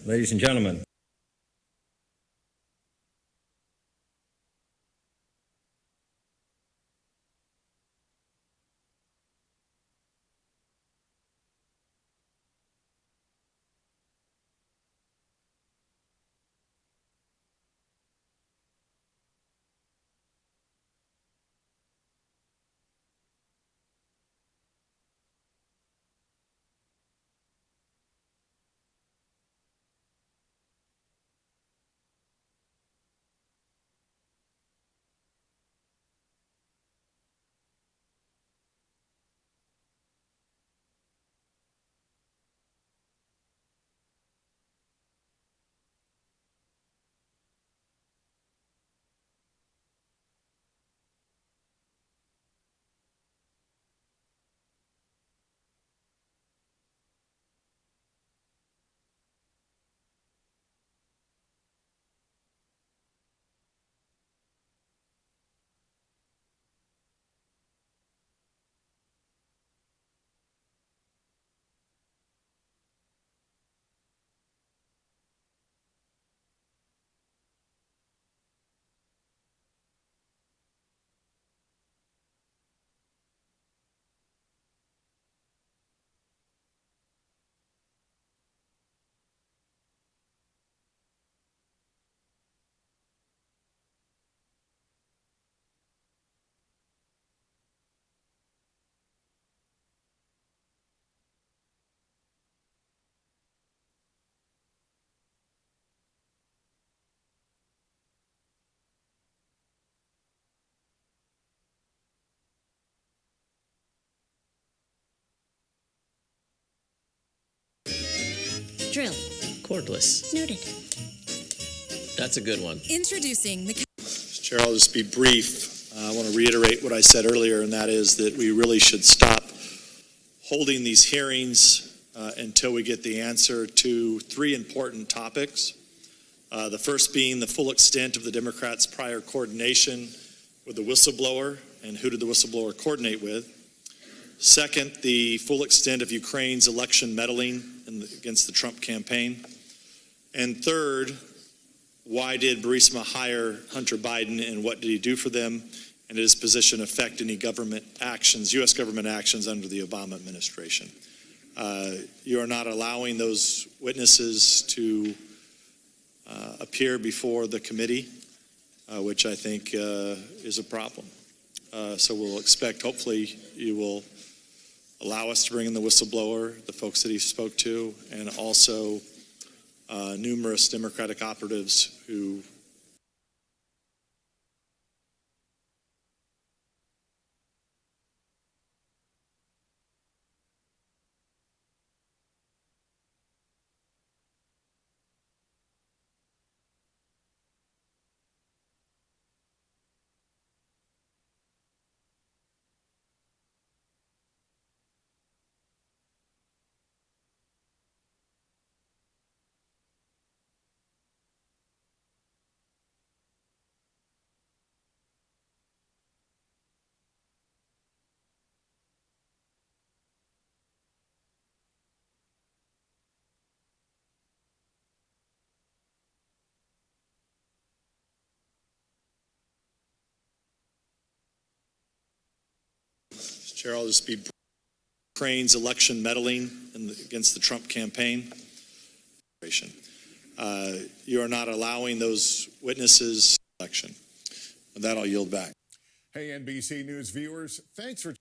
Ladies and gentlemen. Drill. Cordless. Noted. That's a good one. Introducing the... Chair, I'll just be brief. I want to reiterate what I said earlier, and that is that we really should stop holding these hearings until we get the answer to three important topics. The first being the full extent of the Democrats' prior coordination with the whistleblower, and who did the whistleblower coordinate with. Second, the full extent of Ukraine's election meddling against the Trump campaign. And third, why did Burisma hire Hunter Biden, and what did he do for them? And did his position affect any government actions, U.S. government actions under the Obama administration? You are not allowing those witnesses to appear before the committee, which I think is a problem. So we'll expect, hopefully, you will allow us to bring in the whistleblower, the folks that he spoke to, and also numerous Democratic operatives who Chair, I'll just be Ukraine's election meddling against the Trump campaign. You are not allowing those witnesses election. With that, I'll yield back. Hey, NBC News viewers, thanks for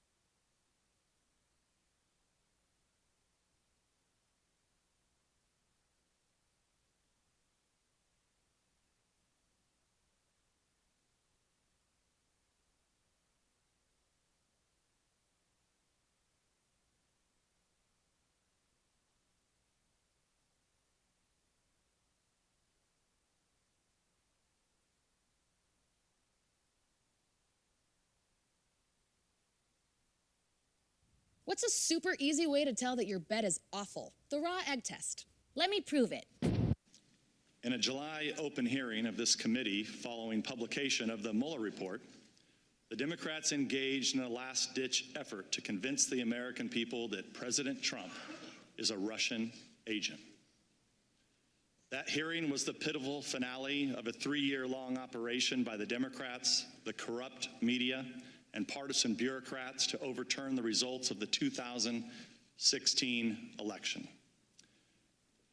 What's a super easy way to tell that your bed is awful? The raw egg test. Let me prove it. In a July open hearing of this committee following publication of the Mueller report, the Democrats engaged in a last-ditch effort to convince the American people that President Trump is a Russian agent. That hearing was the pivotal finale of a 3-year-long operation by the Democrats, the corrupt media, and partisan bureaucrats to overturn the results of the 2016 election.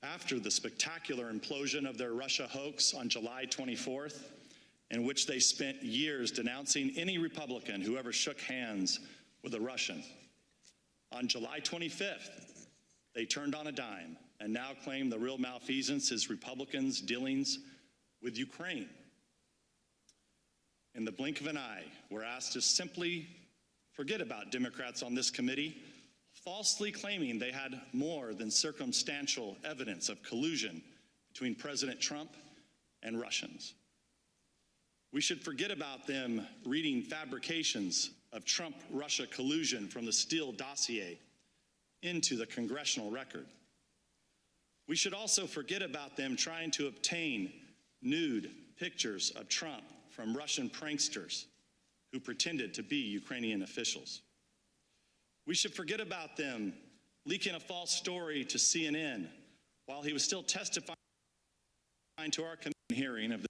After the spectacular implosion of their Russia hoax on July 24th, in which they spent years denouncing any Republican who ever shook hands with a Russian, on July 25th, they turned on a dime and now claim the real malfeasance is Republicans' dealings with Ukraine. In the blink of an eye, we're asked to simply forget about Democrats on this committee, falsely claiming they had more than circumstantial evidence of collusion between President Trump and Russians. We should forget about them reading fabrications of Trump-Russia collusion from the Steele dossier into the congressional record. We should also forget about them trying to obtain nude pictures of Trump from Russian pranksters who pretended to be Ukrainian officials. We should forget about them leaking a false story to CNN while he was still testifying to our committee hearing of the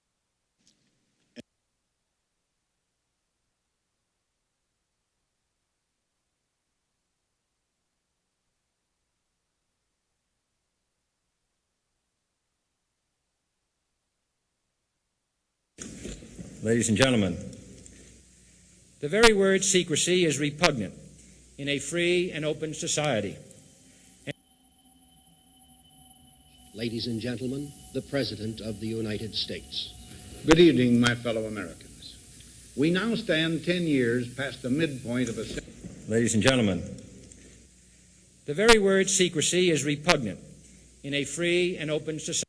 Ladies and gentlemen, the very word secrecy is repugnant in a free and open society. Ladies and gentlemen, the President of the United States. Good evening, my fellow Americans. We now stand 10 years past the midpoint of a... Ladies and gentlemen, the very word secrecy is repugnant in a free and open society.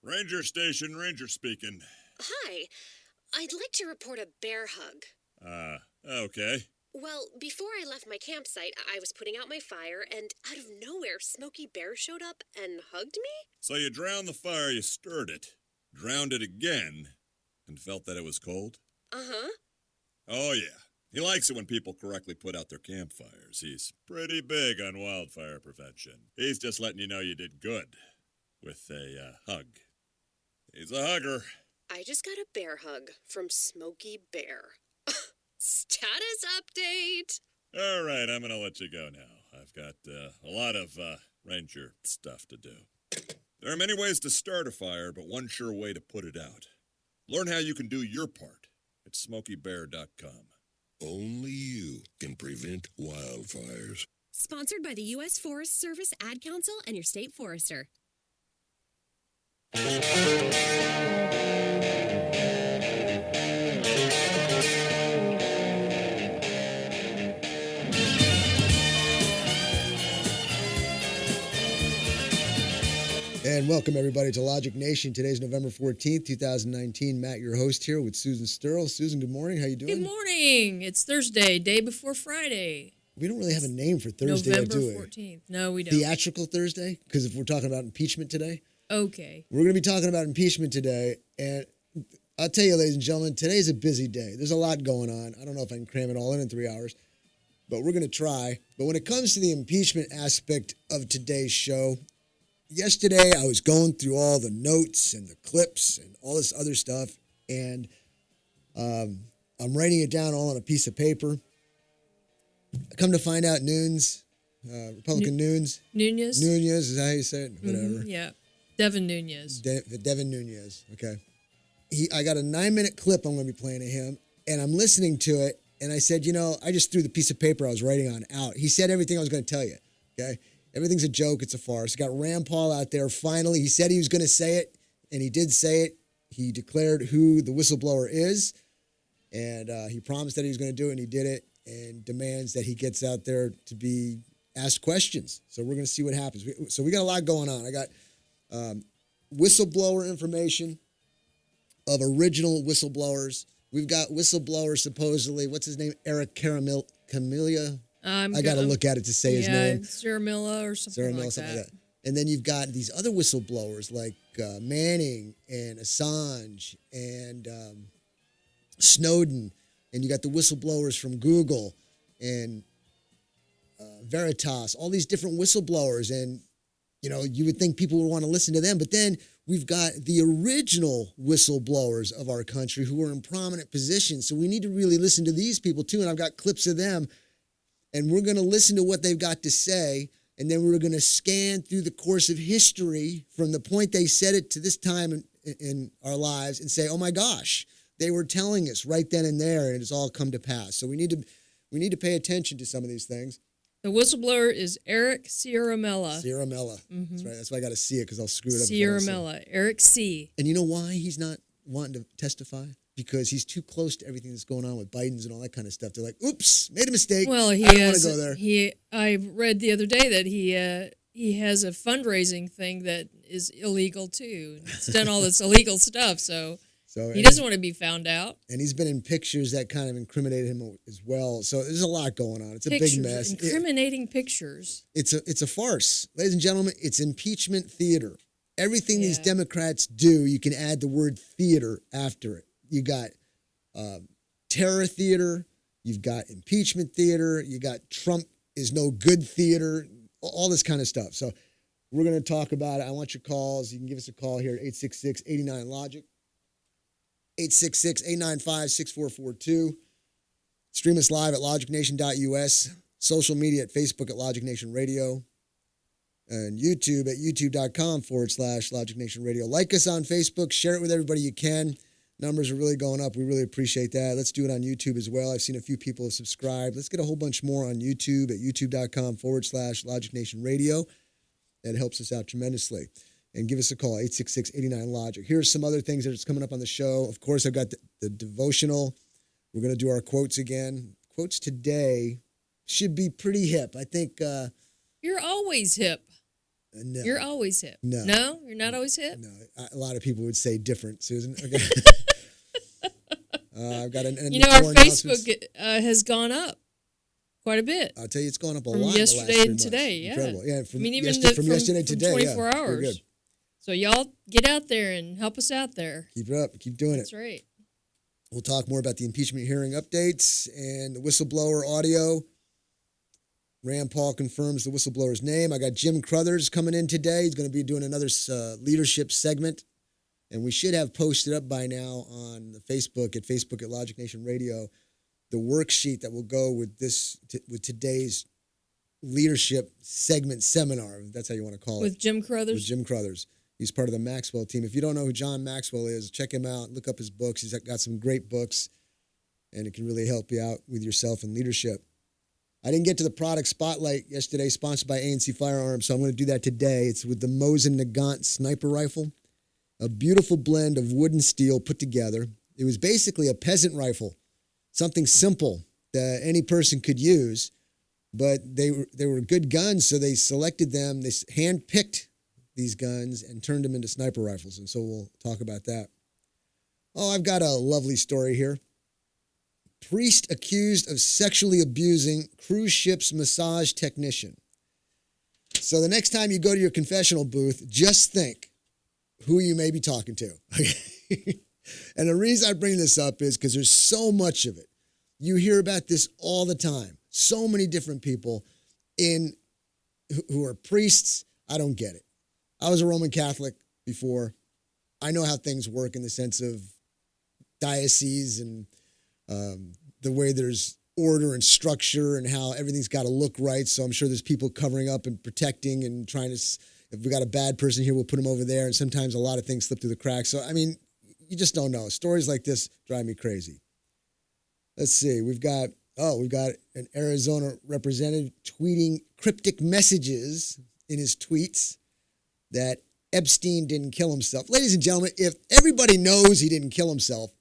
Ranger Station, Ranger speaking. Hi. I'd like to report a bear hug. Okay. Well, before I left my campsite, I was putting out my fire, and out of nowhere, Smokey Bear showed up and hugged me? So you drowned the fire, you stirred it, drowned it again, and felt that it was cold? Uh-huh. Oh, yeah. He likes it when people correctly put out their campfires. He's pretty big on wildfire prevention. He's just letting you know you did good with a hug. He's a hugger. I just got a bear hug from Smokey Bear. Status update! All right, I'm going to let you go now. I've got a lot of ranger stuff to do. There are many ways to start a fire, but one sure way to put it out. Learn how you can do your part at SmokeyBear.com. Only you can prevent wildfires. Sponsored by the U.S. Forest Service, Ad Council, and your state forester. And welcome, everybody, to Logic Nation. Today's November 14th, 2019. Matt, your host, here with Susan Sterl. Susan, good morning. How you doing? Good morning. It's Thursday, day before Friday. We don't really have a name for Thursday, November do we? 14th. No, we don't. Theatrical Thursday? Because if we're talking about impeachment today. Okay. We're going to be talking about impeachment today. And I'll tell you, ladies and gentlemen, today's a busy day. There's a lot going on. I don't know if I can cram it all in 3 hours, but we're going to try. But when it comes to the impeachment aspect of today's show, yesterday, I was going through all the notes and the clips and all this other stuff, and I'm writing it down all on a piece of paper. I come to find out Republican Nunes. Nunez? Nunez, is that how you say it? Whatever. Yeah. Devin Nunez. Devin Nunez, okay. I got a 9-minute clip I'm going to be playing of him, and I'm listening to it, and I said, I just threw the piece of paper I was writing on out. He said everything I was going to tell you, okay? Everything's a joke. It's a farce. Got Rand Paul out there. Finally, he said he was going to say it, and he did say it. He declared who the whistleblower is, and he promised that he was going to do it, and he did it, and demands that he gets out there to be asked questions. So we're going to see what happens. So we got a lot going on. I got whistleblower information of original whistleblowers. We've got whistleblowers supposedly. What's his name? Eric Camilla. I got to look at it to say his name. Ciaramella or something like that. And then you've got these other whistleblowers like Manning and Assange and Snowden. And you got the whistleblowers from Google and Veritas, all these different whistleblowers. And, you would think people would want to listen to them. But then we've got the original whistleblowers of our country who are in prominent positions. So we need to really listen to these people, too. And I've got clips of them. And we're going to listen to what they've got to say, and then we're going to scan through the course of history from the point they said it to this time in our lives and say, oh my gosh, they were telling us right then and there, and it's all come to pass. So we need to pay attention to some of these things. The whistleblower is Eric Ciaramella. Ciaramella. Mm-hmm. That's right. That's why I got to see it because I'll screw it up. Ciaramella. Eric C. And you know why he's not wanting to testify? Because he's too close to everything that's going on with Biden's and all that kind of stuff. They're like, oops, made a mistake. Well, I don't want to go there. I read the other day that he has a fundraising thing that is illegal too. He's done all this illegal stuff, so he doesn't want to be found out. And he's been in pictures that kind of incriminated him as well. So there's a lot going on. It's a big mess. Incriminating pictures. It's a farce. Ladies and gentlemen, it's impeachment theater. Everything these Democrats do, you can add the word theater after it. You got terror theater, you've got impeachment theater, you got Trump is no good theater, all this kind of stuff. So we're going to talk about it. I want your calls. You can give us a call here at 866-89-LOGIC, 866-895-6442. Stream us live at logicnation.us, social media at Facebook at Logic Nation Radio, and YouTube at youtube.com/Logic Nation Radio. Like us on Facebook, share it with everybody you can. Numbers are really going up. We really appreciate that. Let's do it on YouTube as well. I've seen a few people have subscribed. Let's get a whole bunch more on YouTube at youtube.com/Logic Nation Radio. That helps us out tremendously. And give us a call, 866-89-LOGIC. Here's some other things that's coming up on the show. Of course, I've got the devotional. We're going to do our quotes again. Quotes today should be pretty hip. I think... You're always hip. No. You're always hip. No. No? You're not always hip? No. A lot of people would say different, Susan. Okay. I've got an You know, our more announcements. Facebook has gone up quite a bit. I'll tell you, it's gone up a From lot in the last yesterday 3 and months. today, yeah. Incredible. Yeah, I mean, even from yesterday to today, 24 yeah. hours. Very good. So y'all get out there and help us out there. Keep it up. Keep doing That's it. right. We'll talk more about the impeachment hearing updates and the whistleblower audio. Rand Paul confirms the whistleblower's name. I got Jim Crothers coming in today. He's going to be doing another leadership segment. And we should have posted up by now on the Facebook at Logic Nation Radio, the worksheet that will go with with today's leadership segment seminar. That's how you want to call it. With Jim Crothers? With Jim Crothers. He's part of the Maxwell team. If you don't know who John Maxwell is, check him out. Look up his books. He's got some great books, and it can really help you out with yourself in leadership. I didn't get to the product spotlight yesterday, sponsored by ANC Firearms, so I'm going to do that today. It's with the Mosin Nagant sniper rifle, a beautiful blend of wood and steel put together. It was basically a peasant rifle, something simple that any person could use, but they were good guns, so they selected them. They hand-picked these guns and turned them into sniper rifles, and so we'll talk about that. Oh, I've got a lovely story here. Priest accused of sexually abusing cruise ship's massage technician. So the next time you go to your confessional booth, just think who you may be talking to. And the reason I bring this up is because there's so much of it. You hear about this all the time. So many different people who are priests. I don't get it. I was a Roman Catholic before. I know how things work in the sense of diocese and the way there's order and structure and how everything's got to look right. So I'm sure there's people covering up and protecting and trying to, if we got a bad person here, we'll put them over there. And sometimes a lot of things slip through the cracks. So, I mean, you just don't know. Stories like this drive me crazy. Let's see. We've got an Arizona representative tweeting cryptic messages in his tweets that Epstein didn't kill himself. Ladies and gentlemen, if everybody knows he didn't kill himself,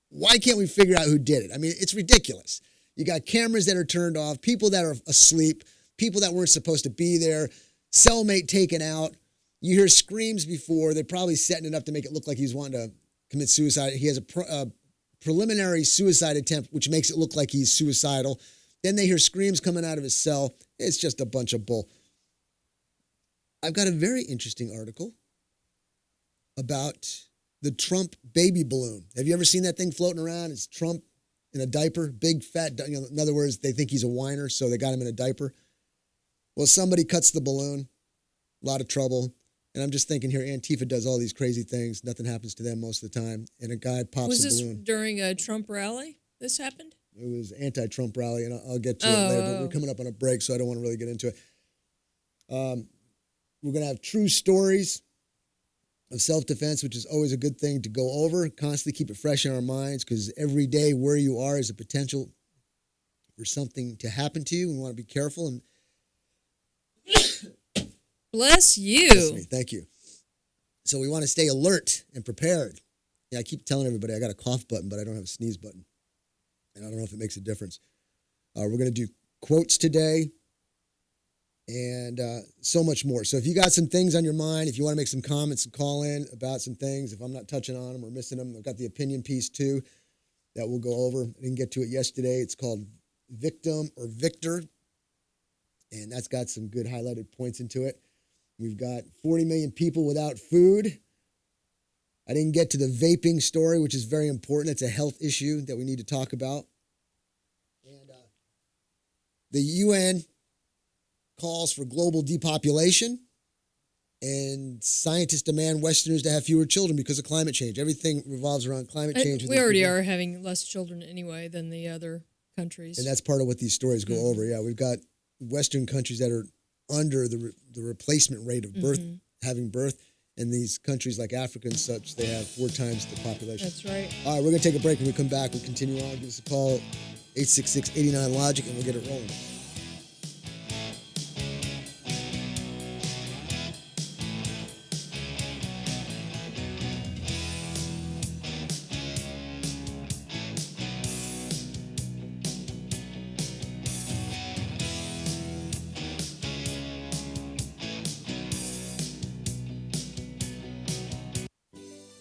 why can't we figure out who did it? I mean, it's ridiculous. You got cameras that are turned off, people that are asleep, people that weren't supposed to be there, cellmate taken out. You hear screams before. They're probably setting it up to make it look like he's wanting to commit suicide. He has a preliminary suicide attempt, which makes it look like he's suicidal. Then they hear screams coming out of his cell. It's just a bunch of bull. I've got a very interesting article about the Trump baby balloon. Have you ever seen that thing floating around? It's Trump in a diaper, big fat, in other words, they think he's a whiner, so they got him in a diaper. Well, somebody cuts the balloon, a lot of trouble. And I'm just thinking here, Antifa does all these crazy things. Nothing happens to them most of the time. And a guy pops Was a this balloon. during a Trump rally this happened? It was anti-Trump rally, and I'll get to it later, but we're coming up on a break, so I don't want to really get into it. We're going to have true stories of self-defense, which is always a good thing to go over. Constantly keep it fresh in our minds, because every day where you are is a potential for something to happen to you. We want to be careful. And Bless you. Bless me. Thank you. So we want to stay alert and prepared. Yeah, I keep telling everybody I got a cough button, but I don't have a sneeze button. And I don't know if it makes a difference. We're going to do quotes today and so much more. So if you got some things on your mind, if you want to make some comments and call in about some things, if I'm not touching on them or missing them, I've got the opinion piece too that we'll go over. I didn't get to it yesterday. It's called Victim or Victor, and that's got some good highlighted points into it. We've got 40 million people without food. I didn't get to the vaping story, which is very important. It's a health issue that we need to talk about. And the UN calls for global depopulation, and scientists demand Westerners to have fewer children because of climate change. Everything revolves around climate change. We already are having less children anyway than the other countries. And that's part of what these stories go over. Yeah, we've got Western countries that are under the replacement rate of birth, having birth. And these countries like Africa and such, they have 4 times the population. That's right. All right, we're going to take a break. When we come back, we'll continue on. Give us a call, 866-89-LOGIC, and we'll get it rolling.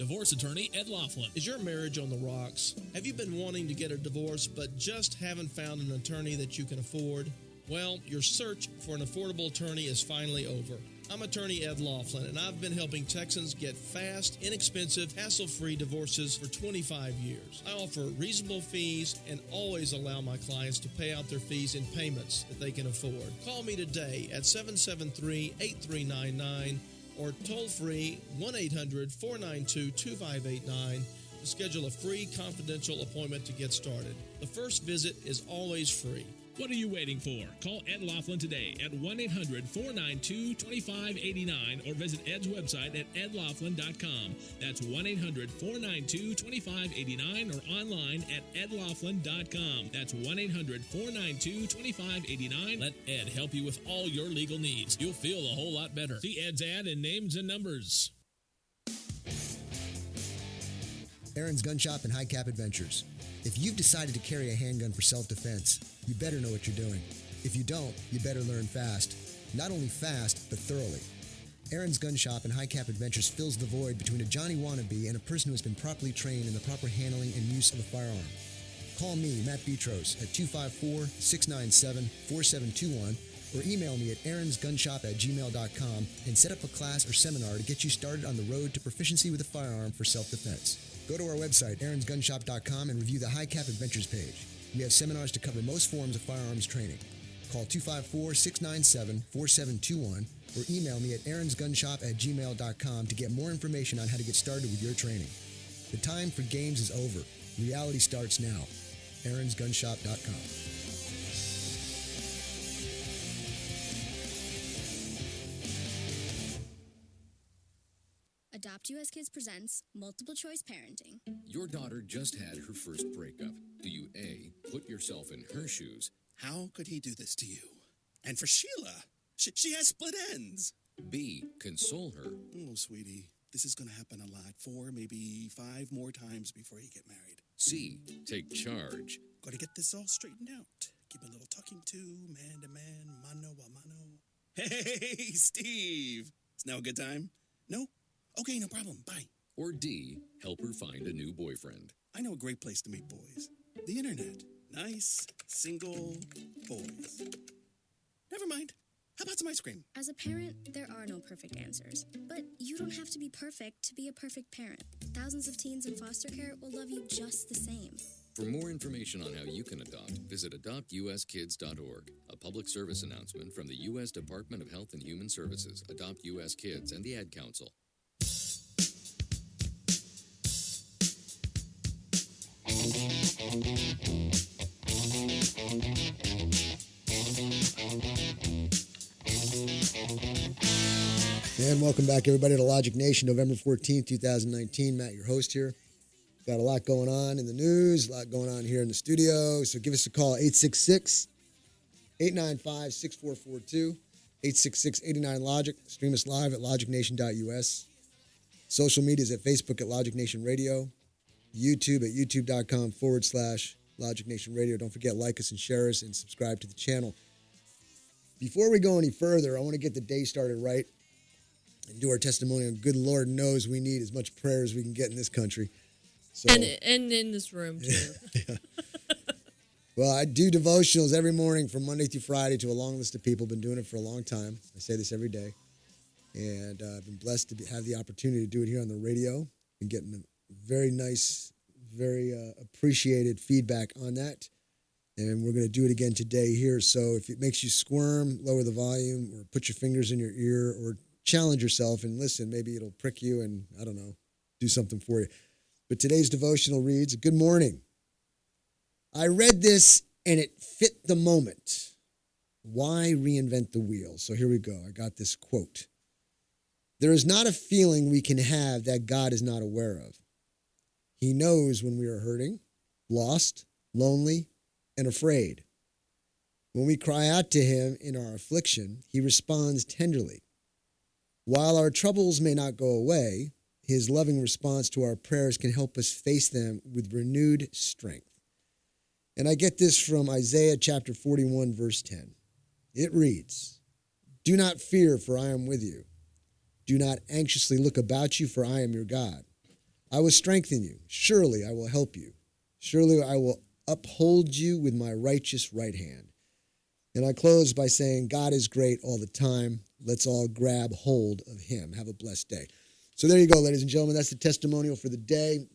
Divorce attorney Ed Laughlin. Is your marriage on the rocks? Have you been wanting to get a divorce but just haven't found an attorney that you can afford? Well, your search for an affordable attorney is finally over. I'm attorney Ed Laughlin, and I've been helping Texans get fast, inexpensive, hassle-free divorces for 25 years. I offer reasonable fees and always allow my clients to pay out their fees in payments that they can afford. Call me today at 773-8399 or toll-free 1-800-492-2589 to schedule a free confidential appointment to get started. The first visit is always free. What are you waiting for? Call Ed Laughlin today at 1-800-492-2589 or visit Ed's website at edlaughlin.com. That's 1-800-492-2589 or online at edlaughlin.com. That's 1-800-492-2589. Let Ed help you with all your legal needs. You'll feel a whole lot better. See Ed's ad in Names and Numbers. Aaron's Gun Shop and High Cap Adventures. If you've decided to carry a handgun for self-defense, you better know what you're doing. If you don't, you better learn fast. Not only fast, but thoroughly. Aaron's Gun Shop and High Cap Adventures fills the void between a Johnny wannabe and a person who has been properly trained in the proper handling and use of a firearm. Call me, Matt Petros, at 254-697-4721 or email me at aaronsgunshop@gmail.com and set up a class or seminar to get you started on the road to proficiency with a firearm for self-defense. Go to our website, aaronsgunshop.com, and review the High Cap Adventures page. We have seminars to cover most forms of firearms training. Call 254-697-4721 or email me at aaronsgunshop@gmail.com to get more information on how to get started with your training. The time for games is over. Reality starts now. aaronsgunshop.com. Adopt US Kids presents Multiple Choice Parenting. Your daughter just had her first breakup. Do you A, put yourself in her shoes? How could he do this to you? And for Sheila, she has split ends. B, console her. Oh, sweetie, this is going to happen a lot. 4, maybe 5 more times before you get married. C, take charge. Got to get this all straightened out. Keep a little talking to, man to man, mano a mano. Hey, Steve. Is now a good time? No? Okay, no problem. Bye. Or D, help her find a new boyfriend. I know a great place to meet boys. The internet. Nice, single boys. Never mind. How about some ice cream? As a parent, there are no perfect answers. But you don't have to be perfect to be a perfect parent. Thousands of teens in foster care will love you just the same. For more information on how you can adopt, visit adoptuskids.org. A public service announcement from the U.S. Department of Health and Human Services, Adopt U.S. Kids, and the Ad Council. And welcome back, everybody, to Logic Nation, November 14th, 2019. Matt, your host here. Got a lot going on in the news, a lot going on here in the studio. So give us a call, 866-895-6442, 866-89-LOGIC. Stream us live at logicnation.us. Social media is at Facebook at Logic Nation Radio. YouTube at youtube.com/Logic Nation Radio. Don't forget, like us and share us and subscribe to the channel. Before we go any further, I want to get the day started right and do our testimonial. Good Lord knows we need as much prayer as we can get in this country. So, and in this room, too. Yeah. Well, I do devotionals every morning from Monday through Friday to a long list of people. Been doing it for a long time. I say this every day. And I've been blessed to have the opportunity to do it here on the radio. Been getting very nice, very appreciated feedback on that. And we're going to do it again today here. So if it makes you squirm, lower the volume or put your fingers in your ear or challenge yourself and listen. Maybe it'll prick you and, I don't know, do something for you. But today's devotional reads, Good morning. I read this and it fit the moment. Why reinvent the wheel? So here we go. I got this quote. There is not a feeling we can have that God is not aware of. He knows when we are hurting, lost, lonely, and afraid. When we cry out to him in our affliction, he responds tenderly. While our troubles may not go away, his loving response to our prayers can help us face them with renewed strength. And I get this from Isaiah chapter 41, verse 10. It reads, Do not fear, for I am with you. Do not anxiously look about you, for I am your God. I will strengthen you. Surely I will help you. Surely I will uphold you with my righteous right hand. And I close by saying, God is great all the time. Let's all grab hold of him. Have a blessed day. So there you go, ladies and gentlemen. That's the testimonial for the day.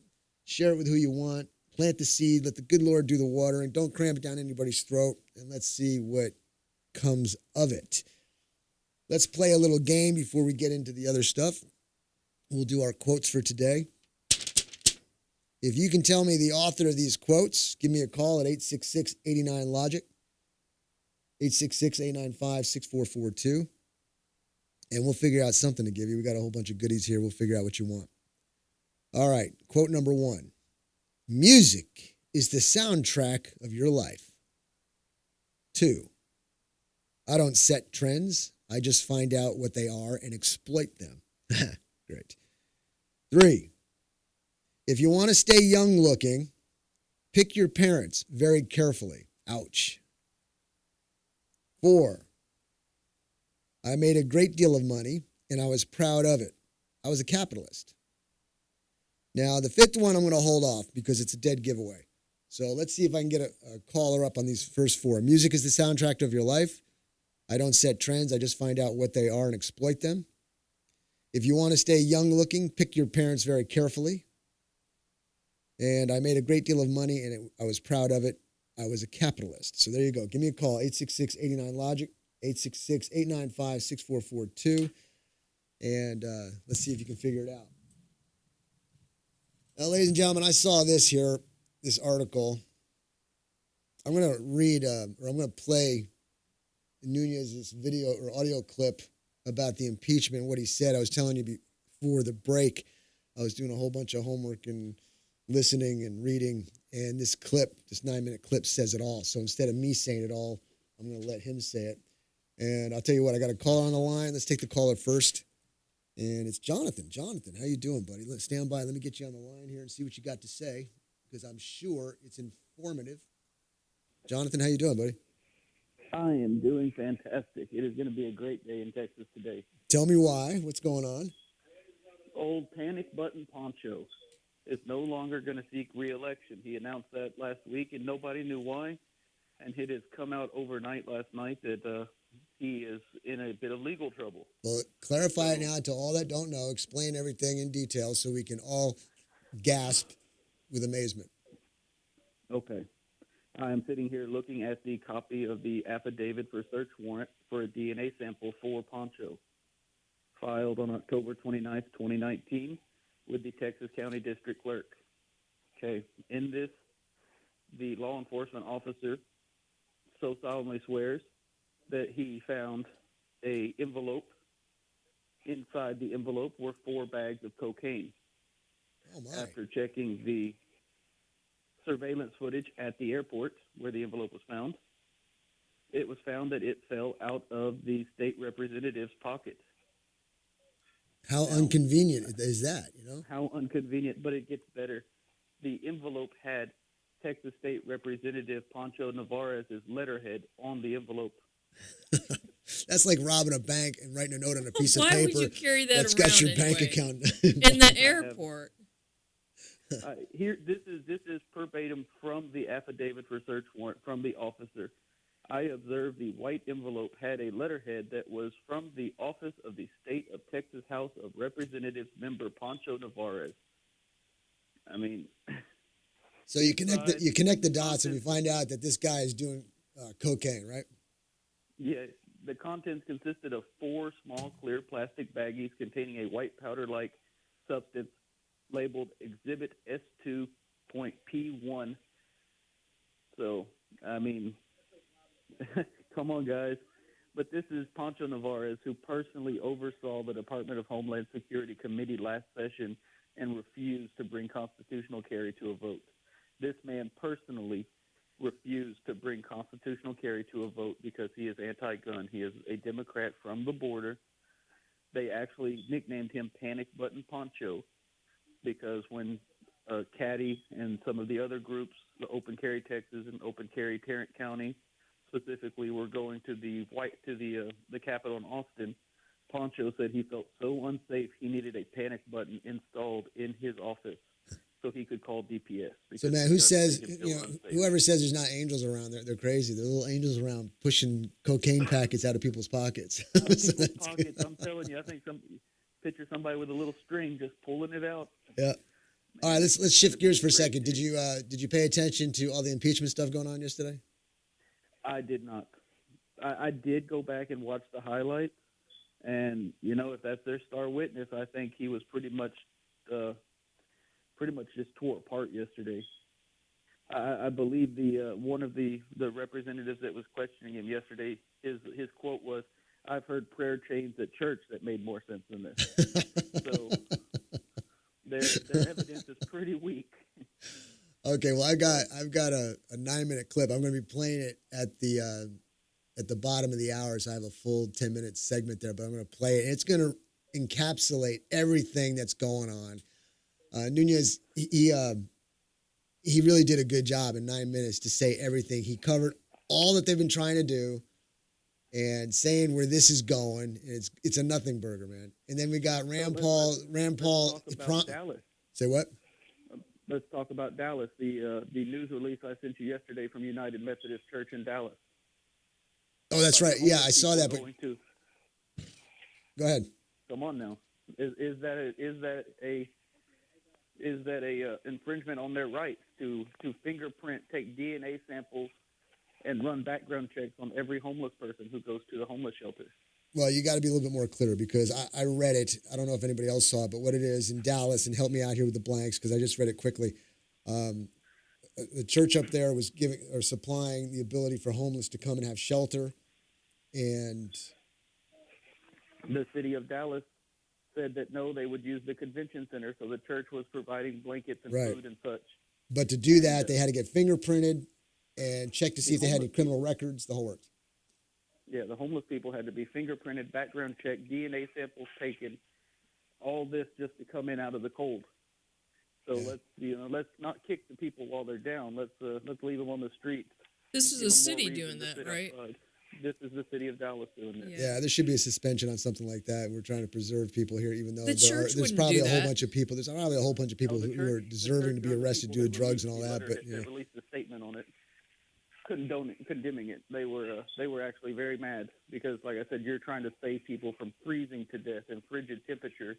Share it with who you want. Plant the seed. Let the good Lord do the watering. Don't cram it down anybody's throat. And let's see what comes of it. Let's play a little game before we get into the other stuff. We'll do our quotes for today. If you can tell me the author of these quotes, give me a call at 866-89-LOGIC, 866-895-6442, and we'll figure out something to give you. We got a whole bunch of goodies here. We'll figure out what you want. All right, quote number 1. Music is the soundtrack of your life. 2. I don't set trends. I just find out what they are and exploit them. Great. 3. If you want to stay young looking, pick your parents very carefully. Ouch. 4. I made a great deal of money and I was proud of it. I was a capitalist. Now, the 5th one I'm going to hold off because it's a dead giveaway. So let's see if I can get a caller up on these first 4. Music is the soundtrack of your life. I don't set trends. I just find out what they are and exploit them. If you want to stay young looking, pick your parents very carefully. And I made a great deal of money and I was proud of it. I was a capitalist. So there you go. Give me a call, 866-89-LOGIC, 866-895-6442. And let's see if you can figure it out. Now, ladies and gentlemen, I saw this here, this article. I'm going to read, or I'm going to play Nunez's video or audio clip about the impeachment and what he said. I was telling you before the break, I was doing a whole bunch of homework and listening and reading, and this clip, this 9-minute clip says it all. So instead of me saying it all, I'm going to let him say it. And I'll tell you what, I got a caller on the line. Let's take the caller first. And it's Jonathan. Jonathan, how you doing, buddy? Let's stand by. Let me get you on the line here and see what you got to say, because I'm sure it's informative. Jonathan, how you doing, buddy? I am doing fantastic. It is going to be a great day in Texas today. Tell me why. What's going on? Old Panic Button Poncho is no longer going to seek re-election. He announced that last week, and nobody knew why. And it has come out overnight last night that he is in a bit of legal trouble. Well, clarify it now to all that don't know. Explain everything in detail so we can all gasp with amazement. Okay. I am sitting here looking at the copy of the affidavit for search warrant for a DNA sample for Poncho, filed on October 29th, 2019, with the Texas County District Clerk. Okay. In this, the law enforcement officer so solemnly swears that he found a envelope. Inside the envelope were 4 bags of cocaine. Oh my. After checking the surveillance footage at the airport where the envelope was found, it was found that it fell out of the state representative's pocket. How inconvenient is that, you know? How inconvenient, but it gets better. The envelope had Texas State Representative Poncho Navarez's letterhead on the envelope. That's like robbing a bank and writing a note on a piece of paper. Why would you carry that that's got your around bank account in the airport? Here, this is verbatim from the affidavit for search warrant from the officer. I observed the white envelope had a letterhead that was from the office of the State of Texas House of Representatives member Poncho Navarez. I mean, so you connect the dots and we find out that this guy is doing cocaine, right? Yeah, the contents consisted of 4 small clear plastic baggies containing a white powder-like substance labeled Exhibit S2.P1. So, I mean, come on, guys. But this is Poncho Navarez, who personally oversaw the Department of Homeland Security Committee last session and refused to bring constitutional carry to a vote. This man personally refused to bring constitutional carry to a vote because he is anti-gun. He is a Democrat from the border. They actually nicknamed him Panic Button Poncho because when Caddy and some of the other groups, the Open Carry Texas and Open Carry Tarrant County specifically, were going to the Capitol in Austin, Poncho said he felt so unsafe he needed a panic button installed in his office so he could call DPS. So, man, who says, whoever says there's not angels around, they're crazy. There are little angels around pushing cocaine packets out of people's pockets. Pockets, I'm telling you, I think picture somebody with a little string just pulling it out. Yeah. All right, let's shift gears for a second. Did you pay attention to all the impeachment stuff going on yesterday? I did not. I did go back and watch the highlights, and if that's their star witness, I think he was pretty much just tore apart yesterday. I believe one of the representatives that was questioning him yesterday, his quote was, "I've heard prayer chains at church that made more sense than this." So their evidence is pretty weak. Okay, well, I've got a 9-minute clip. I'm going to be playing it at the bottom of the hour, so I have a full 10-minute segment there. But I'm going to play it. It's going to encapsulate everything that's going on. Nunes, he really did a good job in 9 minutes to say everything. He covered all that they've been trying to do and saying where this is going. It's a nothing burger, man. And then we got Rand Paul. Dallas. Say what? Let's talk about Dallas. The news release I sent you yesterday from United Methodist Church in Dallas. Oh, that's right. Yeah, I saw that. But go ahead. Come on now. Is that a infringement on their rights to fingerprint, take DNA samples, and run background checks on every homeless person who goes to the homeless shelters? Well, you got to be a little bit more clear because I read it. I don't know if anybody else saw it, but what it is in Dallas, and help me out here with the blanks because I just read it quickly. The church up there was supplying the ability for homeless to come and have shelter, and the city of Dallas said that no, they would use the convention center, so the church was providing blankets and food and such. But to do that, they had to get fingerprinted and check to see if they had any criminal records, the whole works. Yeah, the homeless people had to be fingerprinted, background checked, DNA samples taken, all this just to come in out of the cold. So let's not kick the people while they're down. Let's leave them on the street. This is a city doing that, right? This is the city of Dallas doing this. Yeah, there should be a suspension on something like that. We're trying to preserve people here, even though there's probably a whole bunch of people. There's probably a whole bunch of people who are deserving to be arrested due to drugs and all that. But they released a statement on it, condemning it. They were actually very mad because, like I said, you're trying to save people from freezing to death in frigid temperatures,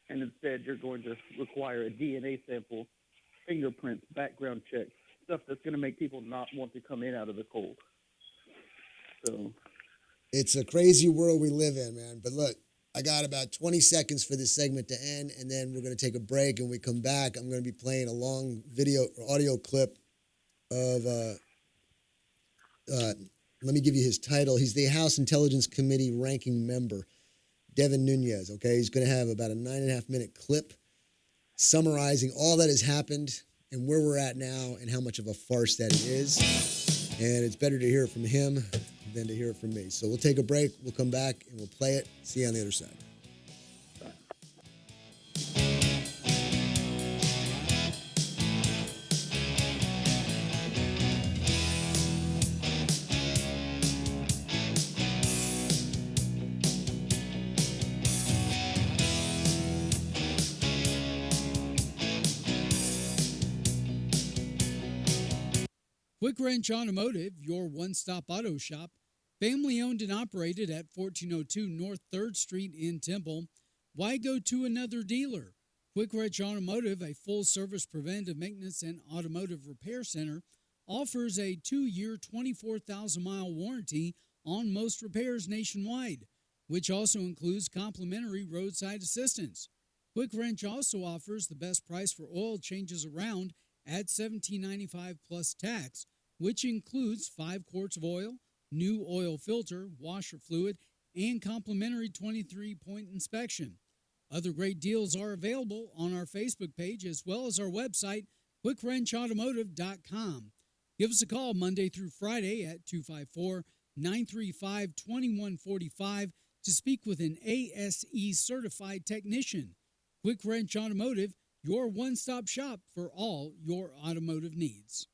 and instead you're going to require a DNA sample, fingerprints, background check, stuff that's going to make people not want to come in out of the cold. So it's a crazy world we live in, man. But look, I got about 20 seconds for this segment to end, and then we're going to take a break. And when we come back, I'm going to be playing a long video or audio clip of, let me give you his title. He's the House Intelligence Committee ranking member, Devin Nunes, okay? He's going to have about a 9.5-minute clip summarizing all that has happened and where we're at now and how much of a farce that it is. And it's better to hear it from him than to hear it from me. So we'll take a break. We'll come back and we'll play it. See you on the other side. Quick Wrench Automotive, your one-stop auto shop, family-owned and operated at 1402 North 3rd Street in Temple. Why go to another dealer? Quick Wrench Automotive, a full-service preventive maintenance and automotive repair center, offers a 2-year, 24,000-mile warranty on most repairs nationwide, which also includes complimentary roadside assistance. Quick Wrench also offers the best price for oil changes around at $17.95 plus tax, which includes 5 quarts of oil, new oil filter, washer fluid, and complimentary 23-point inspection. Other great deals are available on our Facebook page as well as our website, quickwrenchautomotive.com. Give us a call Monday through Friday at 254-935-2145 to speak with an ASE certified technician. Quick Wrench Automotive, your one-stop shop for all your automotive needs.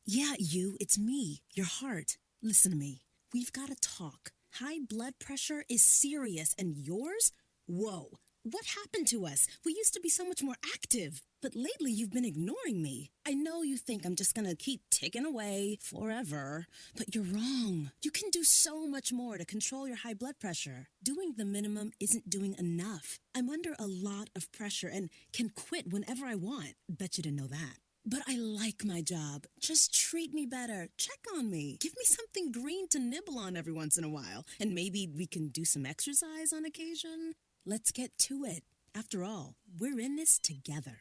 Yeah, it's me, your heart. Listen to me. We've got to talk. High blood pressure is serious, and yours? Whoa. What happened to us? We used to be so much more active. But lately, you've been ignoring me. I know you think I'm just gonna keep ticking away forever, but you're wrong. You can do so much more to control your high blood pressure. Doing the minimum isn't doing enough. I'm under a lot of pressure and can quit whenever I want. Bet you didn't know that. But I like my job. Just treat me better. Check on me. Give me something green to nibble on every once in a while. And maybe we can do some exercise on occasion. Let's get to it. After all, we're in this together.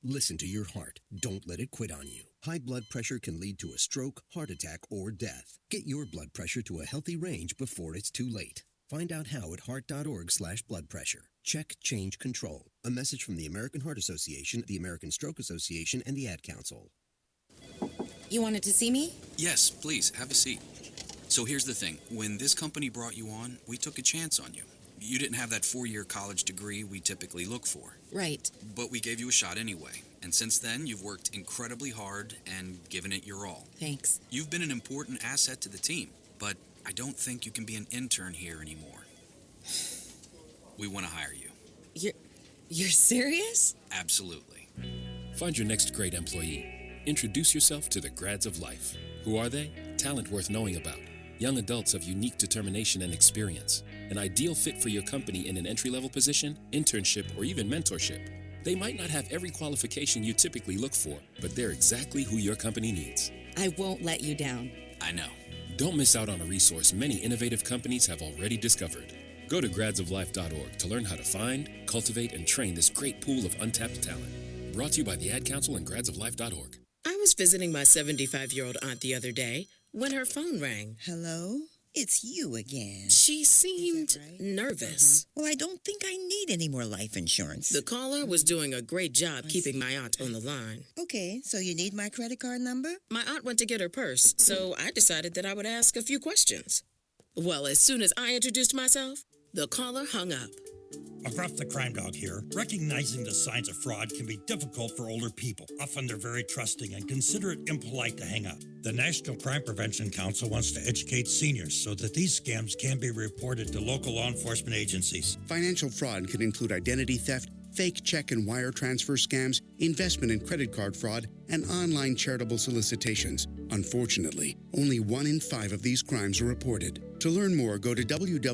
Listen to your heart. Don't let it quit on you. High blood pressure can lead to a stroke, heart attack, or death. Get your blood pressure to a healthy range before it's too late. Find out how at heart.org/blood pressure. Check, change, control. A message from the American Heart Association, the American Stroke Association, and the Ad Council. You wanted to see me? Yes, please, have a seat. So here's the thing. When this company brought you on, we took a chance on you. You didn't have that 4-year college degree we typically look for. Right. But we gave you a shot anyway. And since then, you've worked incredibly hard and given it your all. Thanks. You've been an important asset to the team, but I don't think you can be an intern here anymore. We want to hire you. You're serious? Absolutely. Find your next great employee. Introduce yourself to the Grads of Life. Who are they? Talent worth knowing about. Young adults of unique determination and experience. An ideal fit for your company in an entry-level position, internship, or even mentorship. They might not have every qualification you typically look for, but they're exactly who your company needs. I won't let you down. I know. Don't miss out on a resource many innovative companies have already discovered. Go to gradsoflife.org to learn how to find, cultivate, and train this great pool of untapped talent. Brought to you by the Ad Council and gradsoflife.org. I was visiting my 75-year-old aunt the other day when her phone rang. Hello? It's you again. She seemed nervous. Well, I don't think I need any more life insurance. The caller was doing a great job keeping my aunt on the line. Okay, so you need my credit card number? My aunt went to get her purse, so I decided that I would ask a few questions. Well, as soon as I introduced myself, the caller hung up. Ruff the Crime Dog here. Recognizing the signs of fraud can be difficult for older people. Often they're very trusting and consider it impolite to hang up. The National Crime Prevention Council wants to educate seniors so that these scams can be reported to local law enforcement agencies. Financial fraud can include identity theft, fake check and wire transfer scams, investment and credit card fraud, and online charitable solicitations. Unfortunately, only 1 in 5 of these crimes are reported. To learn more, go to www.ncpc.org.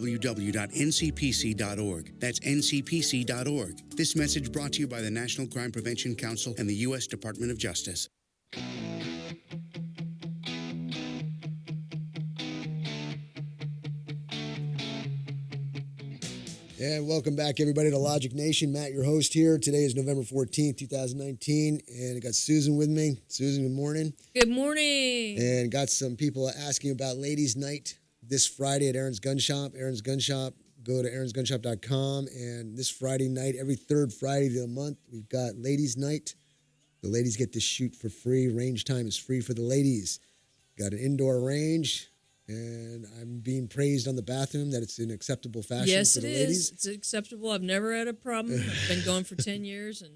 That's ncpc.org. This message brought to you by the National Crime Prevention Council and the U.S. Department of Justice. And welcome back, everybody, to Logic Nation. Matt, your host here. Today is November 14th, 2019, and I got Susan with me. Susan, good morning. Good morning. And got some people asking about Ladies' Night this Friday at Aaron's Gun Shop. Aaron's Gun Shop, go to aaronsgunshop.com. And this Friday night, every third Friday of the month, we've got Ladies' Night. The ladies get to shoot for free. Range time is free for the ladies. Got an indoor range. And I'm being praised on the bathroom that it's in acceptable fashion for the ladies. Yes, it is. It's acceptable. I've never had a problem. I've been going for 10 years. And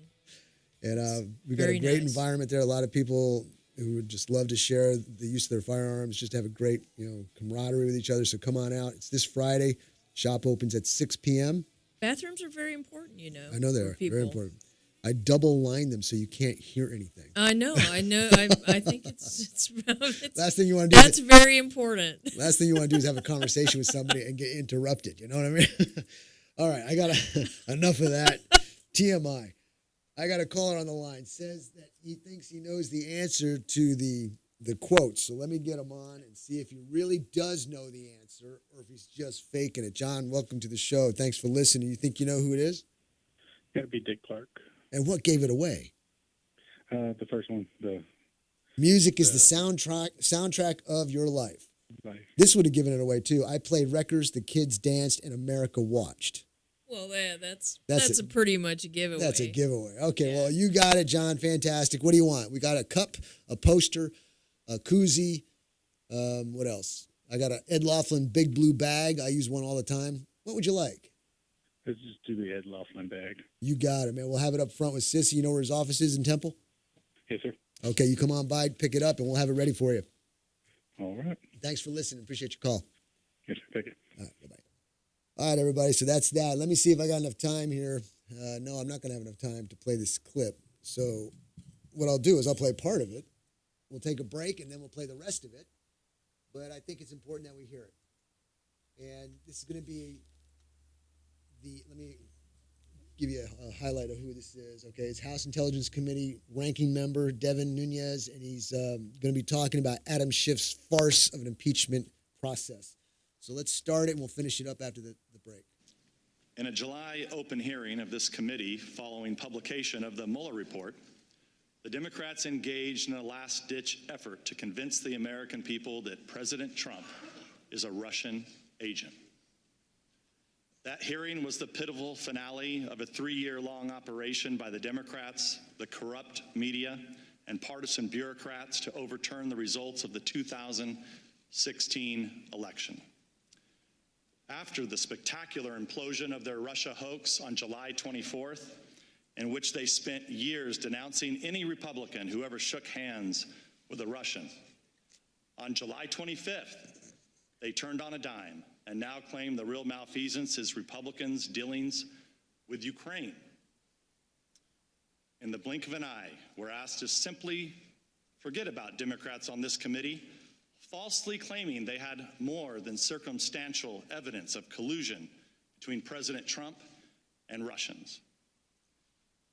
we got a great environment there. A lot of people who would just love to share the use of their firearms, just have a great camaraderie with each other. So come on out. It's this Friday. Shop opens at 6 p.m. Bathrooms are very important, I know they are. Very important. I double line them so you can't hear anything. I know. I think it's last thing you want to do. That's very important. Last thing you want to do is have a conversation with somebody and get interrupted. You know what I mean? All right, I got enough of that. TMI. I got a caller on the line. Says that he thinks he knows the answer to the quotes. So let me get him on and see if he really does know the answer or if he's just faking it. John, welcome to the show. Thanks for listening. You think you know who it is? Got to be Dick Clark. And what gave it away? The first one. The music is the soundtrack of your life. This would have given it away too. I played records, the kids danced, and America watched. Well, that's a pretty much a giveaway. That's a giveaway. Okay, well, you got it, John. Fantastic. What do you want? We got a cup, a poster, a koozie. What else? I got an Ed Laughlin big blue bag. I use one all the time. What would you like? Let's just do the Ed Laughlin bag. You got it, man. We'll have it up front with Sissy. You know where his office is in Temple? Yes, sir. Okay, you come on by, pick it up, and we'll have it ready for you. All right. Thanks for listening. Appreciate your call. Yes, sir. Thank you. All right, bye-bye. All right, everybody, so that's that. Let me see if I got enough time here. No, I'm not going to have enough time to play this clip. So what I'll do is I'll play part of it. We'll take a break, and then we'll play the rest of it. But I think it's important that we hear it. And this is going to be let me give you a highlight of who this is. Okay, it's House Intelligence Committee ranking member Devin Nunes, and he's going to be talking about Adam Schiff's farce of an impeachment process. So let's start it, and we'll finish it up after the break. In a July open hearing of this committee following publication of the Mueller report, the Democrats engaged in a last-ditch effort to convince the American people that President Trump is a Russian agent. That hearing was the pivotal finale of a 3-year-long operation by the Democrats, the corrupt media, and partisan bureaucrats to overturn the results of the 2016 election. After the spectacular implosion of their Russia hoax on July 24th, in which they spent years denouncing any Republican who ever shook hands with a Russian, on July 25th, they turned on a dime and now claim the real malfeasance is Republicans' dealings with Ukraine. In the blink of an eye, we're asked to simply forget about Democrats on this committee, falsely claiming they had more than circumstantial evidence of collusion between President Trump and Russians.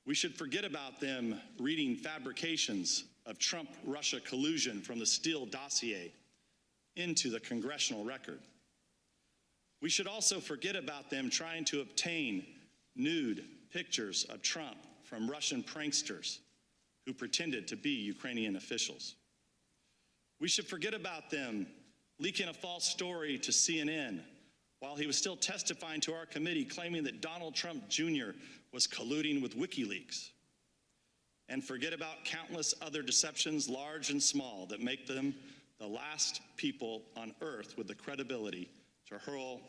We should forget about them reading fabrications of Trump-Russia collusion from the Steele dossier into the congressional record. We should also forget about them trying to obtain nude pictures of Trump from Russian pranksters who pretended to be Ukrainian officials. We should forget about them leaking a false story to CNN while he was still testifying to our committee, claiming that Donald Trump Jr. was colluding with WikiLeaks. And forget about countless other deceptions, large and small, that make them the last people on earth with the credibility to hurl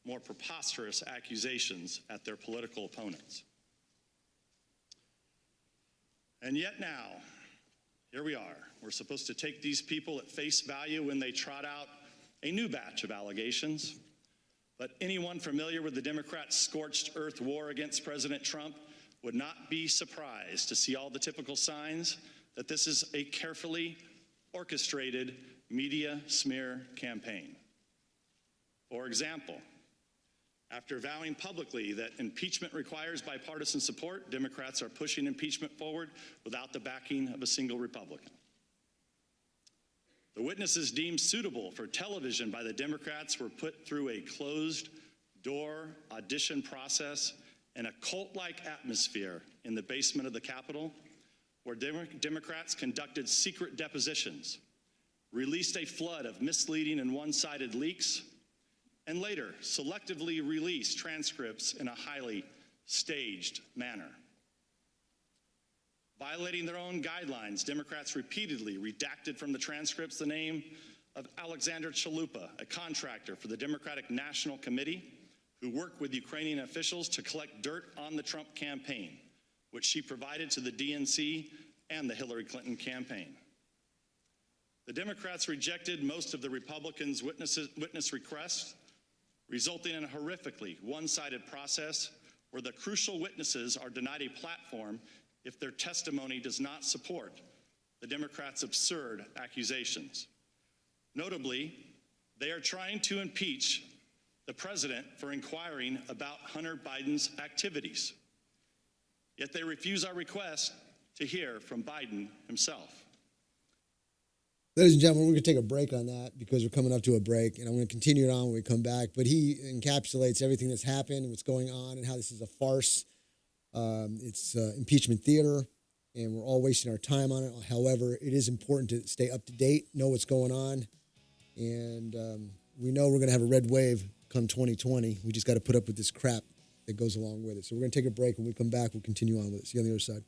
more preposterous accusations at their political opponents. And yet now, here we are. We're supposed to take these people at face value when they trot out a new batch of allegations. But anyone familiar with the Democrats' scorched earth war against President Trump would not be surprised to see all the typical signs that this is a carefully orchestrated media smear campaign. For example, after vowing publicly that impeachment requires bipartisan support, Democrats are pushing impeachment forward without the backing of a single Republican. The witnesses deemed suitable for television by the Democrats were put through a closed-door audition process in a cult-like atmosphere in the basement of the Capitol, where Democrats conducted secret depositions, released a flood of misleading and one-sided leaks, and later selectively released transcripts in a highly staged manner. Violating their own guidelines, Democrats repeatedly redacted from the transcripts the name of Alexander Chalupa, a contractor for the Democratic National Committee who worked with Ukrainian officials to collect dirt on the Trump campaign, which she provided to the DNC and the Hillary Clinton campaign. The Democrats rejected most of the Republicans' witness requests, resulting in a horrifically one-sided process where the crucial witnesses are denied a platform if their testimony does not support the Democrats' absurd accusations. Notably, they are trying to impeach the president for inquiring about Hunter Biden's activities. Yet they refuse our request to hear from Biden himself. Ladies and gentlemen, we're going to take a break on that because we're coming up to a break, and I'm going to continue it on when we come back. But he encapsulates everything that's happened, what's going on, and how this is a farce. It's impeachment theater, and we're all wasting our time on it. However, it is important to stay up to date, know what's going on, and we know we're going to have a red wave come 2020. We just got to put up with this crap that goes along with it. So we're going to take a break. When we come back, we'll continue on with it. See you on the other side.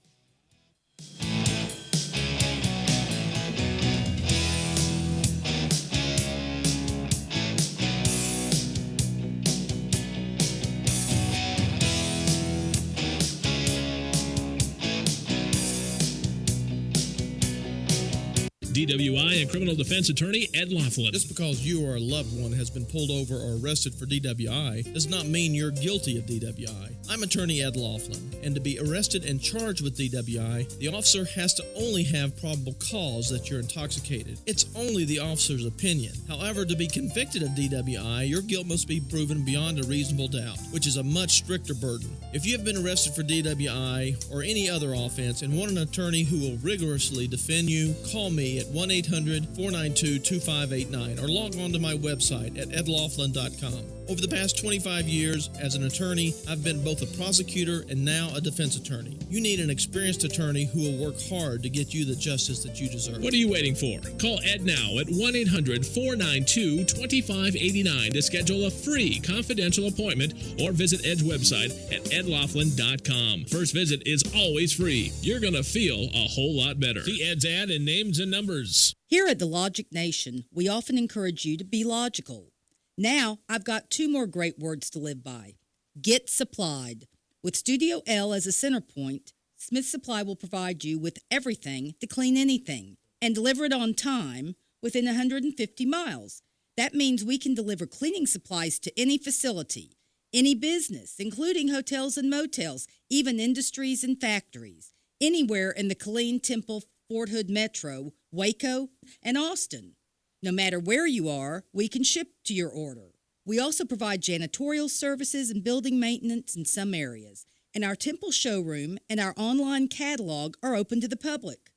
DWI and criminal defense attorney Ed Laughlin. Just because you or a loved one has been pulled over or arrested for DWI does not mean you're guilty of DWI. I'm attorney Ed Laughlin, and to be arrested and charged with DWI, the officer has to only have probable cause that you're intoxicated. It's only the officer's opinion. However, to be convicted of DWI, your guilt must be proven beyond a reasonable doubt, which is a much stricter burden. If you have been arrested for DWI or any other offense and want an attorney who will rigorously defend you, call me at 1-800-492-2589 or log on to my website at edlaughlin.com. Over the past 25 years as an attorney, I've been both a prosecutor and now a defense attorney. You need an experienced attorney who will work hard to get you the justice that you deserve. What are you waiting for? Call Ed now at 1-800-492-2589 to schedule a free confidential appointment or visit Ed's website at edlaughlin.com. First visit is always free. You're going to feel a whole lot better. See Ed's ad in names and numbers. Here at the Logic Nation, we often encourage you to be logical. Now, I've got two more great words to live by. Get supplied. With Studio L as a center point, Smith Supply will provide you with everything to clean anything and deliver it on time within 150 miles. That means we can deliver cleaning supplies to any facility, any business, including hotels and motels, even industries and factories, anywhere in the Killeen, Temple, Fort Hood Metro, Waco, and Austin. No matter where you are, we can ship to your order. We also provide janitorial services and building maintenance in some areas. And our Temple showroom and our online catalog are open to the public.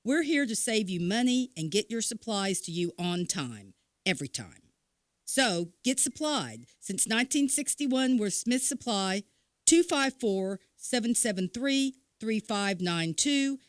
We're here to save you money and get your supplies to you on time, every time. So, get supplied. Since 1961, we're Smith Supply, 254-773-3592,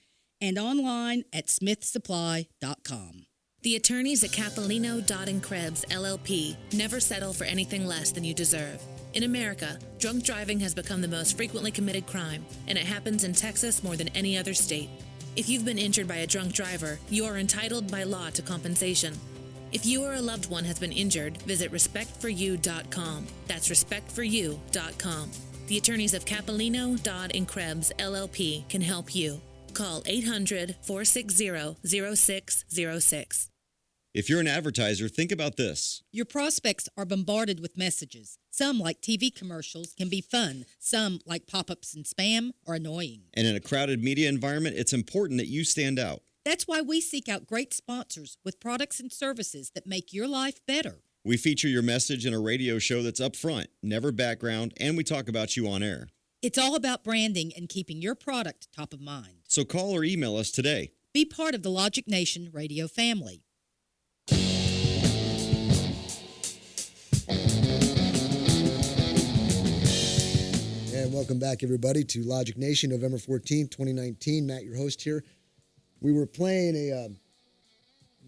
and online at smithsupply.com. The attorneys at Capolino, Dodd & Krebs, LLP never settle for anything less than you deserve. In America, drunk driving has become the most frequently committed crime, and it happens in Texas more than any other state. If you've been injured by a drunk driver, you are entitled by law to compensation. If you or a loved one has been injured, visit respectforyou.com. That's respectforyou.com. The attorneys of Capolino, Dodd & Krebs, LLP can help you. Call 800-460-0606. If you're an advertiser, think about this. Your prospects are bombarded with messages. Some, like TV commercials, can be fun. Some, like pop-ups and spam, are annoying. And in a crowded media environment, it's important that you stand out. That's why we seek out great sponsors with products and services that make your life better. We feature your message in a radio show that's upfront, never background, and we talk about you on air. It's all about branding and keeping your product top of mind. So call or email us today. Be part of the Logic Nation radio family. And welcome back, everybody, to Logic Nation, November 14th, 2019. Matt, your host here. We were playing a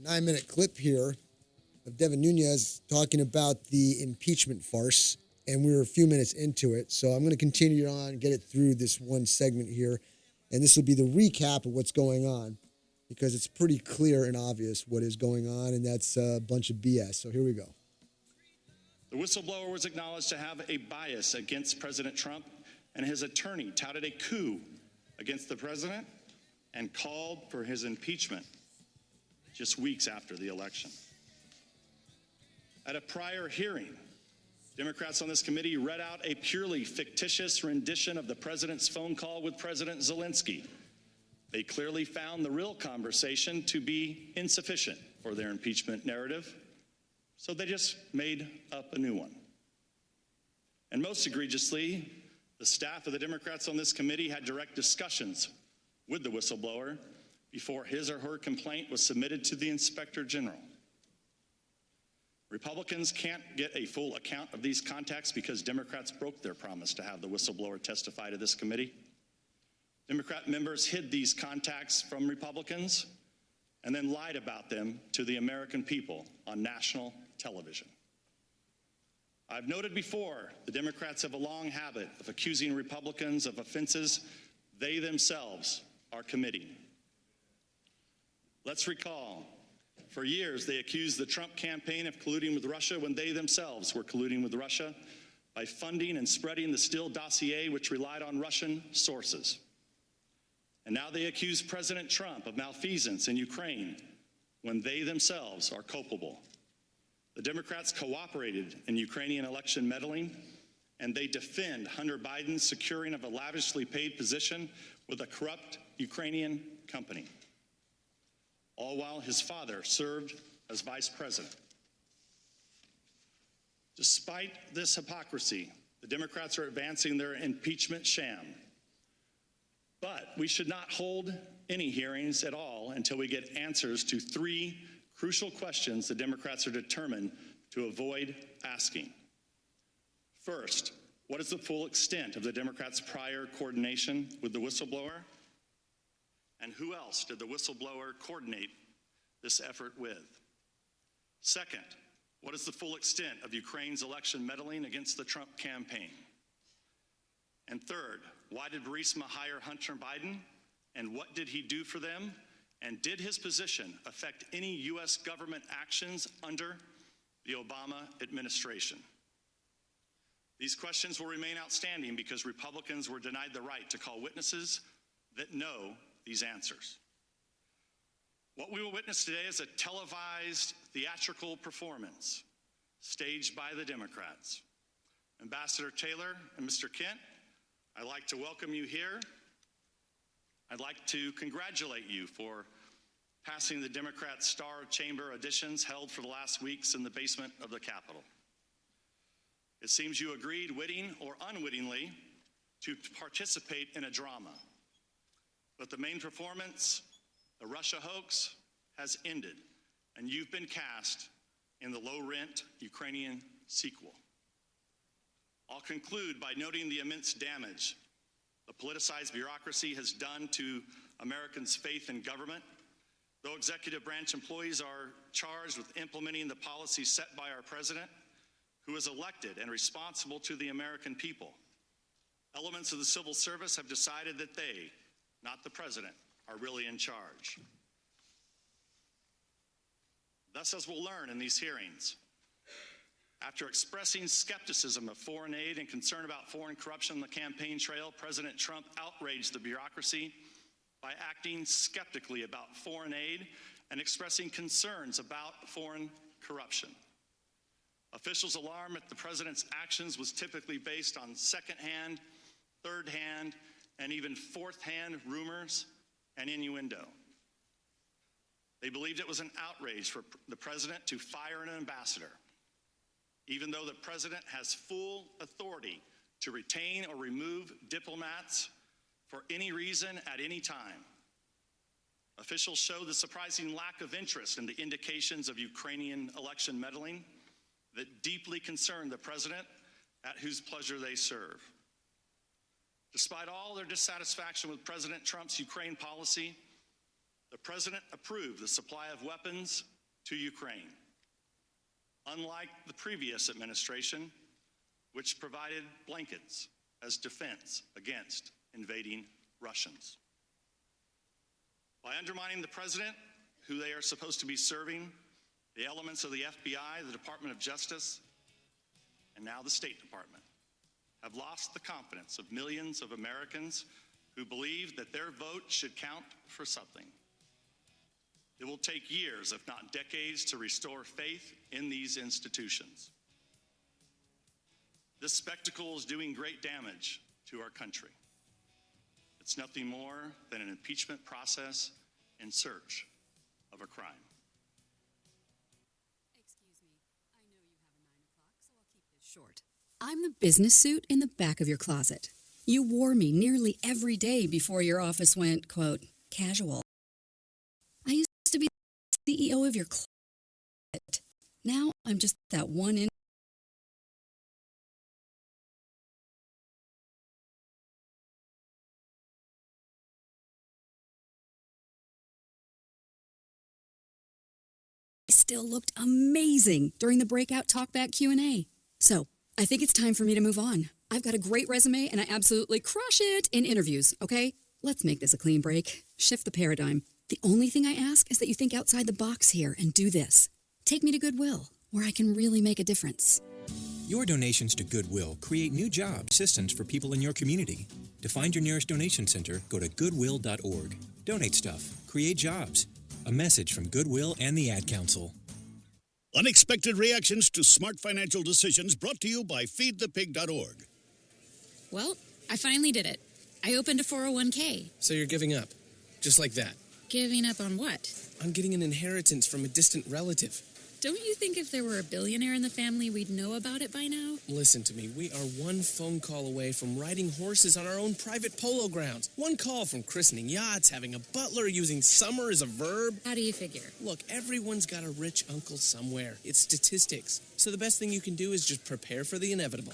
9-minute clip here of Devin Nunes talking about the impeachment farce, and we were a few minutes into it. So I'm going to continue on and get it through this one segment here, and this will be the recap of what's going on, because it's pretty clear and obvious what is going on, and that's a bunch of BS. So here we go. The whistleblower was acknowledged to have a bias against President Trump, and his attorney touted a coup against the president and called for his impeachment just weeks after the election. At a prior hearing, Democrats on this committee read out a purely fictitious rendition of the president's phone call with President Zelensky. They clearly found the real conversation to be insufficient for their impeachment narrative, so they just made up a new one. And most egregiously, the staff of the Democrats on this committee had direct discussions with the whistleblower before his or her complaint was submitted to the Inspector General. Republicans can't get a full account of these contacts because Democrats broke their promise to have the whistleblower testify to this committee. Democrat members hid these contacts from Republicans and then lied about them to the American people on national television. I've noted before, the Democrats have a long habit of accusing Republicans of offenses they themselves are committing. Let's recall, for years they accused the Trump campaign of colluding with Russia when they themselves were colluding with Russia by funding and spreading the Steele dossier, which relied on Russian sources. And now they accuse President Trump of malfeasance in Ukraine when they themselves are culpable. The Democrats cooperated in Ukrainian election meddling, and they defend Hunter Biden's securing of a lavishly paid position with a corrupt Ukrainian company, all while his father served as vice president. Despite this hypocrisy, the Democrats are advancing their impeachment sham. But we should not hold any hearings at all until we get answers to three crucial questions the Democrats are determined to avoid asking. First, what is the full extent of the Democrats' prior coordination with the whistleblower? And who else did the whistleblower coordinate this effort with? Second, what is the full extent of Ukraine's election meddling against the Trump campaign? And third, why did Burisma hire Hunter Biden, and what did he do for them? And did his position affect any U.S. government actions under the Obama administration? These questions will remain outstanding because Republicans were denied the right to call witnesses that know these answers. What we will witness today is a televised theatrical performance staged by the Democrats. Ambassador Taylor and Mr. Kent, I'd like to welcome you here. I'd like to congratulate you for passing the Democrat Star Chamber auditions held for the last weeks in the basement of the Capitol. It seems you agreed, witting or unwittingly, to participate in a drama. But the main performance, the Russia hoax, has ended, and you've been cast in the low-rent Ukrainian sequel. I'll conclude by noting the immense damage the politicized bureaucracy has done to Americans' faith in government. Though executive branch employees are charged with implementing the policies set by our president, who is elected and responsible to the American people, elements of the civil service have decided that they, not the president, are really in charge. Thus, as we'll learn in these hearings, after expressing skepticism of foreign aid and concern about foreign corruption on the campaign trail, President Trump outraged the bureaucracy by acting skeptically about foreign aid and expressing concerns about foreign corruption. Officials' alarm at the president's actions was typically based on second-hand, third-hand, and even fourth-hand rumors and innuendo. They believed it was an outrage for the president to fire an ambassador, even though the president has full authority to retain or remove diplomats for any reason at any time. Officials showed the surprising lack of interest in the indications of Ukrainian election meddling that deeply concerned the president, at whose pleasure they serve. Despite all their dissatisfaction with President Trump's Ukraine policy, the president approved the supply of weapons to Ukraine, unlike the previous administration, which provided blankets as defense against invading Russians. By undermining the president, who they are supposed to be serving, the elements of the FBI, the Department of Justice, and now the State Department have lost the confidence of millions of Americans who believe that their vote should count for something. It will take years, if not decades, to restore faith in these institutions. This spectacle is doing great damage to our country. It's nothing more than an impeachment process in search of a crime. Short. I'm the business suit in the back of your closet. You wore me nearly every day before your office went, quote, casual. I used to be the CEO of your closet. Now I'm just that one in. I still looked amazing during the breakout talkback Q&A. So, I think it's time for me to move on. I've got a great resume and I absolutely crush it in interviews, okay? Let's make this a clean break. Shift the paradigm. The only thing I ask is that you think outside the box here and do this. Take me to Goodwill, where I can really make a difference. Your donations to Goodwill create new job assistance for people in your community. To find your nearest donation center, go to goodwill.org. Donate stuff. Create jobs. A message from Goodwill and the Ad Council. Unexpected reactions to smart financial decisions brought to you by feedthepig.org. Well, I finally did it. I opened a 401k. So you're giving up? Just like that? Giving up on what? On getting an inheritance from a distant relative. Don't you think if there were a billionaire in the family, we'd know about it by now? Listen to me. We are one phone call away from riding horses on our own private polo grounds. One call from christening yachts, having a butler, using summer as a verb. How do you figure? Look, everyone's got a rich uncle somewhere. It's statistics. So the best thing you can do is just prepare for the inevitable.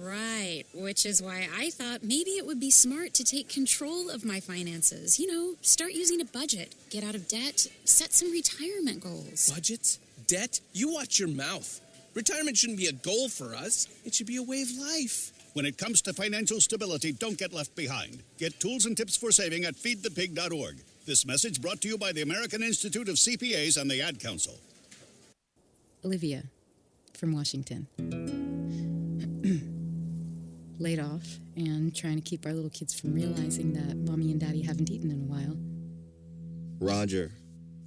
Right, which is why I thought maybe it would be smart to take control of my finances. You know, start using a budget, get out of debt, set some retirement goals. Budgets? Debt? You watch your mouth. Retirement shouldn't be a goal for us. It should be a way of life. When it comes to financial stability, don't get left behind. Get tools and tips for saving at feedthepig.org. This message brought to you by the American Institute of CPAs and the Ad Council. Olivia from Washington. Laid off and trying to keep our little kids from realizing that mommy and daddy haven't eaten in a while. Roger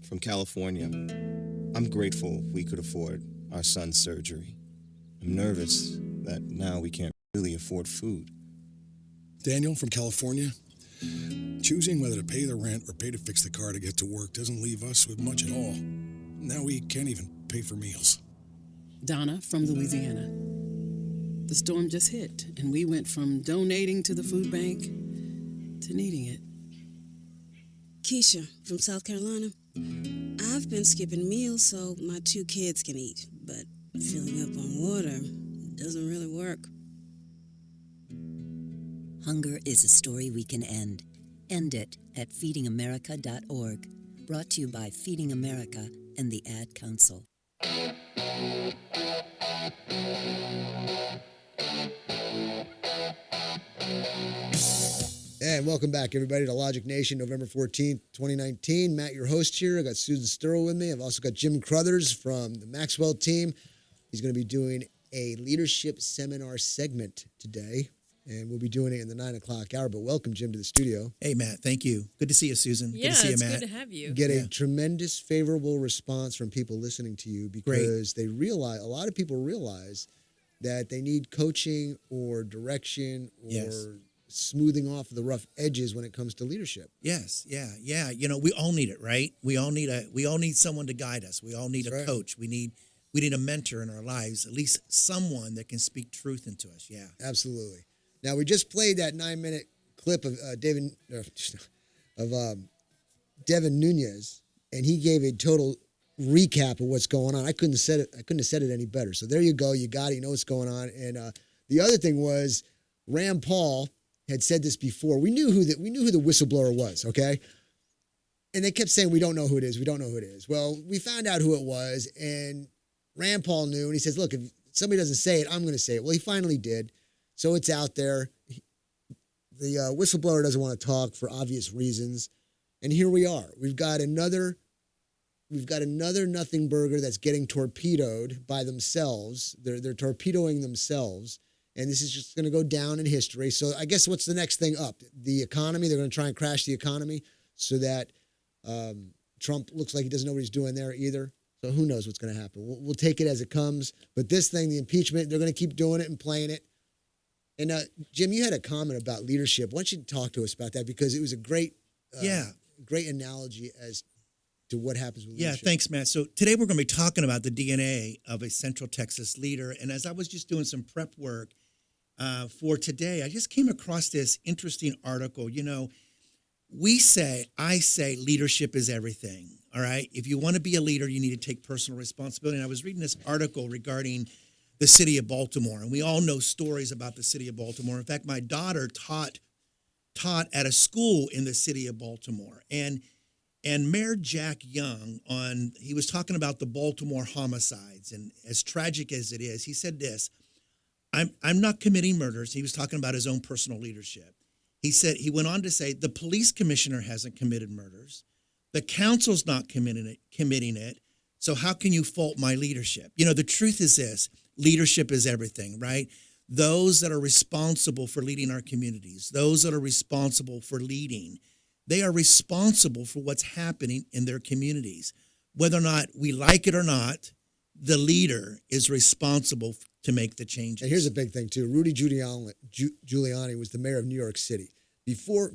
from California. I'm grateful we could afford our son's surgery. I'm nervous that now we can't really afford food. Daniel from California. Choosing whether to pay the rent or pay to fix the car to get to work doesn't leave us with much at all. Now we can't even pay for meals. Donna from Louisiana. The storm just hit, and we went from donating to the food bank to needing it. Keisha from South Carolina. I've been skipping meals so my 2 kids can eat, but filling up on water doesn't really work. Hunger is a story we can end. End it at feedingamerica.org. Brought to you by Feeding America and the Ad Council. And welcome back, everybody, to Logic Nation, November 14th, 2019. Matt, your host here. I got Susan Sturl with me. I've also got Jim Crothers from the Maxwell team. He's going to be doing a leadership seminar segment today, and we'll be doing it in the 9 o'clock hour. But welcome, Jim, to the studio. Hey, Matt. Thank you. Good to see you, Susan. Yeah, good to see it's you, Matt. good to have you. Get a tremendous favorable response from people listening to you because they realize, a lot of people realize that they need coaching or direction or smoothing off the rough edges when it comes to leadership. Yes, yeah. You know, we all need it, right? We all need someone to guide us. We all need a coach. We need a mentor in our lives, at least someone that can speak truth into us. Yeah, absolutely. Now we just played that 9-minute clip of Devin Nunes, and he gave a total recap of what's going on. I couldn't have said it any better. So there you go. You got it. You know what's going on. And the other thing was Rand Paul had said this before. We knew who the whistleblower was, okay? And they kept saying, we don't know who it is. We don't know who it is. Well, we found out who it was, and Rand Paul knew, and he says, look, if somebody doesn't say it, I'm going to say it. Well, he finally did. So it's out there. The whistleblower doesn't want to talk for obvious reasons. And here we are. We've got another nothing burger that's getting torpedoed by themselves. They're torpedoing themselves. And this is just going to go down in history. So I guess what's the next thing up? The economy. They're going to try and crash the economy so that Trump looks like he doesn't know what he's doing there either. So who knows what's going to happen. We'll take it as it comes. But this thing, the impeachment, they're going to keep doing it and playing it. And Jim, you had a comment about leadership. Why don't you talk to us about that? Because it was a great analogy as to what happens with leadership. Yeah, thanks, Matt. So today we're going to be talking about the DNA of a Central Texas leader. And as I was just doing some prep work for today, I just came across this interesting article. You know, I say leadership is everything, all right? If you want to be a leader, you need to take personal responsibility. And I was reading this article regarding the city of Baltimore, and we all know stories about the city of Baltimore. In fact, my daughter taught at a school in the city of Baltimore. And Mayor Jack Young, he was talking about the Baltimore homicides, and as tragic as it is, he said this, I'm not committing murders. He was talking about his own personal leadership. He went on to say, the police commissioner hasn't committed murders. The council's not committing it. So how can you fault my leadership? You know, the truth is this, leadership is everything, right? Those that are responsible for leading our communities, those that are responsible for leading, They are responsible for what's happening in their communities. Whether or not we like it or not, the leader is responsible to make the changes. And here's a big thing, too. Rudy Giuliani was the mayor of New York City.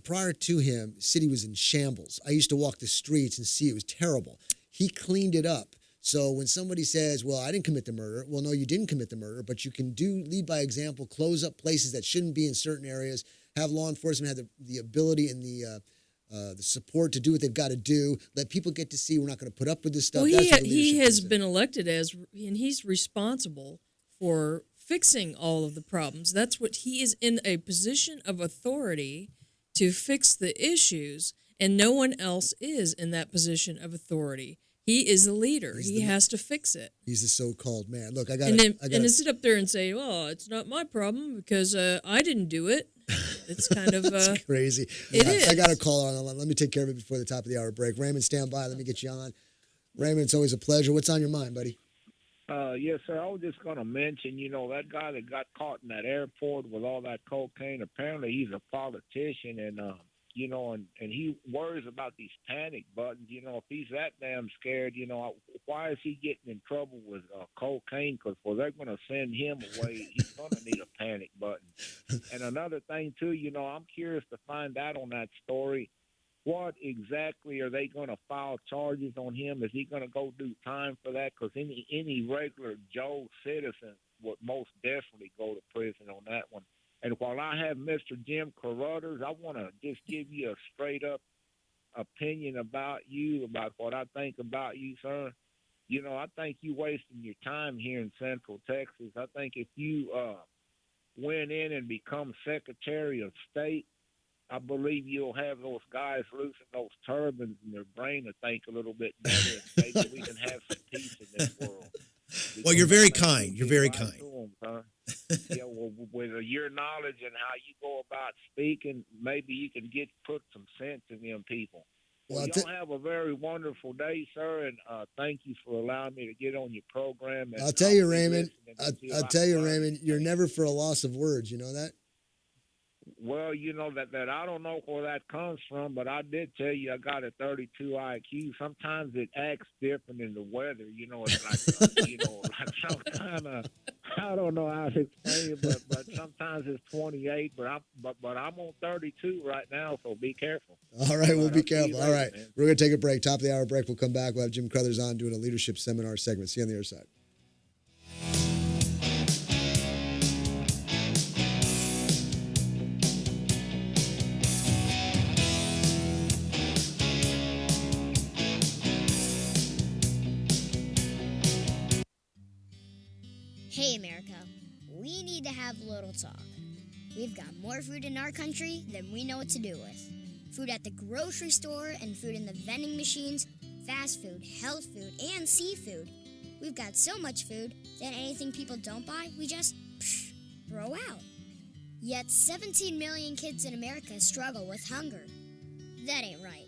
Prior to him, the city was in shambles. I used to walk the streets and see it was terrible. He cleaned it up. So when somebody says, well, I didn't commit the murder, well, no, you didn't commit the murder, but you can lead by example, close up places that shouldn't be in certain areas, have law enforcement have the ability and the support to do what they've got to do, let people get to see we're not going to put up with this stuff. Well, That's what he has leadership been elected and he's responsible for fixing all of the problems. That's what he is in a position of authority to fix the issues, and no one else is in that position of authority. He is the leader. He has to fix it. He's the so-called man. Look, I got to sit up there and say, "Oh, it's not my problem because I didn't do it." It's kind of it's crazy. It is. I got a call on the line. Let me take care of it before the top of the hour break. Raymond, stand by. Let me get you on. Raymond, it's always a pleasure. What's on your mind, buddy? Yes, sir. I was just going to mention, that guy that got caught in that airport with all that cocaine. Apparently, he's a politician, and and he worries about these panic buttons. If he's that damn scared, why is he getting in trouble with cocaine? Because they're going to send him away. He's going to need a panic button. And another thing, too, I'm curious to find out on that story. What exactly are they going to file charges on him? Is he going to go do time for that? Because any regular Joe citizen would most definitely go to prison on that one. And while I have Mr. Jim Carruthers, I want to just give you a straight-up opinion about you, about what I think about you, sir. I think you're wasting your time here in Central Texas. I think if you went in and become Secretary of State, I believe you'll have those guys loosen those turbans in their brain to think a little bit better and maybe we can have some peace in this world. Well, you're very kind. You're very kind. Yeah, well, with your knowledge and how you go about speaking, maybe you can put some sense in them people. Well, y'all have a very wonderful day, sir, and thank you for allowing me to get on your program. And I'll tell you, Raymond. I'll tell you, Raymond. You're never for a loss of words. You know that. Well, that I don't know where that comes from, but I did tell you I got a 32 IQ. Sometimes it acts different in the weather. It's like, like some kind of, I don't know how to explain it, but sometimes it's 28, but I'm on 32 right now, so be careful. All right, we'll be careful. All right, we're going to take a break. Top of the hour break. We'll come back. We'll have Jim Carruthers on doing a leadership seminar segment. See you on the other side. Hey, America, we need to have a little talk. We've got more food in our country than we know what to do with. Food at the grocery store and food in the vending machines, fast food, health food, and seafood. We've got so much food that anything people don't buy, we just throw out. Yet 17 million kids in America struggle with hunger. That ain't right.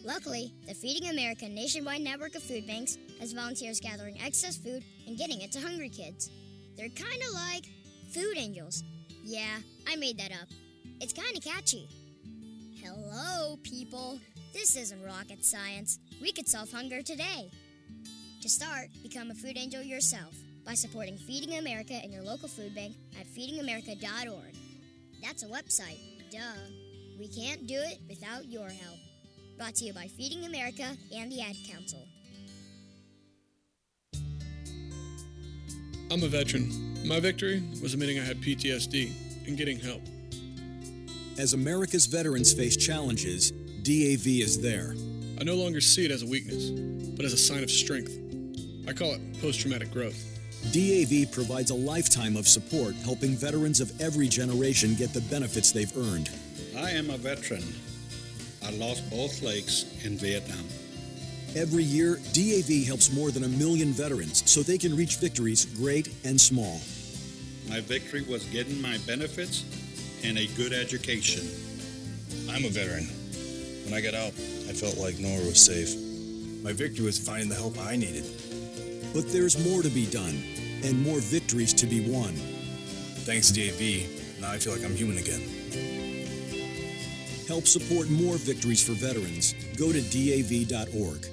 Luckily, the Feeding America nationwide network of food banks has volunteers gathering excess food and getting it to hungry kids. They're kind of like food angels. Yeah, I made that up. It's kind of catchy. Hello, people. This isn't rocket science. We could solve hunger today. To start, become a food angel yourself by supporting Feeding America in your local food bank at feedingamerica.org. That's a website. Duh. We can't do it without your help. Brought to you by Feeding America and the Ad Council. I'm a veteran. My victory was admitting I had PTSD and getting help. As America's veterans face challenges, DAV is there. I no longer see it as a weakness, but as a sign of strength. I call it post-traumatic growth. DAV provides a lifetime of support, helping veterans of every generation get the benefits they've earned. I am a veteran. I lost both legs in Vietnam. Every year, DAV helps more than 1 million veterans so they can reach victories great and small. My victory was getting my benefits and a good education. I'm a veteran. When I got out, I felt like nowhere was safe. My victory was finding the help I needed. But there's more to be done and more victories to be won. Thanks to DAV, now I feel like I'm human again. Help support more victories for veterans. Go to DAV.org.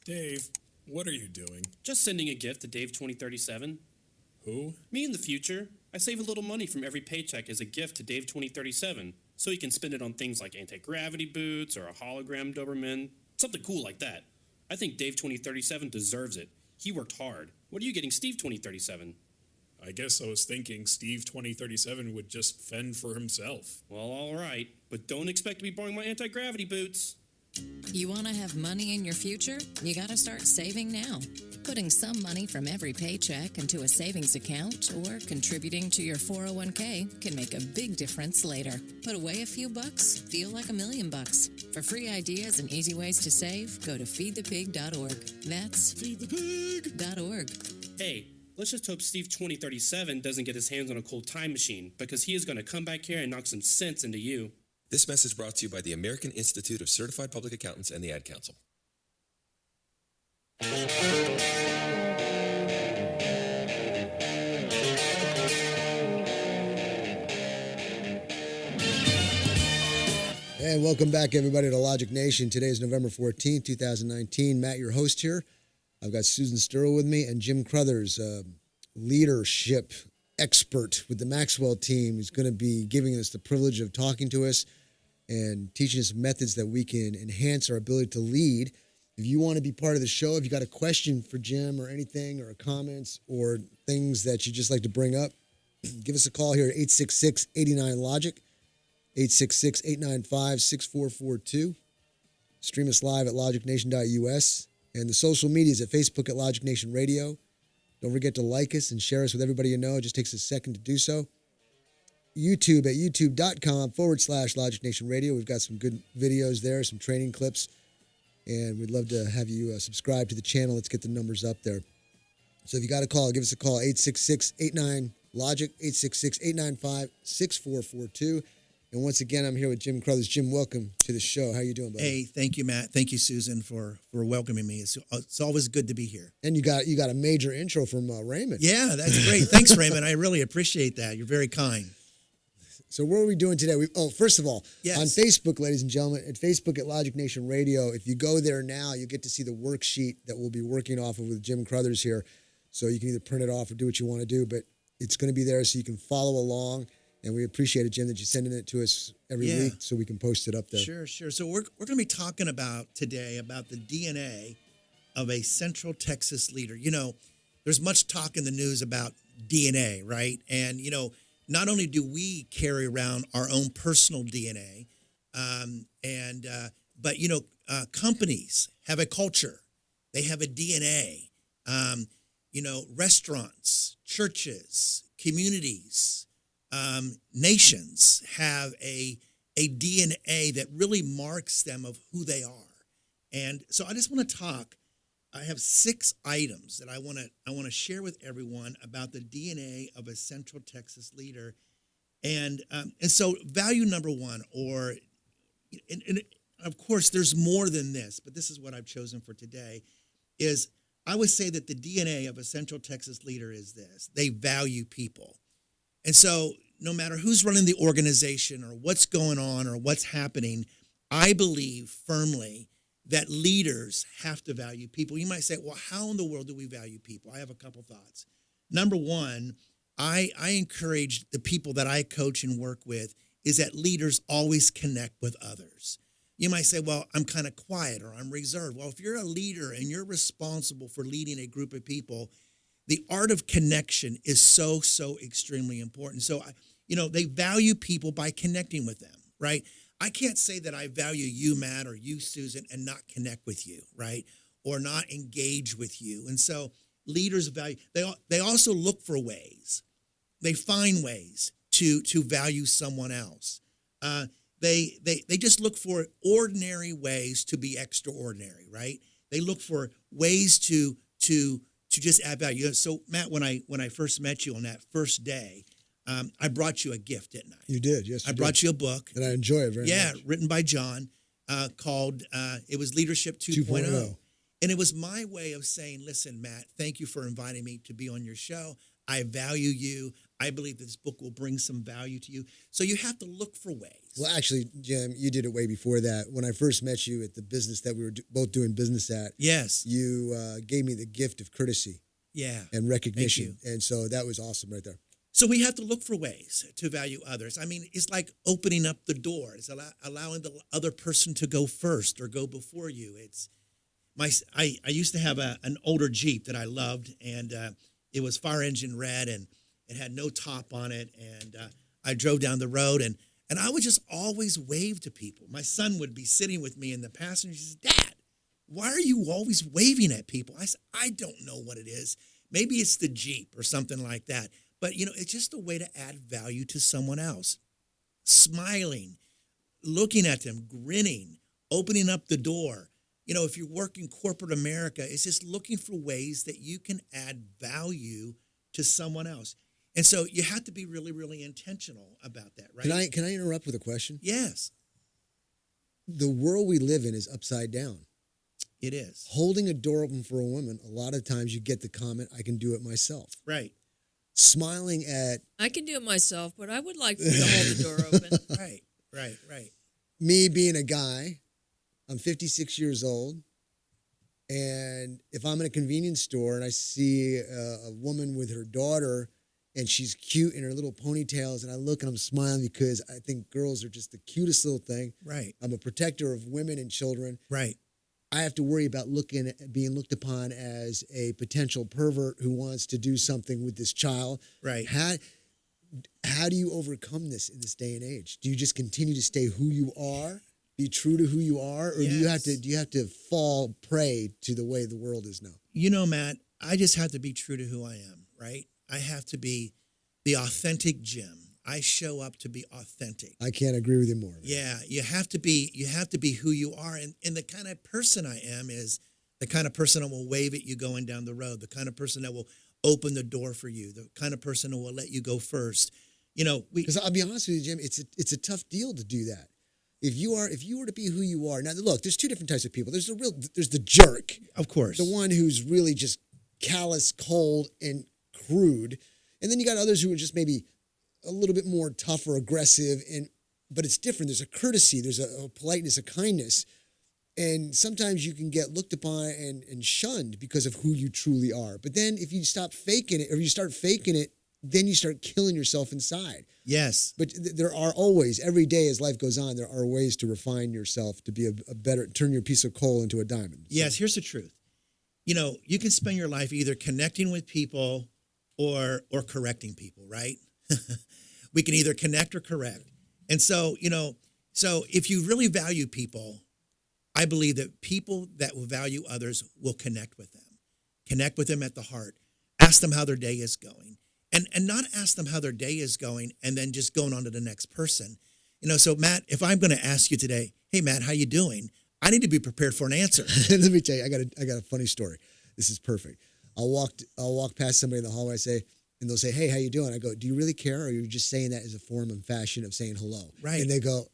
Dave, what are you doing? Just sending a gift to Dave 2037. Who? Me in the future. I save a little money from every paycheck as a gift to Dave 2037, so he can spend it on things like anti-gravity boots or a hologram Doberman, something cool like that. I think Dave 2037 deserves it. He worked hard. What are you getting Steve 2037? I guess I was thinking Steve 2037 would just fend for himself. Well, all right, but don't expect to be borrowing my anti-gravity boots. You want to have money in your future? You got to start saving now. Putting some money from every paycheck into a savings account or contributing to your 401k can make a big difference later. Put away a few bucks, feel like $1,000,000. For free ideas and easy ways to save, go to feedthepig.org. That's feedthepig.org. Hey, let's just hope Steve 2037 doesn't get his hands on a cold time machine, because he is going to come back here and knock some sense into you. This message brought to you by the American Institute of Certified Public Accountants and the Ad Council. And welcome back, everybody, to Logic Nation. Today is November 14th, 2019. Matt, your host here. I've got Susan Sturl with me and Jim Crothers, leadership expert with the Maxwell team, who's going to be giving us the privilege of talking to us and teaching us methods that we can enhance our ability to lead. If you want to be part of the show, if you got a question for Jim or anything, or comments or things that you just like to bring up, give us a call here at 866-89-LOGIC, 866-895-6442. Stream us live at logicnation.us, and the social medias at Facebook at Logic Nation Radio. Don't forget to like us and share us with everybody you know. It just takes a second to do so. YouTube at youtube.com/Logic Nation Radio. We've got some good videos there, some training clips, and we'd love to have you subscribe to the channel. Let's get the numbers up there. So if you got a call, give us a call, 866-89-LOGIC, 866-895-6442. And once again, I'm here with Jim Crothers. Jim, welcome to the show. How you doing, buddy? Hey, thank you, Matt. Thank you, Susan, for welcoming me. It's always good to be here. And you got a major intro from Raymond. Yeah, that's great. Thanks, Raymond. I really appreciate that. You're very kind. So what are we doing today? First of all, yes. On Facebook, ladies and gentlemen, at Facebook at Logic Nation Radio, if you go there now, you get to see the worksheet that we'll be working off of with Jim Crothers here. So you can either print it off or do what you want to do, but it's going to be there so you can follow along. And we appreciate it, Jim, that you're sending it to us every week so we can post it up there. Sure. So we're going to be talking today about the DNA of a Central Texas leader. You know, there's much talk in the news about DNA, right? And, you know, not only do we carry around our own personal DNA, but, you know, companies have a culture. They have a DNA. You know, restaurants, churches, communities, nations have a DNA that really marks them of who they are. And so I just want to talk. I have 6 items that I want to share with everyone about the DNA of a Central Texas leader. And so value number 1, and of course there's more than this, but this is what I've chosen for today, is I would say that the DNA of a Central Texas leader is this: they value people. And so no matter who's running the organization or what's going on or what's happening, I believe firmly that leaders have to value people. You might say, well, how in the world do we value people? I have a couple thoughts. Number 1, I encourage the people that I coach and work with is that leaders always connect with others. You might say, well, I'm kind of quiet or I'm reserved. Well, if you're a leader and you're responsible for leading a group of people, the art of connection is so extremely important. So, you know, they value people by connecting with them, right? I can't say that I value you, Matt, or you, Susan, and not connect with you, right? Or not engage with you. And so leaders value, they also look for ways. They find ways to value someone else. They just look for ordinary ways to be extraordinary, right? They look for ways to just add value. So, Matt, when I first met you on that first day, I brought you a gift, didn't I? You did, yes. I brought you a book. And I enjoy it very much. Yeah, written by John, called, it was Leadership 2.0. And it was my way of saying, listen, Matt, thank you for inviting me to be on your show. I value you. I believe that this book will bring some value to you. So you have to look for ways. Well, actually, Jim, you did it way before that. When I first met you at the business that we were both doing business at, yes, you gave me the gift of courtessy. Yeah. And recognition. Thank you. And so that was awesome right there. So we have to look for ways to value others. I mean, it's like opening up the door. It's allowing the other person to go first or go before you. I used to have an older Jeep that I loved, and it was fire engine red, and it had no top on it. And I drove down the road, and I would just always wave to people. My son would be sitting with me in the passenger. He says, "Dad, why are you always waving at people?" I said, "I don't know what it is. Maybe it's the Jeep or something like that." But, it's just a way to add value to someone else. Smiling, looking at them, grinning, opening up the door. If you work in corporate America, it's just looking for ways that you can add value to someone else. And so you have to be really, really intentional about that, right? Can I interrupt with a question? Yes. The world we live in is upside down. It is. Holding a door open for a woman, a lot of times you get the comment, "I can do it myself." Right. Smiling at... I can do it myself, but I would like to hold the door open. Right. Me being a guy, I'm 56 years old, and if I'm in a convenience store and I see a woman with her daughter and she's cute in her little ponytails, and I look and I'm smiling because I think girls are just the cutest little thing. Right. I'm a protector of women and children. Right. I have to worry about being looked upon as a potential pervert who wants to do something with this child. Right. How do you overcome this in this day and age? Do you just continue to stay who you are, be true to who you are, or Yes. do you have to fall prey to the way the world is now? Matt, I just have to be true to who I am, right? I have to be the authentic Jim. I show up to be authentic. I can't agree with you more. Man. Yeah, you have to be who you are. And the kind of person I am is the kind of person that will wave at you going down the road, the kind of person that will open the door for you, the kind of person who will let you go first. Because I'll be honest with you, Jim, it's a tough deal to do that. If you were to be who you are, now look, there's two different types of people. There's the jerk, of course, the one who's really just callous, cold, and crude, and then you got others who are just maybe a little bit more tough or aggressive, but it's different. There's a courtesy, there's a politeness, a kindness, and sometimes you can get looked upon and shunned because of who you truly are. But then if you stop faking it, or you start faking it, then you start killing yourself inside. Yes. But there are always, every day as life goes on, there are ways to refine yourself to be a better, turn your piece of coal into a diamond. Yes, here's the truth. You can spend your life either connecting with people or correcting people, right? We can either connect or correct. And so, so if you really value people, I believe that people that will value others will connect with them at the heart, ask them how their day is going, and not ask them how their day is going and then just going on to the next person. So Matt, if I'm going to ask you today, "Hey Matt, how you doing?" I need to be prepared for an answer. Let me tell you, I got a funny story. This is perfect. I'll walk past somebody in the hallway, and they'll say, "Hey, how you doing?" I go, "Do you really care, or are you just saying that as a form and fashion of saying hello?" Right. And they go,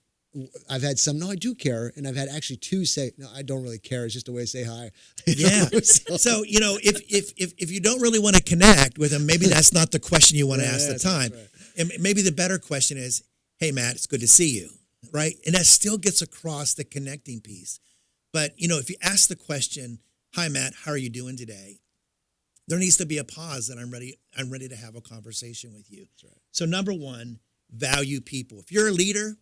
I've had some, "No, I do care," and I've had actually two say, "No, I don't really care. It's just a way to say hi." Yeah. So if you don't really want to connect with them, maybe that's not the question you want to ask at the time. Right. And maybe the better question is, "Hey Matt, it's good to see you," right? And that still gets across the connecting piece. But if you ask the question, "Hi Matt, how are you doing today?" There needs to be a pause, and I'm ready to have a conversation with you. That's right. So number one, value people. If you're a leader,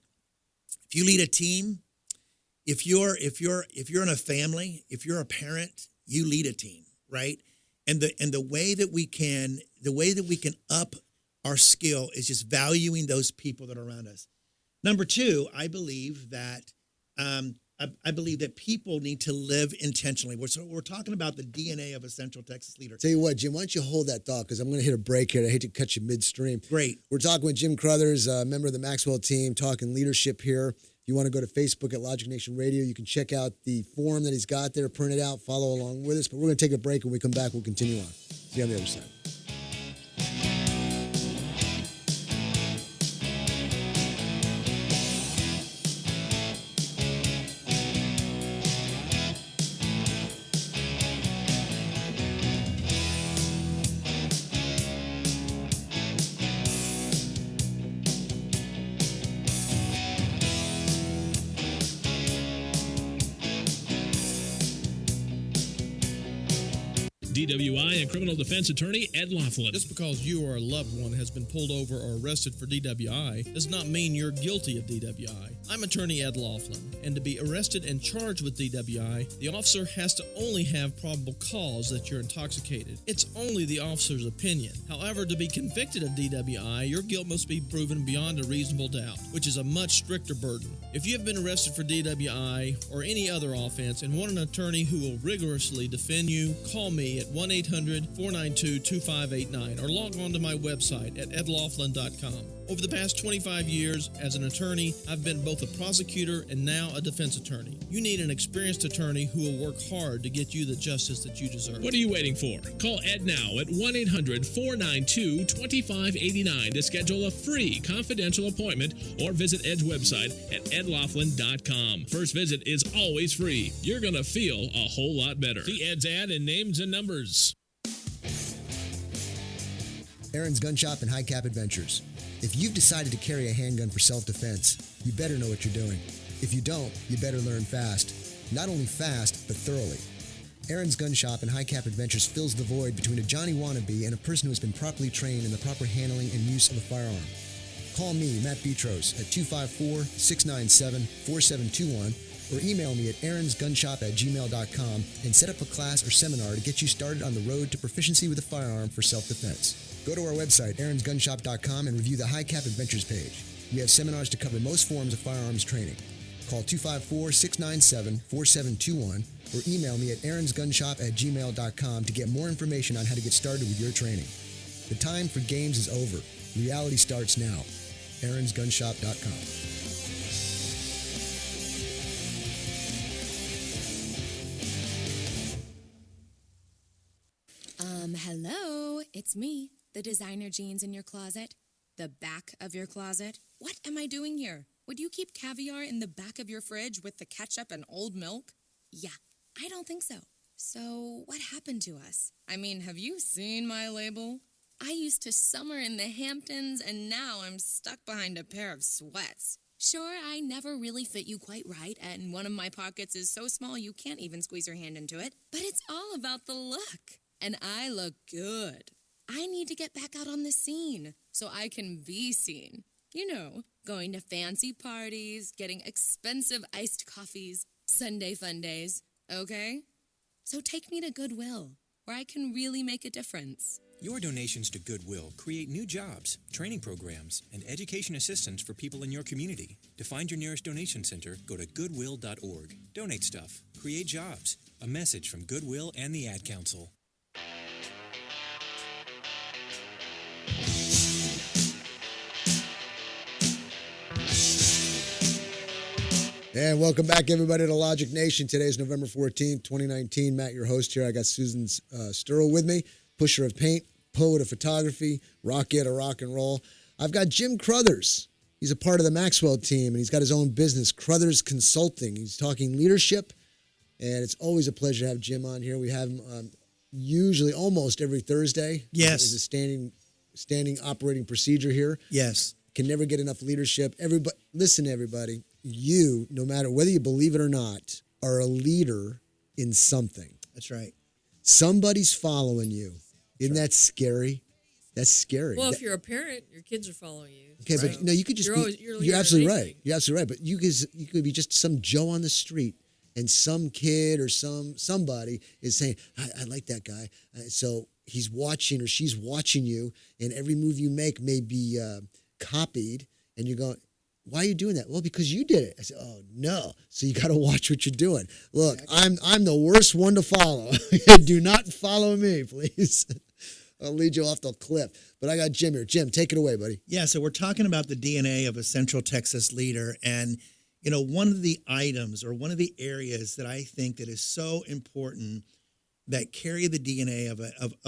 if you lead a team, if you're in a family, if you're a parent, you lead a team, right? And the way that we can up our skill is just valuing those people that are around us. Number two, I believe that people need to live intentionally. We're talking about the DNA of a Central Texas leader. Tell you what, Jim, why don't you hold that thought, because I'm going to hit a break here. I hate to cut you midstream. Great. We're talking with Jim Crothers, a member of the Maxwell team, talking leadership here. If you want to go to Facebook at Logic Nation Radio, you can check out the form that he's got there, print it out, follow along with us. But we're going to take a break. When we come back, we'll continue on. See you on the other side. DWI and criminal defense attorney Ed Laughlin. Just because you or a loved one has been pulled over or arrested for DWI does not mean you're guilty of DWI. I'm attorney Ed Laughlin, and to be arrested and charged with DWI, the officer has to only have probable cause that you're intoxicated. It's only the officer's opinion. However, to be convicted of DWI, your guilt must be proven beyond a reasonable doubt, which is a much stricter burden. If you have been arrested for DWI or any other offense and want an attorney who will rigorously defend you, call me at 1-800-492-2589 or log on to my website at edlaughlin.com. Over the past 25 years as an attorney, I've been both a prosecutor and now a defense attorney. You need an experienced attorney who will work hard to get you the justice that you deserve. What are you waiting for? Call Ed now at 1-800-492-2589 to schedule a free confidential appointment or visit Ed's website at edlaughlin.com. First visit is always free. You're going to feel a whole lot better. See Ed's ad in names and numbers. Aaron's Gun Shop and High Cap Adventures. If you've decided to carry a handgun for self-defense, you better know what you're doing. If you don't, you better learn fast. Not only fast, but thoroughly. Aaron's Gun Shop and High Cap Adventures fills the void between a Johnny wannabe and a person who has been properly trained in the proper handling and use of a firearm. Call me, Matt Petros, at 254-697-4721 or email me at aaronsgunshop@gmail.com and set up a class or seminar to get you started on the road to proficiency with a firearm for self-defense. Go to our website, aaronsgunshop.com, and review the High Cap Adventures page. We have seminars to cover most forms of firearms training. Call 254-697-4721 or email me at aaronsgunshop@gmail.com to get more information on how to get started with your training. The time for games is over. Reality starts now. aaronsgunshop.com. Hello, it's me, the designer jeans in your closet, the back of your closet. What am I doing here? Would you keep caviar in the back of your fridge with the ketchup and old milk? Yeah, I don't think so. So what happened to us? I mean, have you seen my label? I used to summer in the Hamptons, and now I'm stuck behind a pair of sweats. Sure, I never really fit you quite right, and one of my pockets is so small you can't even squeeze your hand into it. But it's all about the look. And I look good. I need to get back out on the scene so I can be seen. You know, going to fancy parties, getting expensive iced coffees, Sunday fun days, okay? So take me to Goodwill, where I can really make a difference. Your donations to Goodwill create new jobs, training programs, and education assistance for people in your community. To find your nearest donation center, go to goodwill.org. Donate stuff. Create jobs. A message from Goodwill and the Ad Council. And welcome back, everybody, to Logic Nation. Today is November 14th, 2019. Matt, your host here. I got Susan Sturl with me, pusher of paint, poet of photography, rocket of rock and roll. I've got Jim Crothers. He's a part of the Maxwell team, and he's got his own business, Crothers Consulting. He's talking leadership, and it's always a pleasure to have Jim on here. We have him usually almost every Thursday. Yes. There's a standing operating procedure here. Yes. Can never get enough leadership. Everybody, listen, everybody. You, no matter whether you believe it or not, are a leader in something. That's right. Somebody's following you. Isn't that scary? That's scary. Well, if you're a parent, your kids are following you. Okay, right? but no, you could just you're absolutely right. You're absolutely right. But you could be just some Joe on the street, and some kid or somebody is saying, I like that guy. So he's watching or she's watching you, and every move you make may be copied, and you're going, why are you doing that? Well, because you did it. I said, oh, no. So you got to watch what you're doing. Look, I'm the worst one to follow. Do not follow me, please. I'll lead you off the cliff. But I got Jim here. Jim, take it away, buddy. Yeah, so we're talking about the DNA of a Central Texas leader. And, you know, one of the items or one of the areas that I think that is so important that carry the DNA of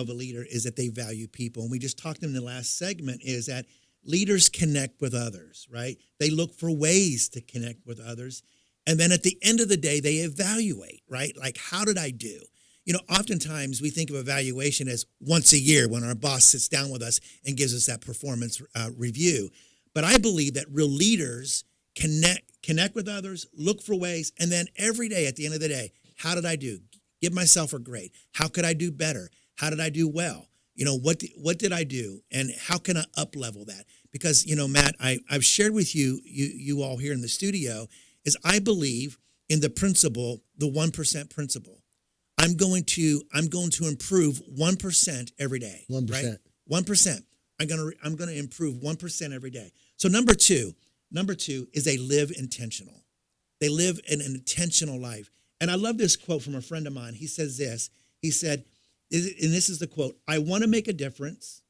a leader is that they value people. And we just talked in the last segment is that leaders connect with others, right? They look for ways to connect with others. And then at the end of the day, they evaluate, right? Like, how did I do? You know, oftentimes we think of evaluation as once a year when our boss sits down with us and gives us that performance review. But I believe that real leaders connect with others, look for ways, and then every day at the end of the day, how did I do? Give myself a grade. How could I do better? How did I do well? What did I do, and how can I up level that? Because Matt, I've shared with you all here in the studio, is I believe in the principle, the 1% principle. I'm going to improve 1% every day. 1%. Right? 1%. I'm going to improve 1% every day. So number two is they live intentional. They live an intentional life. And I love this quote from a friend of mine. He says this. He said, and this is the quote, I want to make a difference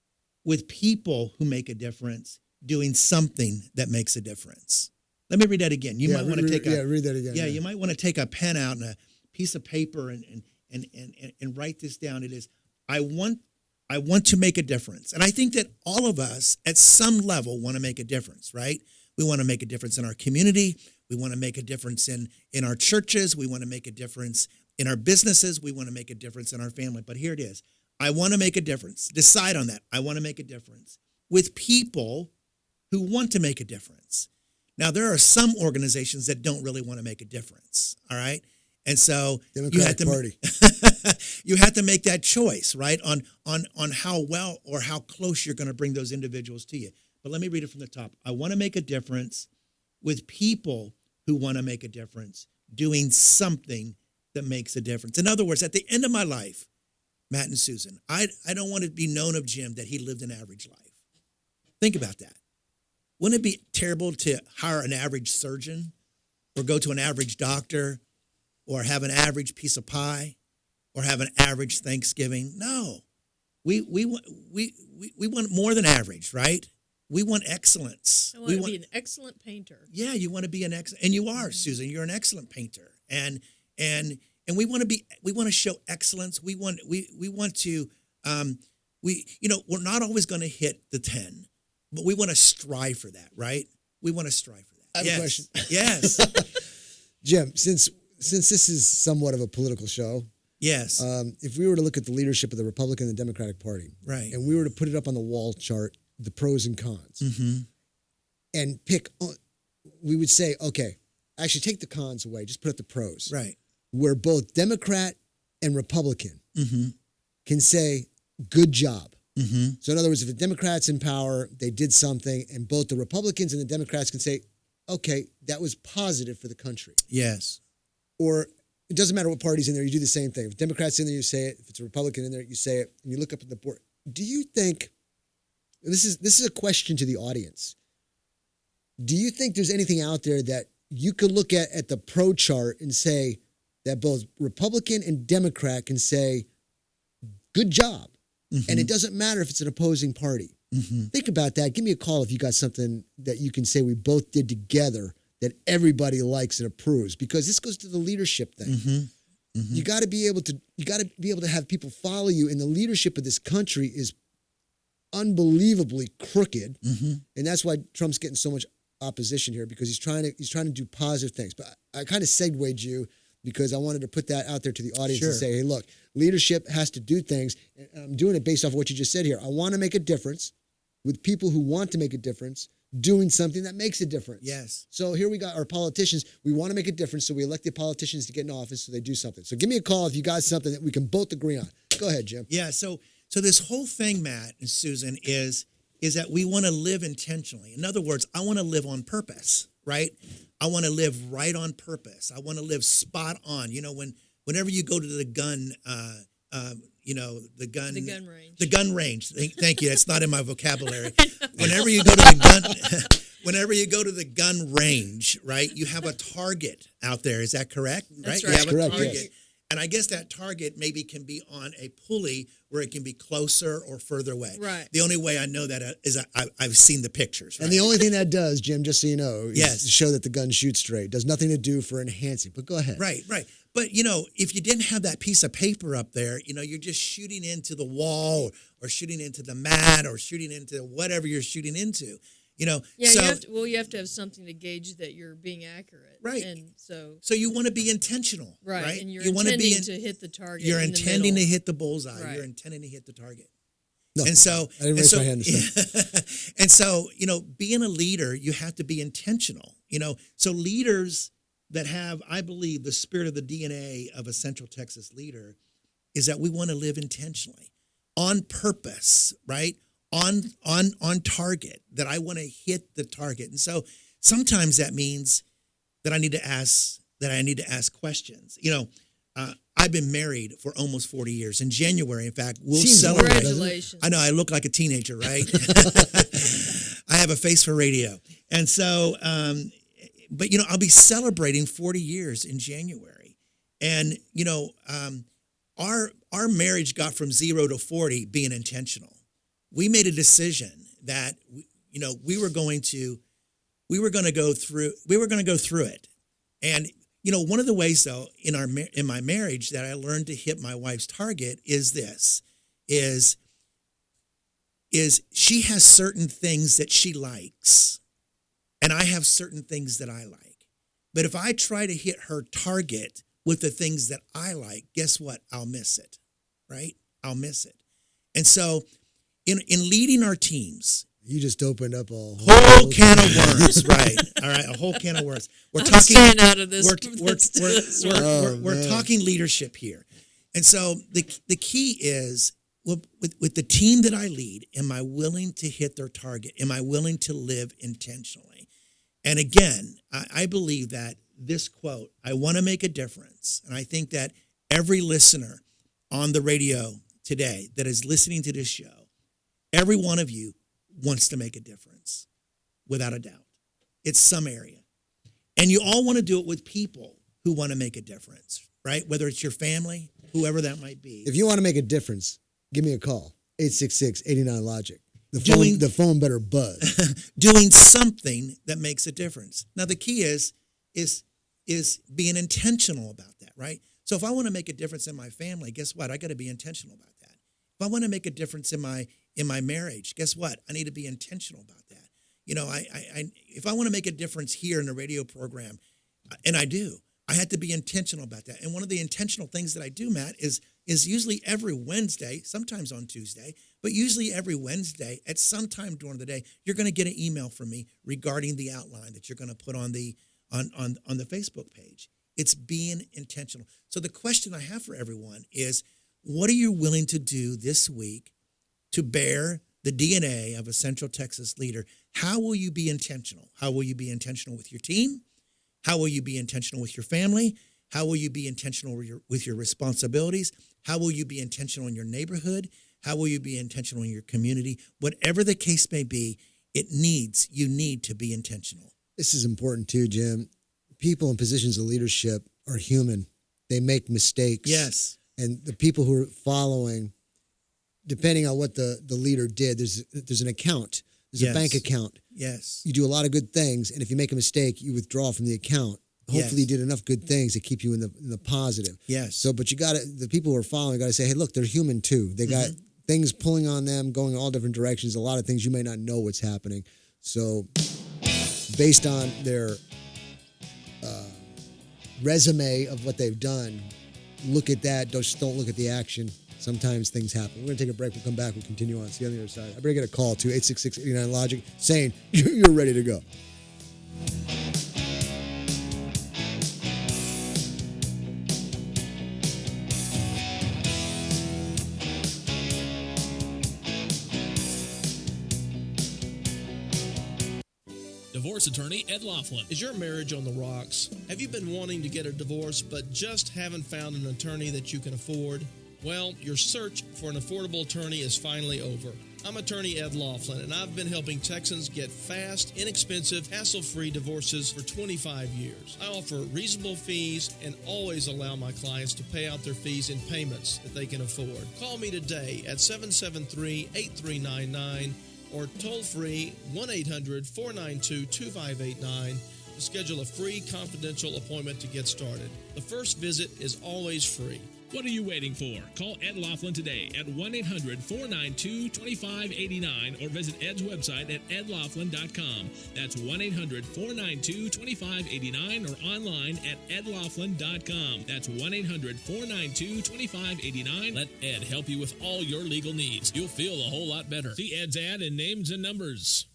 with people who make a difference doing something that makes a difference. Let me read that again. You might want to take read that again. Yeah, you might want to take a pen out and a piece of paper and write this down. It is, I want to make a difference. And I think that all of us at some level want to make a difference, right? We want to make a difference in our community. We want to make a difference in our churches. We want to make a difference in our businesses. We want to make a difference in our family. But here it is. I want to make a difference. Decide on that. I want to make a difference with people who want to make a difference. Now, there are some organizations that don't really want to make a difference, all right? And so Democratic Party. You have to make that choice, right, on how well or how close you're going to bring those individuals to you. But let me read it from the top. I want to make a difference with people who want to make a difference, doing something that makes a difference. In other words, at the end of my life, Matt and Susan, I don't want to be known of Jim that he lived an average life. Think about that. Wouldn't it be terrible to hire an average surgeon or go to an average doctor or have an average piece of pie or have an average Thanksgiving? No. We want more than average, right? We want excellence. I want to be an excellent painter. Yeah, you want to be an excellent, and you are, Susan. You're an excellent painter, and we want to show excellence. We want to we're not always going to hit the 10, but we want to strive for that, right? We want to strive for that. I have a question. Yes, Jim. Since this is somewhat of a political show, yes. If we were to look at the leadership of the Republican and the Democratic Party, right, and we were to put it up on the wall chart, the pros and cons, and pick, we would say, okay, actually take the cons away, just put up the pros. Right. Where both Democrat and Republican can say, good job. So in other words, if the Democrats in power, they did something, and both the Republicans and the Democrats can say, okay, that was positive for the country. Yes. Or it doesn't matter what party's in there, you do the same thing. If Democrats in there, you say it. If it's a Republican in there, you say it. And you look up at the board. Do you think, this is a question to the audience, do you think there's anything out there that you could look at the pro chart and say that both Republican and Democrat can say, good job? And it doesn't matter if it's an opposing party. Think about that. Give me a call if you got something that you can say we both did together that everybody likes and approves, because this goes to the leadership thing. You got to be able to have people follow you, and the leadership of this country is unbelievably crooked, and that's why Trump's getting so much opposition here, because he's trying to do positive things. But I kind of segued you because I wanted to put that out there to the audience and say, hey, look, leadership has to do things. And I'm doing it based off of what you just said here. I want to make a difference with people who want to make a difference, doing something that makes a difference. Yes. So here we got our politicians. We want to make a difference, so we elect the politicians to get in office so they do something. So give me a call if you got something that we can both agree on. Go ahead, Jim. Yeah, so this whole thing, Matt and Susan, is that we want to live intentionally. In other words, I want to live on purpose, right? I want to live right on purpose. I want to live spot on. Whenever you go to the gun, the gun range. Thank you. That's not in my vocabulary. Whenever you go to the gun range, right? You have a target out there. Is that correct? That's right. right. You have Correct, a target. yes. And I guess that target maybe can be on a pulley where it can be closer or further away. Right. The only way I know that is I've seen the pictures. Right? And the only thing that does, Jim, just so you know, is Yes. to show that the gun shoots straight. Does nothing to do for enhancing. But go ahead. Right. But, if you didn't have that piece of paper up there, you're just shooting into the wall or shooting into the mat or shooting into whatever you're shooting into. Yeah, so, you have to have something to gauge that you're being accurate. Right. And so you want to be intentional. right. And you're you wanna intending be to hit the target. You're in the intending to middle. hit the bullseye. Right. You're intending to hit the target. No, And so, I didn't raise my hand to say. and so, being a leader, you have to be intentional. So leaders that have, I believe, the spirit of the DNA of a Central Texas leader is that we want to live intentionally, on purpose, right? On target, that I want to hit the target. And so sometimes that means that I need to ask questions. I've been married for almost 40 years. In January, in fact, we'll celebrate. Congratulations. I know, I look like a teenager, right? I have a face for radio. And so, but I'll be celebrating 40 years in January. And, our marriage got from 0 to 40 being intentional. We made a decision that, we were going to go through it. And, one of the ways though, in my marriage that I learned to hit my wife's target is she has certain things that she likes, and I have certain things that I like. But if I try to hit her target with the things that I like, guess what? I'll miss it, right? I'll miss it. And so in leading our teams, you just opened up a whole can of worms, right? All right, a whole can of worms. We're talking out of this. We're talking leadership here, and so the key is with the team that I lead. Am I willing to hit their target? Am I willing to live intentionally? And again, I believe that this quote, "I want to make a difference," and I think that every listener on the radio today that is listening to this show, every one of you wants to make a difference, without a doubt. It's some area. And you all want to do it with people who want to make a difference, right? Whether it's your family, whoever that might be. If you want to make a difference, give me a call, 866-89-LOGIC. The phone better buzz. Doing something that makes a difference. Now, the key is being intentional about that, right? So if I want to make a difference in my family, guess what? I got to be intentional about that. If I want to make a difference in my marriage, guess what? I need to be intentional about that. If I want to make a difference here in the radio program, and I do, I had to be intentional about that. And one of the intentional things that I do, Matt, is usually every Wednesday, sometimes on Tuesday, but usually every Wednesday at some time during the day, you're going to get an email from me regarding the outline that you're going to put on the Facebook page. It's being intentional. So the question I have for everyone is, what are you willing to do this week to bear the DNA of a Central Texas leader? How will you be intentional? How will you be intentional with your team? How will you be intentional with your family? How will you be intentional with your responsibilities? How will you be intentional in your neighborhood? How will you be intentional in your community? Whatever the case may be, you need to be intentional. This is important too, Jim. People in positions of leadership are human. They make mistakes. Yes. And the people who are following, depending on what the leader did, there's an account. There's a bank account. Yes. You do a lot of good things, and if you make a mistake, you withdraw from the account. Hopefully you did enough good things to keep you in the positive. Yes. So, but the people who are following got to say, hey, look, they're human too. They got things pulling on them, going in all different directions. A lot of things you may not know what's happening. So, based on their resume of what they've done, look at that. Just don't look at the action. Sometimes things happen. We're going to take a break. We'll come back. We'll continue on. See you on the other side. I better get a call to 866-89-LOGIC saying you're ready to go. Divorce attorney Ed Laughlin. Is your marriage on the rocks? Have you been wanting to get a divorce but just haven't found an attorney that you can afford? Well, your search for an affordable attorney is finally over. I'm attorney Ed Laughlin, and I've been helping Texans get fast, inexpensive, hassle-free divorces for 25 years. I offer reasonable fees and always allow my clients to pay out their fees in payments that they can afford. Call me today at 773-8399 or toll-free 1-800-492-2589 to schedule a free confidential appointment to get started. The first visit is always free. What are you waiting for? Call Ed Laughlin today at 1-800-492-2589 or visit Ed's website at edlaughlin.com. That's 1-800-492-2589 or online at edlaughlin.com. That's 1-800-492-2589. Let Ed help you with all your legal needs. You'll feel a whole lot better. See Ed's ad in names and numbers.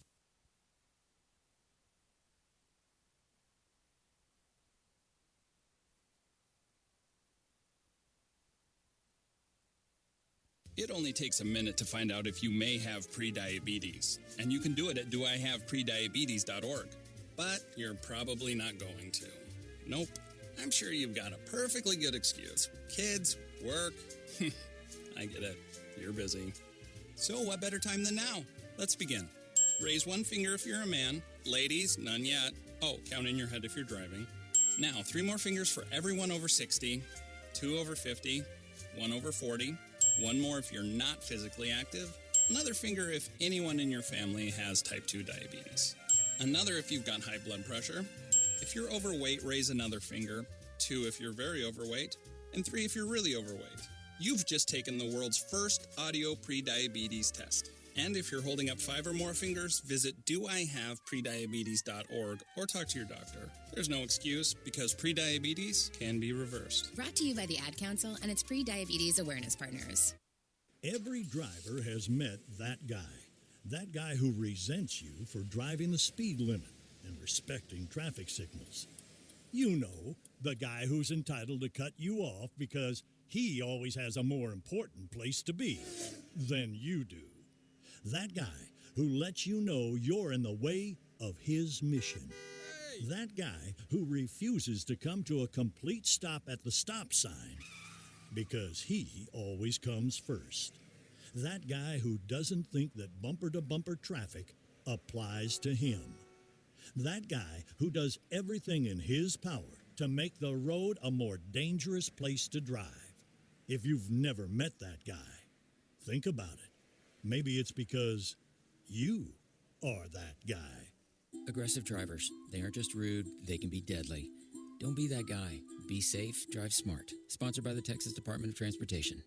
It only takes a minute to find out if you may have prediabetes, and you can do it at doihaveprediabetes.org. But you're probably not going to. Nope. I'm sure you've got a perfectly good excuse. Kids, work. I get it. You're busy. So what better time than now? Let's begin. Raise one finger if you're a man. Ladies, none yet. Oh, count in your head if you're driving. Now, 3 more fingers for everyone over 60, 2 over 50, 1 over 40, 1 more if you're not physically active, another finger if anyone in your family has type 2 diabetes, another if you've got high blood pressure. If you're overweight, raise another finger, 2 if you're very overweight, and 3 if you're really overweight. You've just taken the world's first audio prediabetes test. And if you're holding up 5 or more fingers, visit doihaveprediabetes.org or talk to your doctor. There's no excuse because prediabetes can be reversed. Brought to you by the Ad Council and its pre-diabetes awareness partners. Every driver has met that guy who resents you for driving the speed limit and respecting traffic signals. You know, the guy who's entitled to cut you off because he always has a more important place to be than you do. That guy who lets you know you're in the way of his mission. That guy who refuses to come to a complete stop at the stop sign because he always comes first. That guy who doesn't think that bumper-to-bumper traffic applies to him. That guy who does everything in his power to make the road a more dangerous place to drive. If you've never met that guy, think about it. Maybe it's because you are that guy. Aggressive drivers. They aren't just rude, they can be deadly. Don't be that guy. Be safe, drive smart. Sponsored by the Texas Department of Transportation.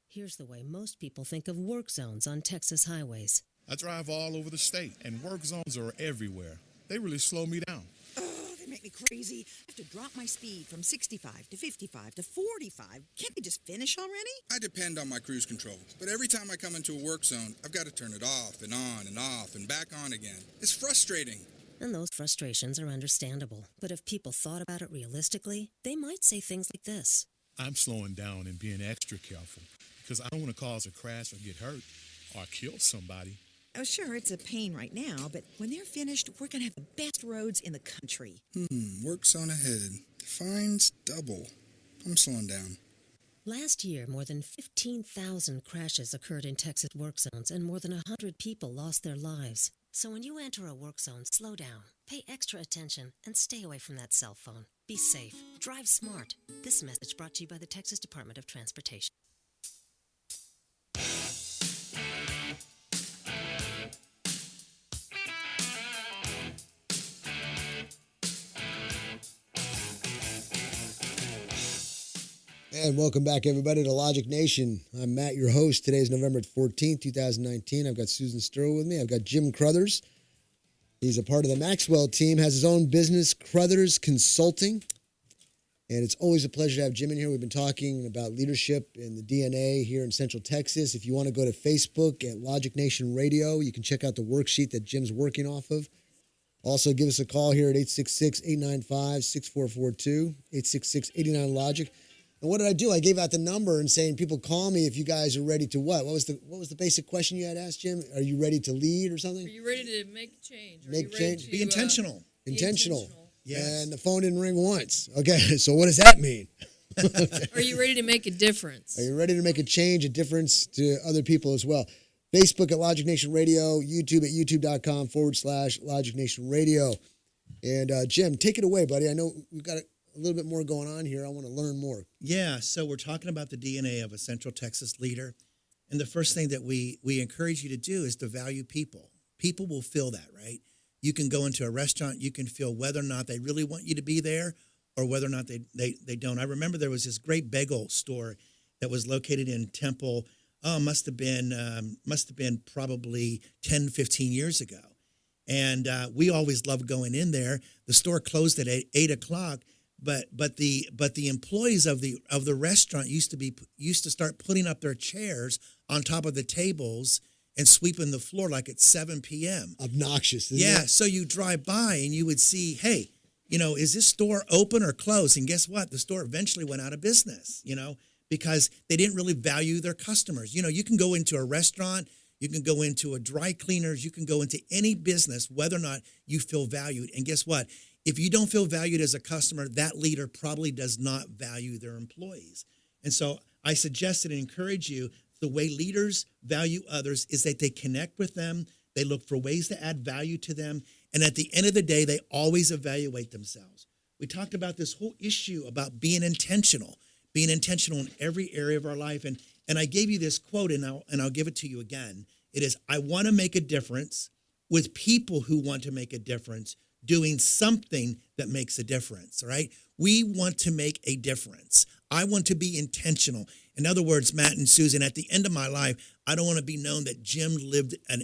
Here's the way most people think of work zones on Texas highways. I drive all over the state, and work zones are everywhere. They really slow me down. They make me crazy. I have to drop my speed from 65 to 55 to 45. Can't they just finish already? I depend on my cruise control, but every time I come into a work zone, I've got to turn it off and on and off and back on again. It's frustrating. And those frustrations are understandable. But if people thought about it realistically, they might say things like this. I'm slowing down and being extra careful because I don't want to cause a crash or get hurt or kill somebody. Oh, sure, it's a pain right now, but when they're finished, we're going to have the best roads in the country. Work zone ahead. Fines double. I'm slowing down. Last year, more than 15,000 crashes occurred in Texas work zones, and more than 100 people lost their lives. So when you enter a work zone, slow down, pay extra attention, and stay away from that cell phone. Be safe. Drive smart. This message brought to you by the Texas Department of Transportation. And welcome back, everybody, to Logic Nation. I'm Matt, your host. Today is November 14th, 2019. I've got Susan Sturl with me. I've got Jim Crothers. He's a part of the Maxwell team, has his own business, Crothers Consulting. And it's always a pleasure to have Jim in here. We've been talking about leadership in the DNA here in Central Texas. If you want to go to Facebook at Logic Nation Radio, you can check out the worksheet that Jim's working off of. Also, give us a call here at 866-895-6442, 866-89-LOGIC. And what did I do? I gave out the number and saying, people call me if you guys are ready to what? What was the basic question you had asked, Jim? Are you ready to lead or something? Are you ready to make a change? Make change? Be intentional. Intentional. Yes. And the phone didn't ring once. Okay, so what does that mean? Are you ready to make a difference? Are you ready to make a change, a difference to other people as well? Facebook at Logic Nation Radio, YouTube at youtube.com/Logic Nation Radio. And Jim, take it away, buddy. I know we've got a little bit more going on here. I want to learn more. Yeah, so we're talking about the DNA of a Central Texas leader. And the first thing that we encourage you to do is to value people. People will feel that, right? You can go into a restaurant, you can feel whether or not they really want you to be there or whether or not they don't. I remember there was this great bagel store that was located in Temple. Must have been probably 10, 15 years ago. And we always loved going in there. The store closed at 8 o'clock. But the employees of the restaurant used to start putting up their chairs on top of the tables and sweeping the floor like at 7 p.m. Obnoxious, isn't it? Yeah, so you drive by and you would see, hey, is this store open or closed? And guess what? The store eventually went out of business, because they didn't really value their customers. You know, you can go into a restaurant, you can go into a dry cleaners, you can go into any business, whether or not you feel valued. And guess what? If you don't feel valued as a customer, that leader probably does not value their employees. And so I suggested and encourage you, the way leaders value others is that they connect with them, they look for ways to add value to them, and at the end of the day, they always evaluate themselves. We talked about this whole issue about being intentional in every area of our life. And I gave you this quote, and I'll give it to you again. It is, I want to make a difference with people who want to make a difference, doing something that makes a difference, all right? We want to make a difference. I want to be intentional. In other words, Matt and Susan, at the end of my life, I don't want to be known that Jim lived an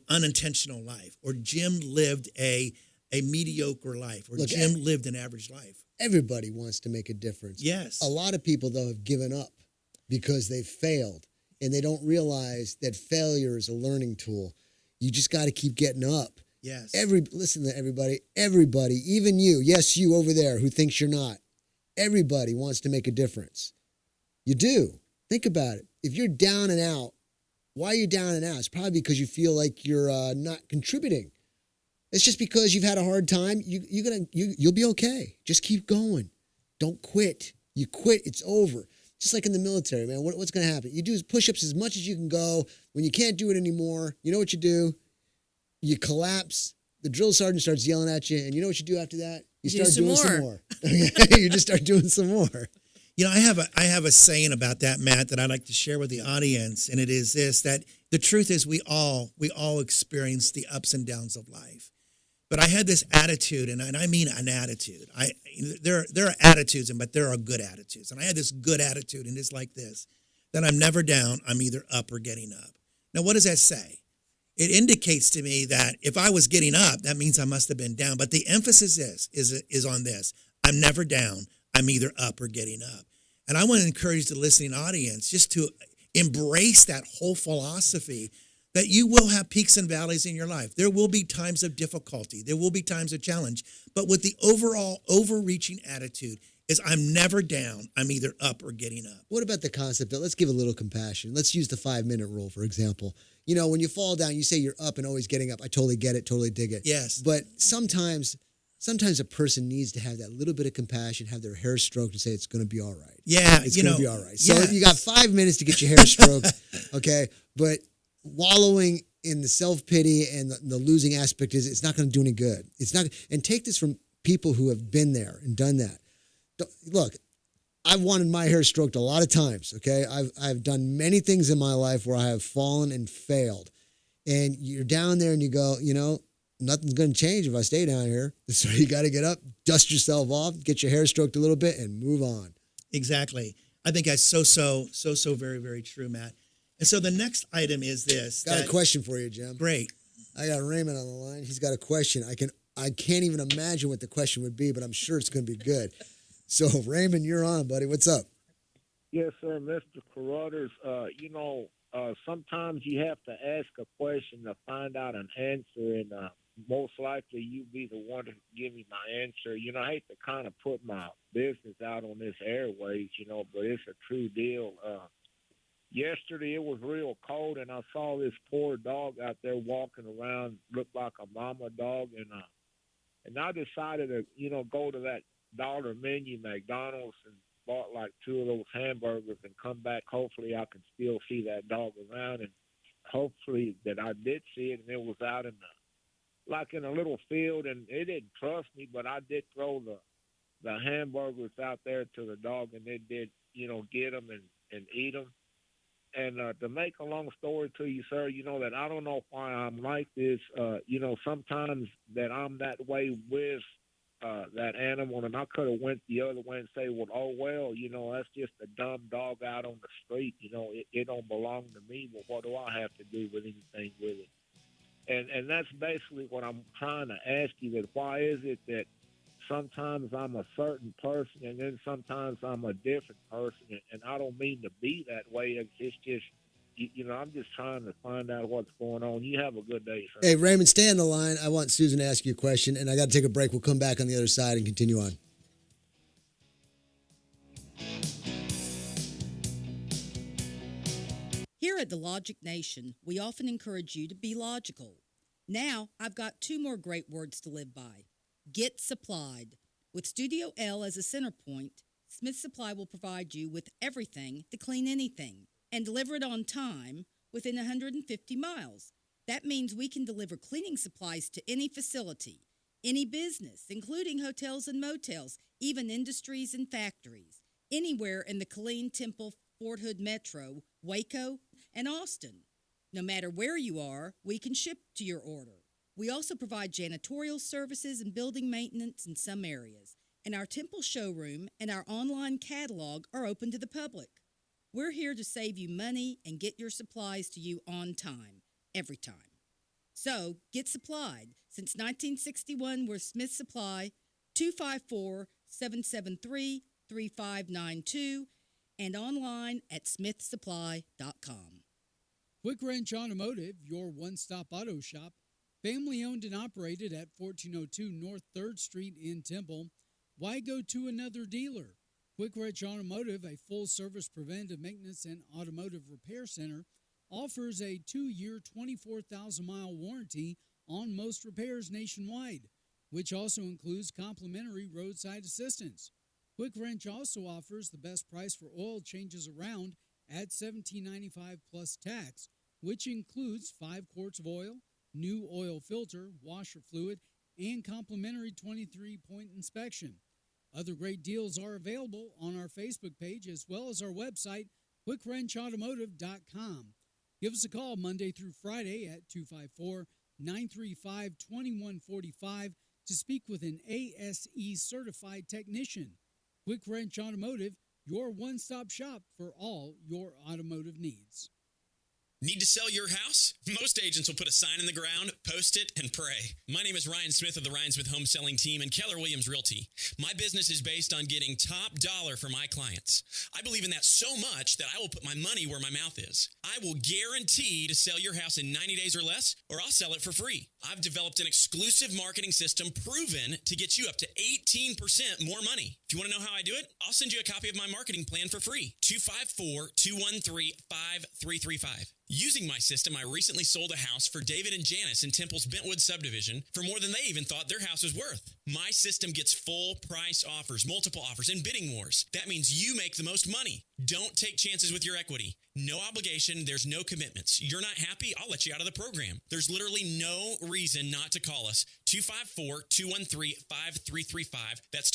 unintentional life, or Jim lived a mediocre life, or Jim lived an average life. Everybody wants to make a difference. Yes. A lot of people, though, have given up because they've failed, and they don't realize that failure is a learning tool. You just got to keep getting up. Yes. Listen to everybody, even you, yes, you over there who thinks you're not. Everybody wants to make a difference. You do. Think about it. If you're down and out, why are you down and out? It's probably because you feel like you're not contributing. It's just because you've had a hard time. You'll be okay. Just keep going. Don't quit. You quit, it's over. Just like in the military, man. What's going to happen? You do push-ups as much as you can go. When you can't do it anymore, you know what you do? You collapse. The drill sergeant starts yelling at you, and you know what you do after that? You start doing some more. You just start doing some more. You know, I have a saying about that, Matt, that I'd like to share with the audience, and it is this: that the truth is we all experience the ups and downs of life. But I had this attitude, and I mean an attitude. There are attitudes, but there are good attitudes. And I had this good attitude, and it's like this, that I'm never down, I'm either up or getting up. Now, what does that say? It indicates to me that if I was getting up, that means I must have been down. But the emphasis is on this. I'm never down, I'm either up or getting up. And I want to encourage the listening audience just to embrace that whole philosophy that you will have peaks and valleys in your life. There will be times of difficulty. There will be times of challenge. But with the overall overreaching attitude is I'm never down. I'm either up or getting up. What about the concept that let's give a little compassion? Let's use the 5-minute rule, for example. You know, when you fall down, you say you're up and always getting up. I totally get it, totally dig it. Yes. But sometimes a person needs to have that little bit of compassion, have their hair stroked and say it's going to be all right. Yeah. It's going to be all right. So you got 5 minutes to get your hair stroked, okay? But wallowing in the self-pity and the losing aspect is it's not going to do any good. It's not. And take this from people who have been there and done that. Look, I've wanted my hair stroked a lot of times, okay? I've done many things in my life where I have fallen and failed. And you're down there and you go, you know, nothing's going to change if I stay down here. So you got to get up, dust yourself off, get your hair stroked a little bit, and move on. Exactly. I think that's so very, very true, Matt. And so the next item is this. Got a question for you, Jim. Great. I got Raymond on the line. He's got a question. I can't even imagine what the question would be, but I'm sure it's going to be good. So, Raymond, you're on, buddy. What's up? Yes, sir, Mr. Carruthers. Sometimes you have to ask a question to find out an answer, and most likely you be the one to give me my answer. You know, I hate to kind of put my business out on this airways, you know, but it's a true deal. Yesterday it was real cold, and I saw this poor dog out there walking around, looked like a mama dog, and I decided to, you know, go to that dollar menu, McDonald's, and bought like 2 of those hamburgers and come back. Hopefully I can still see that dog around, and hopefully that I did see it, and it was out in a little field, and it didn't trust me, but I did throw the hamburgers out there to the dog, and it did, you know, get them and eat them. And to make a long story to you, sir, you know that I don't know why I'm like this. You know, sometimes that I'm that way with that animal, and I could have went the other way and say, well, you know, that's just a dumb dog out on the street. You know, it don't belong to me, but what do I have to do with anything with it? And that's basically what I'm trying to ask you, that why is it that sometimes I'm a certain person and then sometimes I'm a different person, and I don't mean to be that way. It's just, you know, I'm just trying to find out what's going on. You have a good day, sir. Hey, Raymond, stay on the line. I want Susan to ask you a question, and I got to take a break. We'll come back on the other side and continue on. Here at the Logic Nation, we often encourage you to be logical. Now, I've got 2 more great words to live by. Get supplied. With Studio L as a center point, Smith Supply will provide you with everything to clean anything and deliver it on time within 150 miles. That means we can deliver cleaning supplies to any facility, any business, including hotels and motels, even industries and factories, anywhere in the Killeen, Temple, Fort Hood Metro, Waco, and Austin. No matter where you are, we can ship to your order. We also provide janitorial services and building maintenance in some areas, and our Temple showroom and our online catalog are open to the public. We're here to save you money and get your supplies to you on time, every time. So, get supplied. Since 1961, we're Smith Supply, 254-773-3592, and online at smithsupply.com. Quick Wrench Automotive, your one-stop auto shop, family-owned and operated at 1402 North 3rd Street in Temple. Why go to another dealer? Quick Wrench Automotive, a full-service preventive maintenance and automotive repair center, offers a 2-year, 24,000-mile warranty on most repairs nationwide, which also includes complimentary roadside assistance. Quick Wrench also offers the best price for oil changes around at $17.95 plus tax, which includes 5 quarts of oil, new oil filter, washer fluid, and complimentary 23-point inspection. Other great deals are available on our Facebook page as well as our website, quickwrenchautomotive.com. Give us a call Monday through Friday at 254-935-2145 to speak with an ASE certified technician. Quick Wrench Automotive, your one-stop shop for all your automotive needs. Need to sell your house? Most agents will put a sign in the ground, post it, and pray. My name is Ryan Smith of the Ryan Smith Home Selling Team and Keller Williams Realty. My business is based on getting top dollar for my clients. I believe in that so much that I will put my money where my mouth is. I will guarantee to sell your house in 90 days or less, or I'll sell it for free. I've developed an exclusive marketing system proven to get you up to 18% more money. If you want to know how I do it, I'll send you a copy of my marketing plan for free. 254-213-5335. Using my system, I recently sold a house for David and Janice in Temple's Bentwood subdivision for more than they even thought their house was worth. My system gets full price offers, multiple offers, and bidding wars. That means you make the most money. Don't take chances with your equity. No obligation. There's no commitments. You're not happy? I'll let you out of the program. There's literally no reason not to call us. 254-213-5335. That's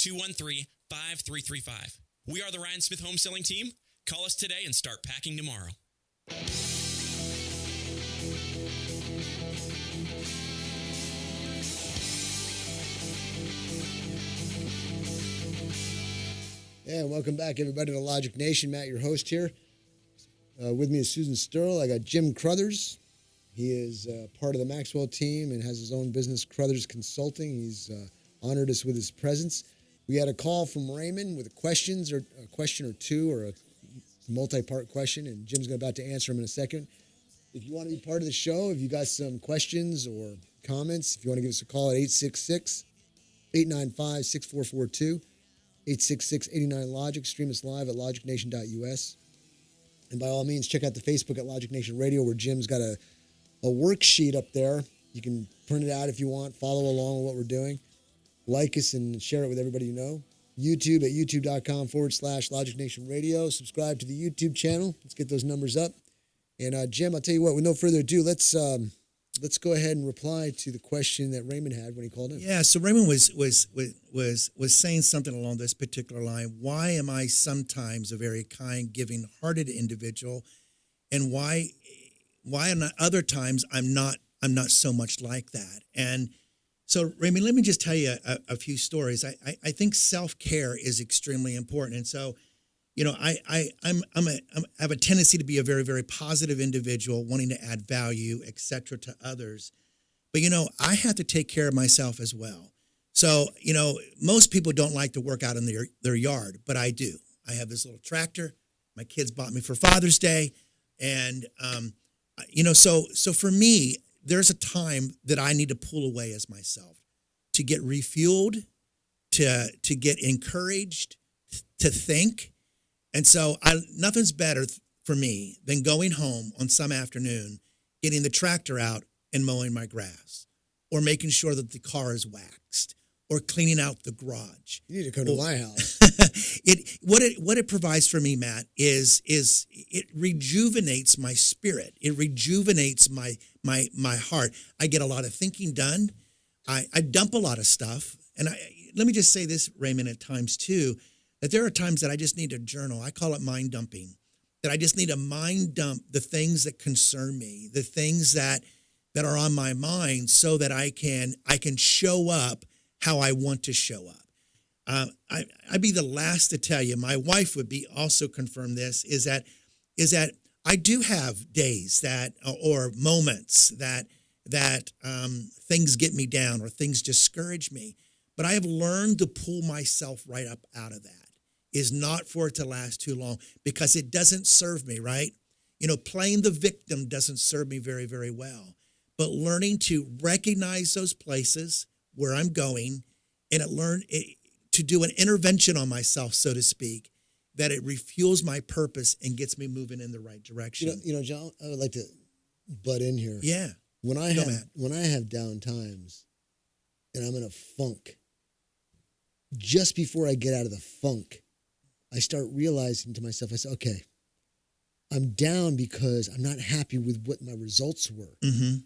254-213-5335. We are the Ryan Smith Home Selling Team. Call us today and start packing tomorrow. Yeah, welcome back, everybody, to Logic Nation. Matt, your host here. With me is Susan Sterl. I got Jim Crothers. He is part of the Maxwell team and has his own business, Crothers Consulting. He's honored us with his presence. We had a call from Raymond with a question or two, or a multi-part question, and Jim's about to answer them in a second. If you want to be part of the show, if you got some questions or comments, if you want to give us a call at 866-895-6442, 866-89-LOGIC. Stream us live at logicnation.us. And by all means, check out the Facebook at Logic Nation Radio, where Jim's got a worksheet up there. You can print it out if you want, follow along with what we're doing. Like us and share it with everybody you know. YouTube at youtube.com/Logic Nation Radio. Subscribe to the YouTube channel. Let's get those numbers up. And Jim, I'll tell you what, with no further ado, let's go ahead and reply to the question that Raymond had when he called in. Yeah, so Raymond was saying something along this particular line. Why am I sometimes a very kind, giving-hearted individual, and why in other times I'm not so much like that? And so, Raymond, let me just tell you a few stories. I think self-care is extremely important, and so, you know, I have a tendency to be a very, very positive individual, wanting to add value, etc., to others. But, you know, I have to take care of myself as well. So, you know, most people don't like to work out in their yard, but I do. I have this little tractor. My kids bought me for Father's Day. And, you know, so for me, there's a time that I need to pull away as myself to get refueled, to get encouraged, to think. And so nothing's better for me than going home on some afternoon, getting the tractor out and mowing my grass, or making sure that the car is waxed, or cleaning out the garage. You need to come to my house. What it provides for me, Matt, is it rejuvenates my spirit. It rejuvenates my heart. I get a lot of thinking done. I dump a lot of stuff. And let me just say this, Raymond, at times too, that there are times that I just need to journal. I call it mind dumping. That I just need to mind dump the things that concern me, the things that are on my mind, so that I can show up how I want to show up. I'd be the last to tell you, my wife would be also confirm this, is that I do have days that, or moments that things get me down or things discourage me. But I have learned to pull myself right up out of that. Is not for it to last too long, because it doesn't serve me, right? You know, playing the victim doesn't serve me very, very well. But learning to recognize those places where I'm going and to do an intervention on myself, so to speak, that it refuels my purpose and gets me moving in the right direction. You know, John, I would like to butt in here. Yeah. When I have down times and I'm in a funk, just before I get out of the funk, I start realizing to myself, I say, okay, I'm down because I'm not happy with what my results were. Mm-hmm.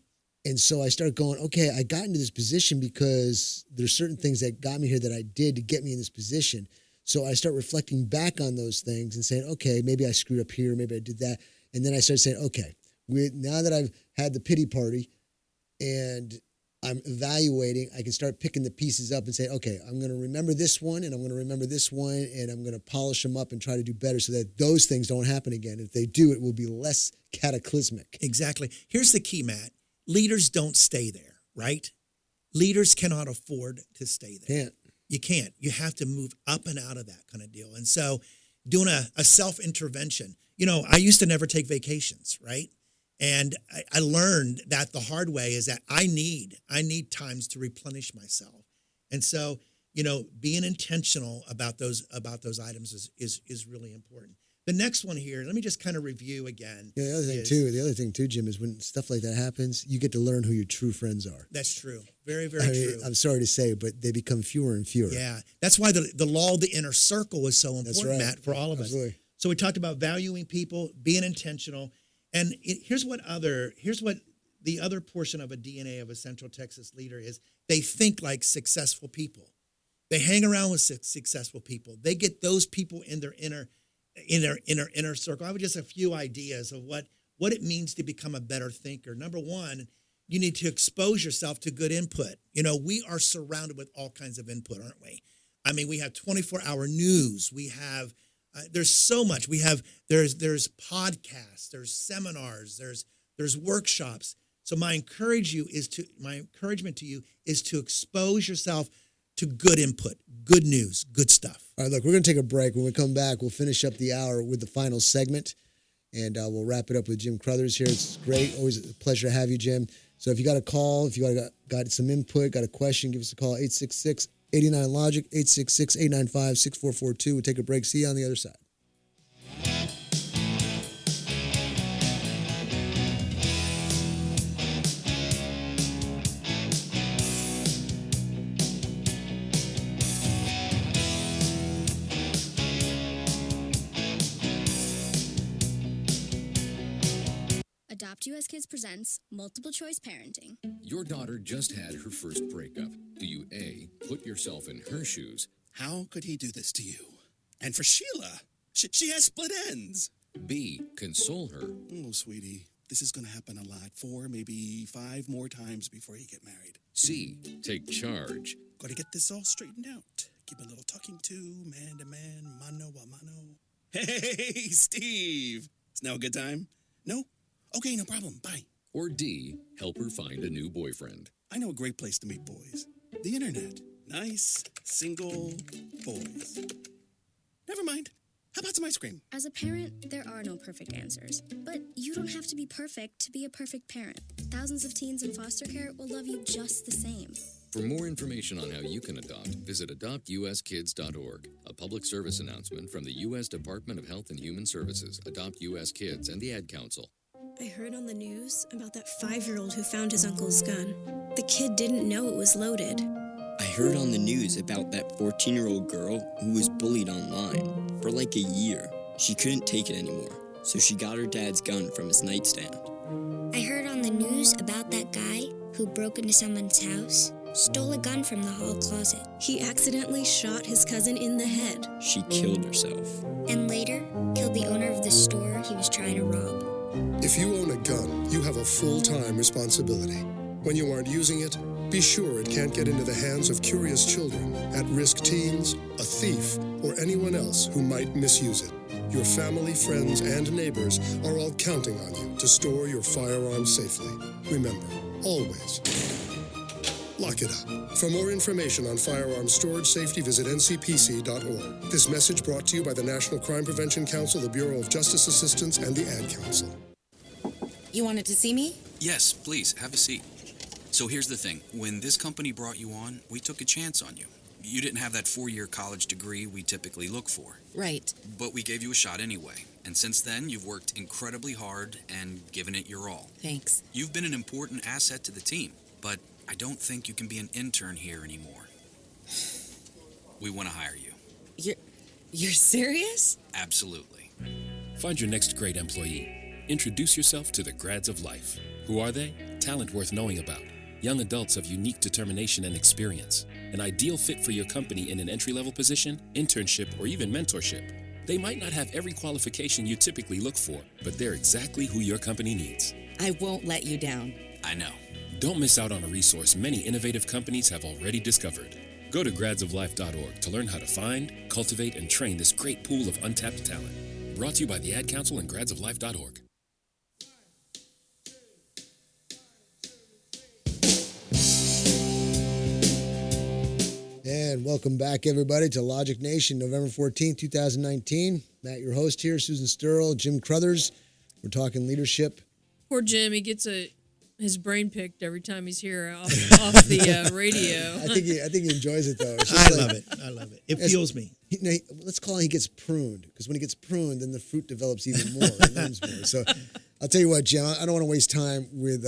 And so I start going, okay, I got into this position because there's certain things that got me here that I did to get me in this position. So I start reflecting back on those things and saying, okay, maybe I screwed up here, maybe I did that. And then I start saying, okay, now that I've had the pity party and I'm evaluating, I can start picking the pieces up and say, okay, I'm going to remember this one and I'm going to remember this one and I'm going to polish them up and try to do better so that those things don't happen again. If they do, it will be less cataclysmic. Exactly. Here's the key, Matt. Leaders don't stay there, right? Leaders cannot afford to stay there. Can't. You can't. You have to move up and out of that kind of deal. And so doing a self-intervention, you know, I used to never take vacations, right? And I learned that the hard way is that I need times to replenish myself. And so, you know, being intentional about those items is really important. The next one here, let me just kind of review again. Yeah, the other thing too, Jim, is when stuff like that happens, you get to learn who your true friends are. That's true. Very, very true. I'm sorry to say, but they become fewer and fewer. Yeah. That's why the law of the inner circle is so important, That's right. Matt, for all of Absolutely. us. So we talked about valuing people, being intentional. And here's what the other portion of a DNA of a Central Texas leader is. They think like successful people. They hang around with successful people. They get those people in their inner circle. I have just a few ideas of what it means to become a better thinker. Number one, you need to expose yourself to good input. You know, we are surrounded with all kinds of input, aren't we? I mean, we have 24-hour news. We have there's so much. We have there's podcasts, there's seminars, there's workshops. So my encouragement to you is to expose yourself to good input, good news, good stuff. All right, look, we're going to take a break. When we come back, we'll finish up the hour with the final segment, and we'll wrap it up with Jim Crothers here. It's great. Always a pleasure to have you, Jim. So if you got a call, if you got some input, got a question, give us a call, 866-89-LOGIC, 866-895-6442. We'll take a break. See you on the other side. Adopt US Kids presents Multiple Choice Parenting. Your daughter just had her first breakup. Do you A, put yourself in her shoes? How could he do this to you? And for Sheila, she has split ends. B, console her. Oh, sweetie, this is going to happen a lot. 4, maybe 5 more times before you get married. C, take charge. Got to get this all straightened out. Keep a little talking to, man to man, mano a mano. Hey, Steve. Is now a good time? No? Okay, no problem. Bye. Or D, help her find a new boyfriend. I know a great place to meet boys. The internet. Nice, single boys. Never mind. How about some ice cream? As a parent, there are no perfect answers. But you don't have to be perfect to be a perfect parent. Thousands of teens in foster care will love you just the same. For more information on how you can adopt, visit adoptuskids.org. A public service announcement from the U.S. Department of Health and Human Services, Adopt U.S. Kids, and the Ad Council. I heard on the news about that 5-year-old who found his uncle's gun. The kid didn't know it was loaded. I heard on the news about that 14-year-old girl who was bullied online for like a year. She couldn't take it anymore, so she got her dad's gun from his nightstand. I heard on the news about that guy who broke into someone's house, stole a gun from the hall closet. He accidentally shot his cousin in the head. She killed herself. And later, killed the owner of the store he was trying to rob. If you own a gun, you have a full-time responsibility. When you aren't using it, be sure it can't get into the hands of curious children, at-risk teens, a thief, or anyone else who might misuse it. Your family, friends, and neighbors are all counting on you to store your firearms safely. Remember, always lock it up. For more information on firearms storage safety, visit ncpc.org. This message brought to you by the National Crime Prevention Council, the Bureau of Justice Assistance, and the Ad Council. You wanted to see me? Yes, please, have a seat. So here's the thing. When this company brought you on, we took a chance on you. You didn't have that 4-year college degree we typically look for. Right. But we gave you a shot anyway. And since then, you've worked incredibly hard and given it your all. Thanks. You've been an important asset to the team, but I don't think you can be an intern here anymore. We want to hire you. You're serious? Absolutely. Find your next great employee. Introduce yourself to the Grads of Life. Who are they? Talent worth knowing about. Young adults of unique determination and experience. An ideal fit for your company in an entry-level position, internship, or even mentorship. They might not have every qualification you typically look for, but they're exactly who your company needs. I won't let you down. I know. Don't miss out on a resource many innovative companies have already discovered. Go to gradsoflife.org to learn how to find, cultivate, and train this great pool of untapped talent. Brought to you by the Ad Council and gradsoflife.org. And welcome back, everybody, to Logic Nation, November 14th, 2019. Matt, your host here, Susan Sturl, Jim Crothers. We're talking leadership. Poor Jim, he gets his brain picked every time he's here off the radio. I think he enjoys it, though. I love it. It fuels me. Let's call it he gets pruned, because when he gets pruned, then the fruit develops even more and learns more. So I'll tell you what, Jim, I don't want to waste time with,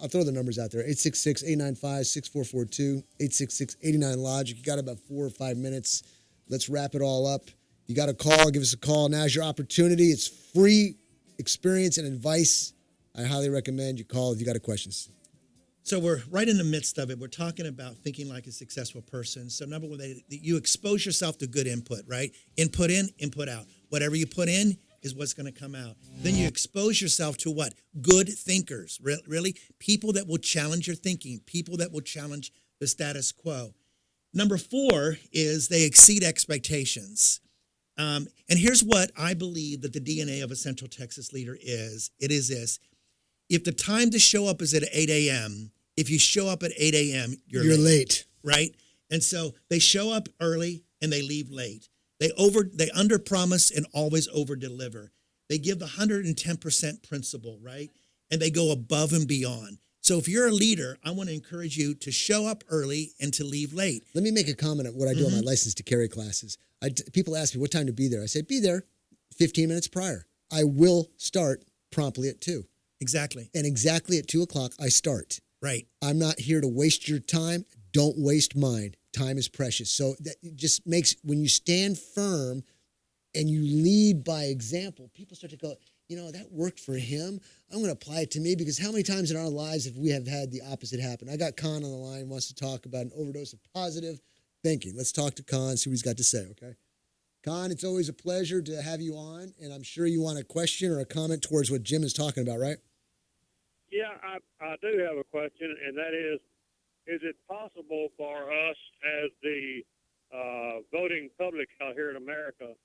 I'll throw the numbers out there, 866-895-6442, 866-89-LOGIC. You got about 4 or 5 minutes. Let's wrap it all up. You got a call, give us a call. Now's your opportunity. It's free experience and advice. I highly recommend you call if you got a questions. So we're right in the midst of it. We're talking about thinking like a successful person. So number one, you expose yourself to good input, right? Input in, input out. Whatever you put in is what's going to come out. Then you expose yourself to what? Good thinkers, really? People that will challenge your thinking, people that will challenge the status quo. Number 4 is they exceed expectations. And here's what I believe that the DNA of a Central Texas leader is. It is this. If the time to show up is at 8 a.m., if you show up at 8 a.m., you're late. Right? And so they show up early and they leave late. They under-promise and always over-deliver. They give the 110% principle, right? And they go above and beyond. So if you're a leader, I want to encourage you to show up early and to leave late. Let me make a comment on what I do on my license to carry classes. People ask me what time to be there. I say, be there 15 minutes prior. I will start promptly at 2. Exactly. And exactly at 2 o'clock, I start. Right. I'm not here to waste your time. Don't waste mine. Time is precious. So that just makes, when you stand firm and you lead by example, people start to go, that worked for him. I'm going to apply it to me, because how many times in our lives have we had the opposite happen? I got Con on the line, wants to talk about an overdose of positive thinking. Let's talk to Con, see what he's got to say, okay? Con, it's always a pleasure to have you on, and I'm sure you want a question or a comment towards what Jim is talking about, right? Yeah, I do have a question, and that is it possible for us as the voting public out here in America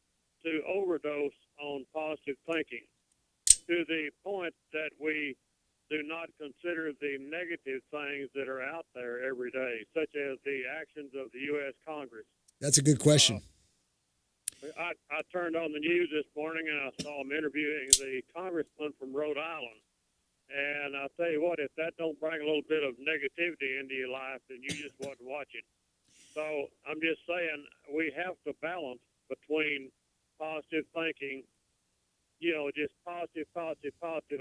to overdose on positive thinking to the point that we do not consider the negative things that are out there every day, such as the actions of the U.S. Congress? That's a good question. I turned on the news this morning and I saw him interviewing the congressman from Rhode Island. And I'll tell you what, if that don't bring a little bit of negativity into your life, then you just wouldn't watch it. So I'm just saying we have to balance between positive thinking, just positive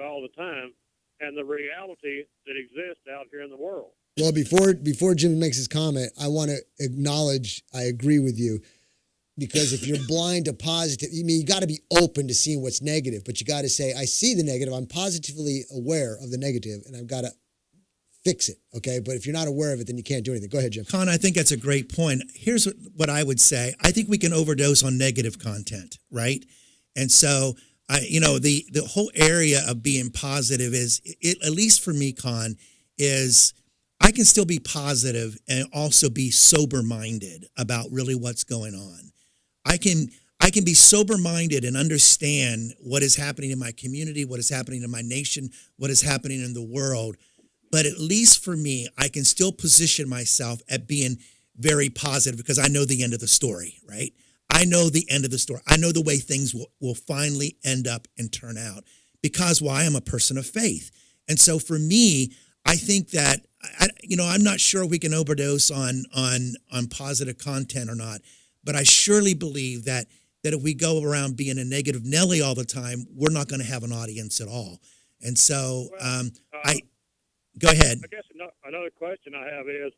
all the time, and the reality that exists out here in the world. Well, before Jim makes his comment, I want to acknowledge I agree with you, because if you're blind to positive, you got to be open to seeing what's negative, but you got to say, I see the negative, I'm positively aware of the negative, and I've got to fix it, okay? But if you're not aware of it, then you can't do anything. Go ahead, Jim. Con, I think that's a great point. Here's what I would say. I think we can overdose on negative content, right? And so, the whole area of being positive is, at least for me, Con, is I can still be positive and also be sober-minded about really what's going on. I can be sober-minded and understand what is happening in my community, what is happening in my nation, what is happening in the world. But at least for me, I can still position myself at being very positive because I know the end of the story, right? I know the end of the story. I know the way things will finally end up and turn out because why? I'm a person of faith. And so for me, I think that, I'm not sure we can overdose on positive content or not, but I surely believe that if we go around being a negative Nelly all the time, we're not going to have an audience at all. And so go ahead. I guess another question I have is,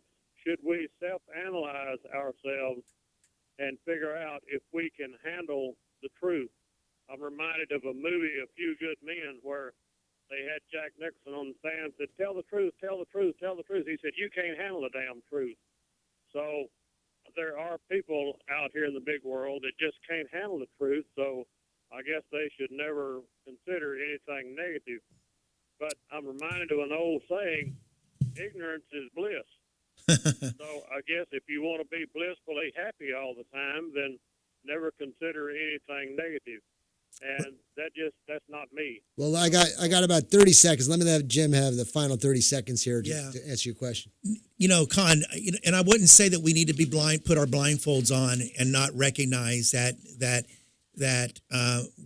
should we self-analyze ourselves and figure out if we can handle the truth? I'm reminded of a movie, A Few Good Men, where they had Jack Nicholson on the stand and said, tell the truth, tell the truth, tell the truth. He said, you can't handle the damn truth. So there are people out here in the big world that just can't handle the truth, so I guess they should never consider anything negative. But I'm reminded of an old saying, ignorance is bliss. So I guess if you want to be blissfully happy all the time, then never consider anything negative. And that's not me. Well, I got about 30 seconds. Let me have Jim have the final 30 seconds here to answer your question. Con, and I wouldn't say that we need to be blind, put our blindfolds on and not recognize that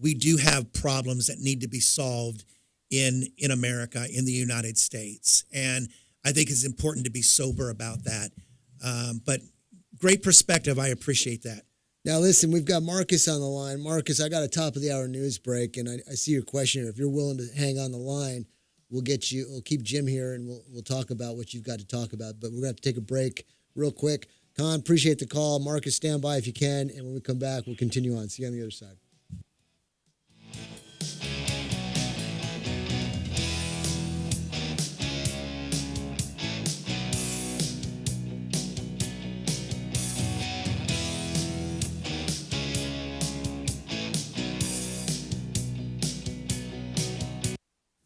we do have problems that need to be solved in America, in the United States. And I think it's important to be sober about that. But great perspective. I appreciate that. Now, listen, we've got Marcus on the line. Marcus, I got a top of the hour news break, and I see your question here. If you're willing to hang on the line, we'll keep Jim here, and we'll talk about what you've got to talk about. But we're going to have to take a break real quick. Con, appreciate the call. Marcus, stand by if you can. And when we come back, we'll continue on. See you on the other side.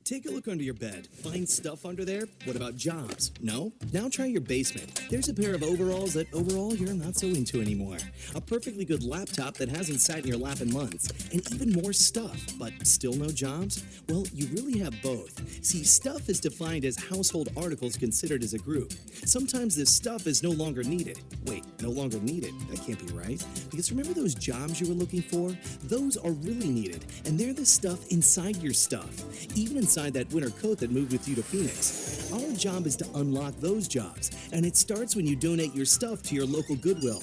Take a look under your bed. Find stuff under there? What about jobs? No? Now try your basement. There's a pair of overalls that overall you're not so into anymore. A perfectly good laptop that hasn't sat in your lap in months. And even more stuff, but still no jobs? Well, you really have both. See, stuff is defined as household articles considered as a group. Sometimes this stuff is no longer needed. Wait, no longer needed? That can't be right. Because remember those jobs you were looking for? Those are really needed. And they're the stuff inside your stuff. Even inside that winter coat that moved with you to Phoenix. Our job is to unlock those jobs, and it starts when you donate your stuff to your local Goodwill.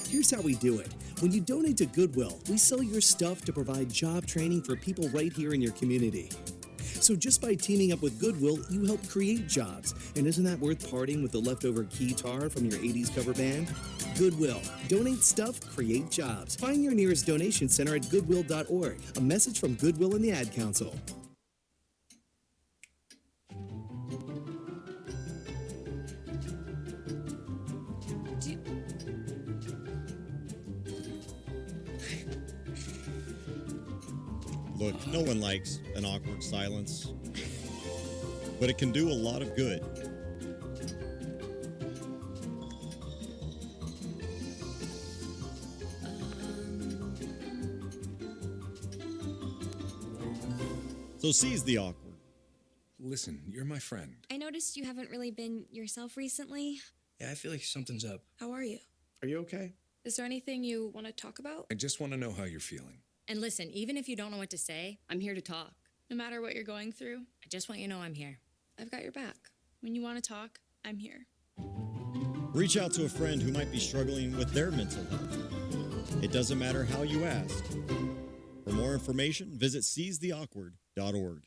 Here's how we do it. When you donate to Goodwill, we sell your stuff to provide job training for people right here in your community. So just by teaming up with Goodwill, you help create jobs. And isn't that worth parting with the leftover guitar from your 80s cover band? Goodwill. Donate stuff, create jobs. Find your nearest donation center at goodwill.org. A message from Goodwill and the Ad Council. Look, no one likes an awkward silence, but it can do a lot of good. So seize the awkward. Listen, you're my friend. I noticed you haven't really been yourself recently. Yeah, I feel like something's up. How are you? Are you okay? Is there anything you want to talk about? I just want to know how you're feeling. And listen, even if you don't know what to say, I'm here to talk. No matter what you're going through, I just want you to know I'm here. I've got your back. When you want to talk, I'm here. Reach out to a friend who might be struggling with their mental health. It doesn't matter how you ask. For more information, visit seizetheawkward.org.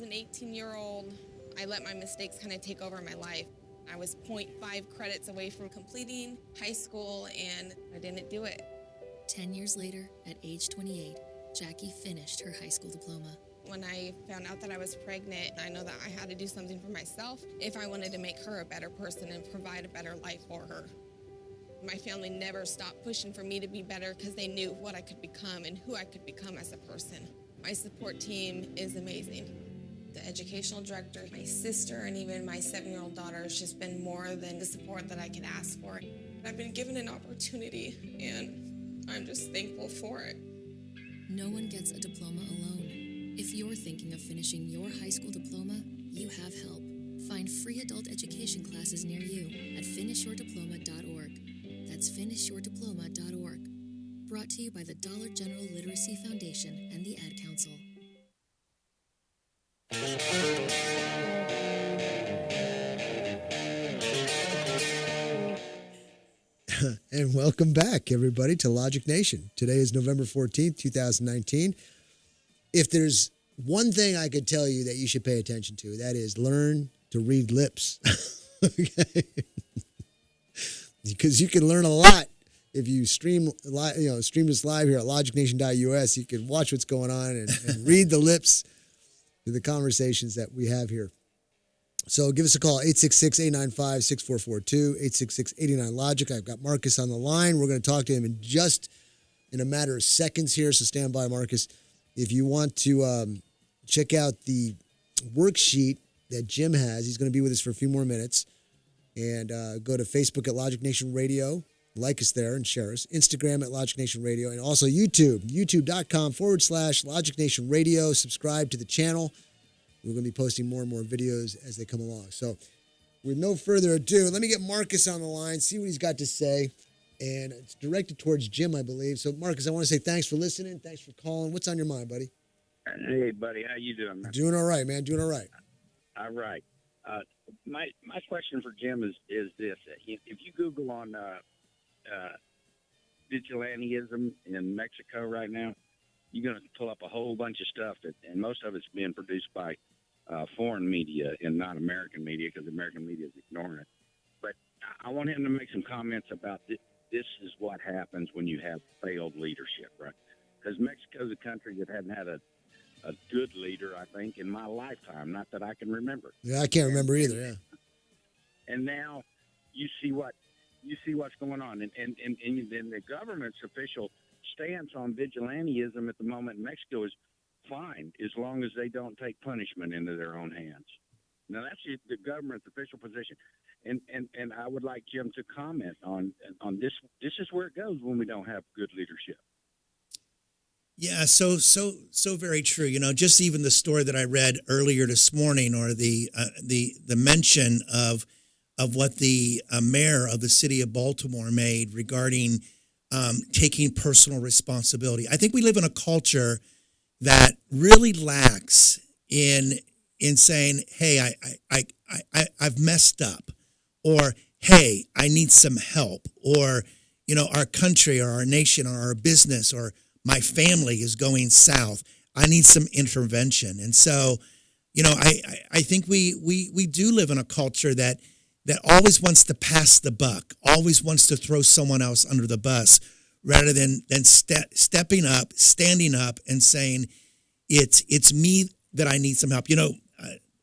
As an 18-year-old, I let my mistakes kind of take over my life. I was 0.5 credits away from completing high school, and I didn't do it. 10 years later, at age 28, Jackie finished her high school diploma. When I found out that I was pregnant, I know that I had to do something for myself if I wanted to make her a better person and provide a better life for her. My family never stopped pushing for me to be better because they knew what I could become and who I could become as a person. My support team is amazing. The educational director, my sister, and even my 7-year-old daughter has just been more than the support that I could ask for. I've been given an opportunity, and I'm just thankful for it. No one gets a diploma alone. If you're thinking of finishing your high school diploma, you have help. Find free adult education classes near you at finishyourdiploma.org. That's finishyourdiploma.org. Brought to you by the Dollar General Literacy Foundation and the Ad Council. And welcome back, everybody, to Logic Nation. Today is November 14th, 2019. If there's one thing I could tell you that you should pay attention to, that is learn to read lips. Okay? Because you can learn a lot if you stream this live here at logicnation.us. You can watch what's going on and read the lips to the conversations that we have here. So give us a call, 866-895-6442, 866-89-LOGIC. I've got Marcus on the line. We're going to talk to him in a matter of seconds here, so stand by, Marcus. If you want to check out the worksheet that Jim has, he's going to be with us for a few more minutes. And go to Facebook at Logic Nation Radio. Like us there and share us. Instagram at Logic Nation Radio. And also YouTube, youtube.com/Logic Nation Radio. Subscribe to the channel. We're going to be posting more and more videos as they come along. So with no further ado, let me get Marcus on the line, see what he's got to say. And it's directed towards Jim, I believe. So, Marcus, I want to say thanks for listening. Thanks for calling. What's on your mind, buddy? Hey, buddy. How you doing, man? Doing all right, man. Doing all right. All right. My question for Jim is this. If you Google on vigilantism in Mexico right now, you're going to pull up a whole bunch of stuff, and most of it's being produced by foreign media and not American media, because American media is ignoring it. But I want him to make some comments about this. This is what happens when you have failed leadership, right? Because Mexico's a country that hadn't had a good leader, I think, in my lifetime. Not that I can remember. Yeah, I can't remember either. Yeah. And now you see what's going on, and the government's official stance on vigilantism at the moment in Mexico is fine as long as they don't take punishment into their own hands. Now that's the government's official position, and I would like Jim to comment on this. This is where it goes when we don't have good leadership. Yeah, so very true. You know, just even the story that I read earlier this morning, or the mention of what the mayor of the city of Baltimore made regarding taking personal responsibility. I think we live in a culture that really lacks in saying, "Hey, I've messed up," or "Hey, I need some help," or our country or our nation or our business or my family is going south. I need some intervention. And so, I think we do live in a culture that always wants to pass the buck, always wants to throw someone else under the bus, rather than stepping up, standing up, and saying, "It's me that I need some help."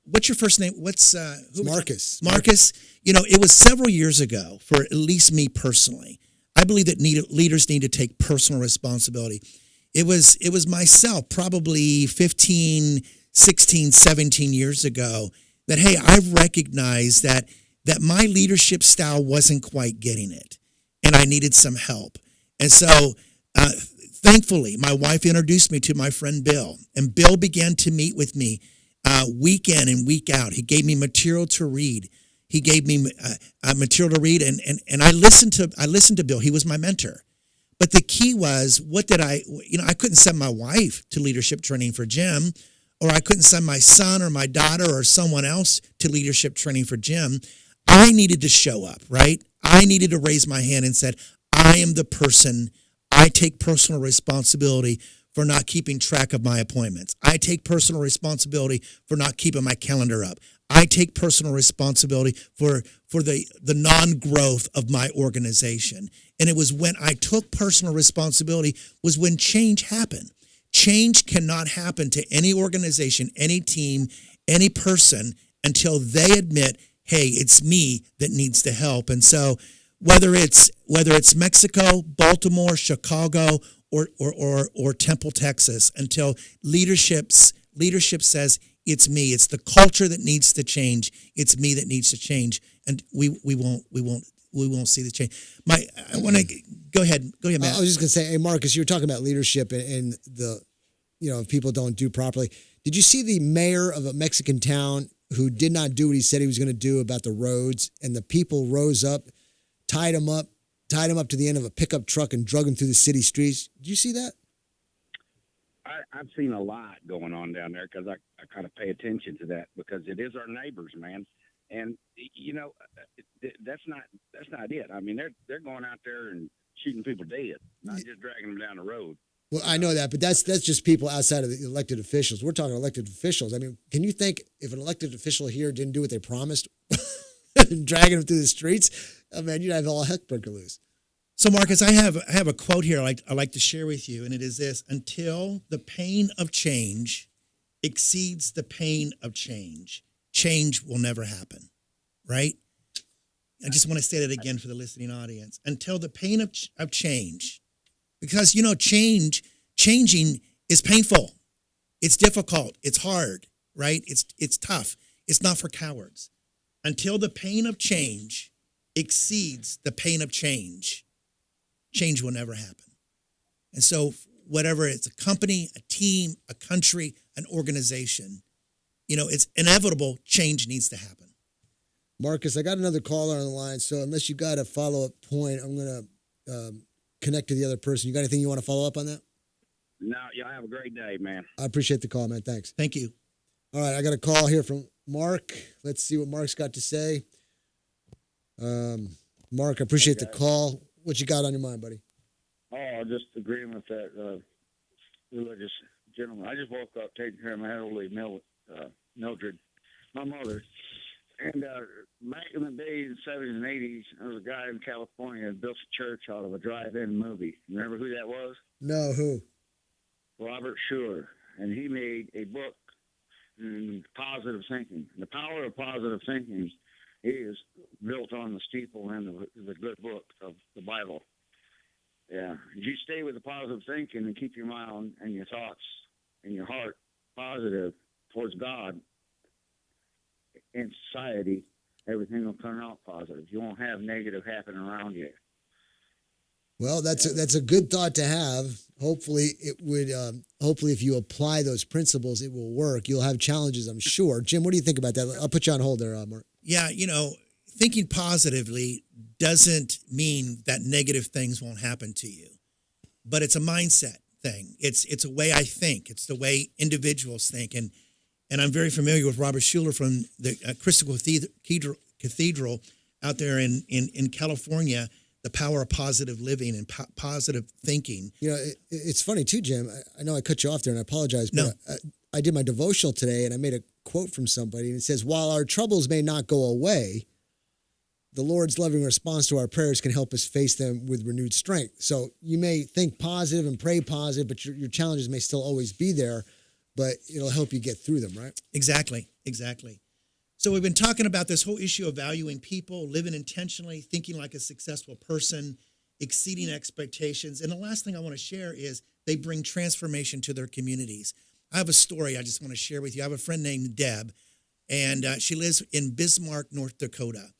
What's your first name? What's Marcus? Marcus. It was several years ago, for at least me personally. I believe that leaders need to take personal responsibility. It was myself, probably 15, 16, 17 years ago, that, hey, I recognized that my leadership style wasn't quite getting it, and I needed some help. And so, thankfully, my wife introduced me to my friend Bill, and Bill began to meet with me week in and week out. He gave me material to read. He gave me material to read, and I listened to Bill. He was my mentor. But the key was, I couldn't send my wife to leadership training for Jim, or I couldn't send my son or my daughter or someone else to leadership training for Jim. I needed to show up, right? I needed to raise my hand and said, I am the person. I take personal responsibility for not keeping track of my appointments. I take personal responsibility for not keeping my calendar up. I take personal responsibility for the non-growth of my organization. And it was when I took personal responsibility was when change happened. Change cannot happen to any organization, any team, any person until they admit, hey, it's me that needs the help. And so whether it's Mexico, Baltimore, Chicago, or Temple, Texas, until leadership says it's me, it's the culture that needs to change, it's me that needs to change, and we won't see the change. I want to go ahead, Matt. I was just going to say, hey, Marcus, you were talking about leadership and the, if people don't do properly. Did you see the mayor of a Mexican town who did not do what he said he was going to do about the roads, and the people rose up, tied him up to the end of a pickup truck and drug him through the city streets? Did you see that? I've seen a lot going on down there because I kind of pay attention to that because it is our neighbors, man. And that's not it. I mean, they're going out there and shooting people dead, not just dragging them down the road. Well, I know that, but that's just people outside of the elected officials. We're talking elected officials. I mean, can you think if an elected official here didn't do what they promised, dragging them through the streets? Oh man, you'd have all heck breaker loose. So, Marcus, I have a quote here I like to share with you, and it is this: until the pain of change exceeds the pain of change, change will never happen, right? I just want to say that again for the listening audience. Until the pain of change, because, changing is painful. It's difficult. It's hard, right? It's tough. It's not for cowards. Until the pain of change exceeds the pain of change, change will never happen. And so whatever it's a company, a team, a country, an organization, it's inevitable change needs to happen. Marcus, I got another caller on the line, so unless you got a follow-up point, I'm going to connect to the other person. You got anything you want to follow up on that? No, y'all have a great day, man. I appreciate the call, man. Thanks. Thank you. All right, I got a call here from Mark. Let's see what Mark's got to say. Mark, I appreciate the call. What you got on your mind, buddy? Oh, just agreeing with that religious gentleman. I just woke up taking care of my elderly Mildred, my mother. And back in the days, 70s and 80s, there was a guy in California that built a church out of a drive-in movie. Remember who that was? No, who? Robert Schuller. And he made a book on positive thinking. The power of positive thinking is built on the steeple and the good book of the Bible. Yeah. If you stay with the positive thinking and keep your mind and your thoughts and your heart positive towards God and society, everything will turn out positive. You won't have negative happen around you. Well, that's a good thought to have. Hopefully, it would. Hopefully, if you apply those principles, it will work. You'll have challenges, I'm sure. Jim, what do you think about that? I'll put you on hold there, Mark. Yeah, thinking positively doesn't mean that negative things won't happen to you, but it's a mindset thing. It's a way I think. It's the way individuals think, and I'm very familiar with Robert Schuller from the Crystal Cathedral out there in California. The power of positive living and positive thinking. It's funny too, Jim. I know I cut you off there, and I apologize. But no. I did my devotional today, and I made a quote from somebody, and it says, "While our troubles may not go away, the Lord's loving response to our prayers can help us face them with renewed strength." So you may think positive and pray positive, but your challenges may still always be there, but it'll help you get through them, right? Exactly. So we've been talking about this whole issue of valuing people, living intentionally, thinking like a successful person, exceeding expectations. And the last thing I want to share is they bring transformation to their communities. I have a story I just want to share with you. I have a friend named Deb, and she lives in Bismarck, North Dakota.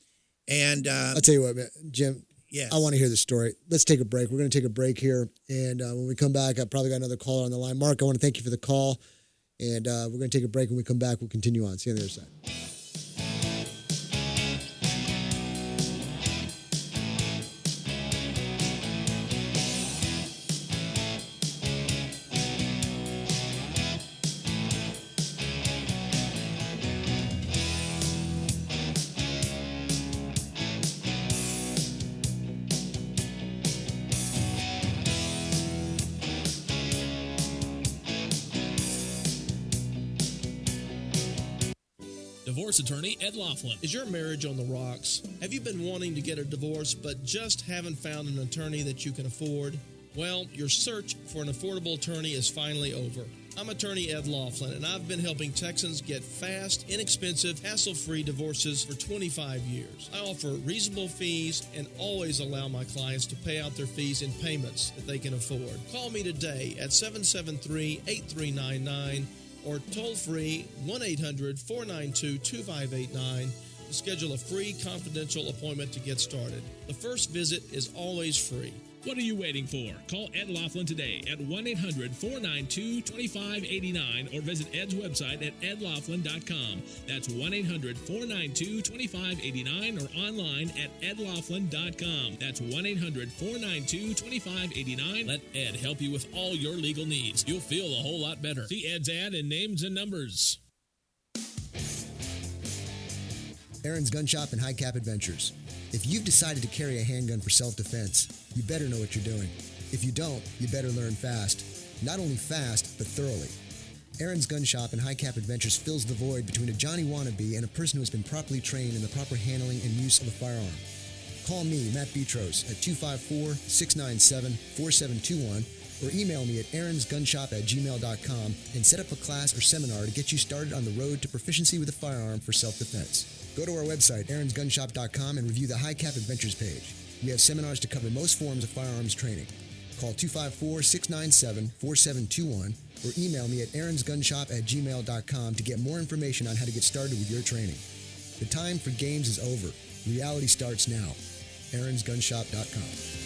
And I'll tell you what, Jim. Yes. I want to hear the story. Let's take a break. We're going to take a break here. And when we come back, I've probably got another caller on the line. Mark, I want to thank you for the call. And we're going to take a break. When we come back, we'll continue on. See you on the other side. divorce attorney, Ed Laughlin. Is your marriage on the rocks? Have you been wanting to get a divorce but just haven't found an attorney that you can afford? Well, your search for an affordable attorney is finally over. I'm attorney Ed Laughlin, and I've been helping Texans get fast, inexpensive, hassle-free divorces for 25 years. I offer reasonable fees and always allow my clients to pay out their fees in payments that they can afford. Call me today at 773-8399 or toll-free 1-800-492-2589 to schedule a free confidential appointment to get started. The first visit is always free. What are you waiting for? Call Ed Laughlin today at 1-800-492-2589 or visit Ed's website at edlaughlin.com. That's 1-800-492-2589 or online at edlaughlin.com. That's 1-800-492-2589. Let Ed help you with all your legal needs. You'll feel a whole lot better. See Ed's ad in Names and Numbers. Aaron's Gun Shop and High Cap Adventures. If you've decided to carry a handgun for self-defense, you better know what you're doing. If you don't, you better learn fast. Not only fast, but thoroughly. Aaron's Gun Shop and High Cap Adventures fills the void between a Johnny wannabe and a person who has been properly trained in the proper handling and use of a firearm. Call me, Matt Betros, at 254-697-4721 or email me at aaronsgunshop@gmail.com and set up a class or seminar to get you started on the road to proficiency with a firearm for self-defense. Go to our website, aaronsgunshop.com, and review the High Cap Adventures page. We have seminars to cover most forms of firearms training. Call 254-697-4721 or email me at aaronsgunshop@gmail.com to get more information on how to get started with your training. The time for games is over. Reality starts now. aaronsgunshop.com.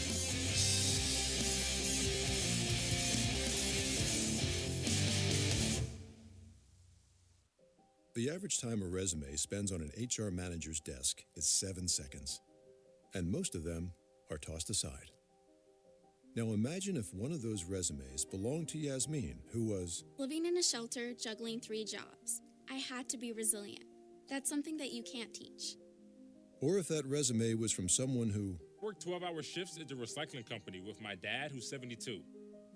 The average time a resume spends on an HR manager's desk is 7 seconds, and most of them are tossed aside. Now imagine if one of those resumes belonged to Yasmin, who was living in a shelter, juggling 3 jobs. I had to be resilient. That's something that you can't teach. Or if that resume was from someone who worked 12-hour shifts at the recycling company with my dad, who's 72.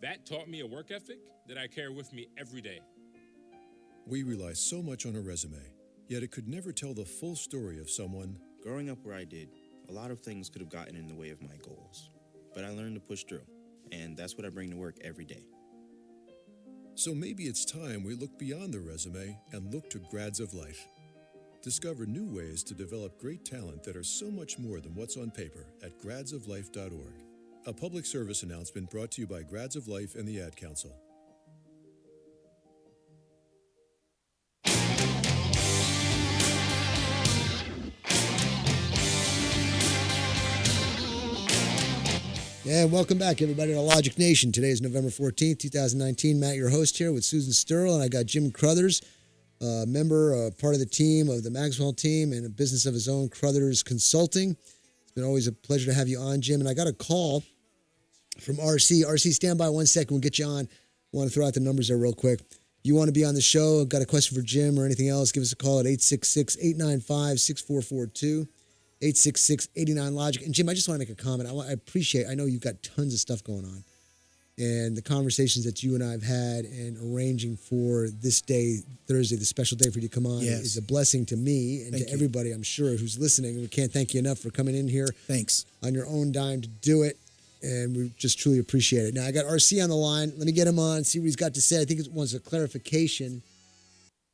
That taught me a work ethic that I carry with me every day. We rely so much on a resume, yet it could never tell the full story of someone. Growing up where I did, a lot of things could have gotten in the way of my goals. But I learned to push through, and that's what I bring to work every day. So maybe it's time we look beyond the resume and look to Grads of Life. Discover new ways to develop great talent that are so much more than what's on paper at gradsoflife.org. A public service announcement brought to you by Grads of Life and the Ad Council. Yeah, welcome back, everybody, to Logic Nation. Today is November 14th, 2019. Matt, your host here with Susan Sterl, and I got Jim Crothers, member, part of the team of the Maxwell team and a business of his own, Crothers Consulting. It's been always a pleasure to have you on, Jim. And I got a call from RC. RC, stand by 1 second. We'll get you on. I want to throw out the numbers there real quick. If you want to be on the show, got a question for Jim or anything else, give us a call at 866-895-6442. 866-89-LOGIC. And Jim, I just want to make a comment. I know you've got tons of stuff going on. And the conversations that you and I have had and arranging for this day, Thursday, the special day for you to come on, is a blessing to me and to everybody, I'm sure, who's listening. We can't thank you enough for coming in here. Thanks. On your own dime to do it. And we just truly appreciate it. Now, I got RC on the line. Let me get him on, see what he's got to say. I think it wants a clarification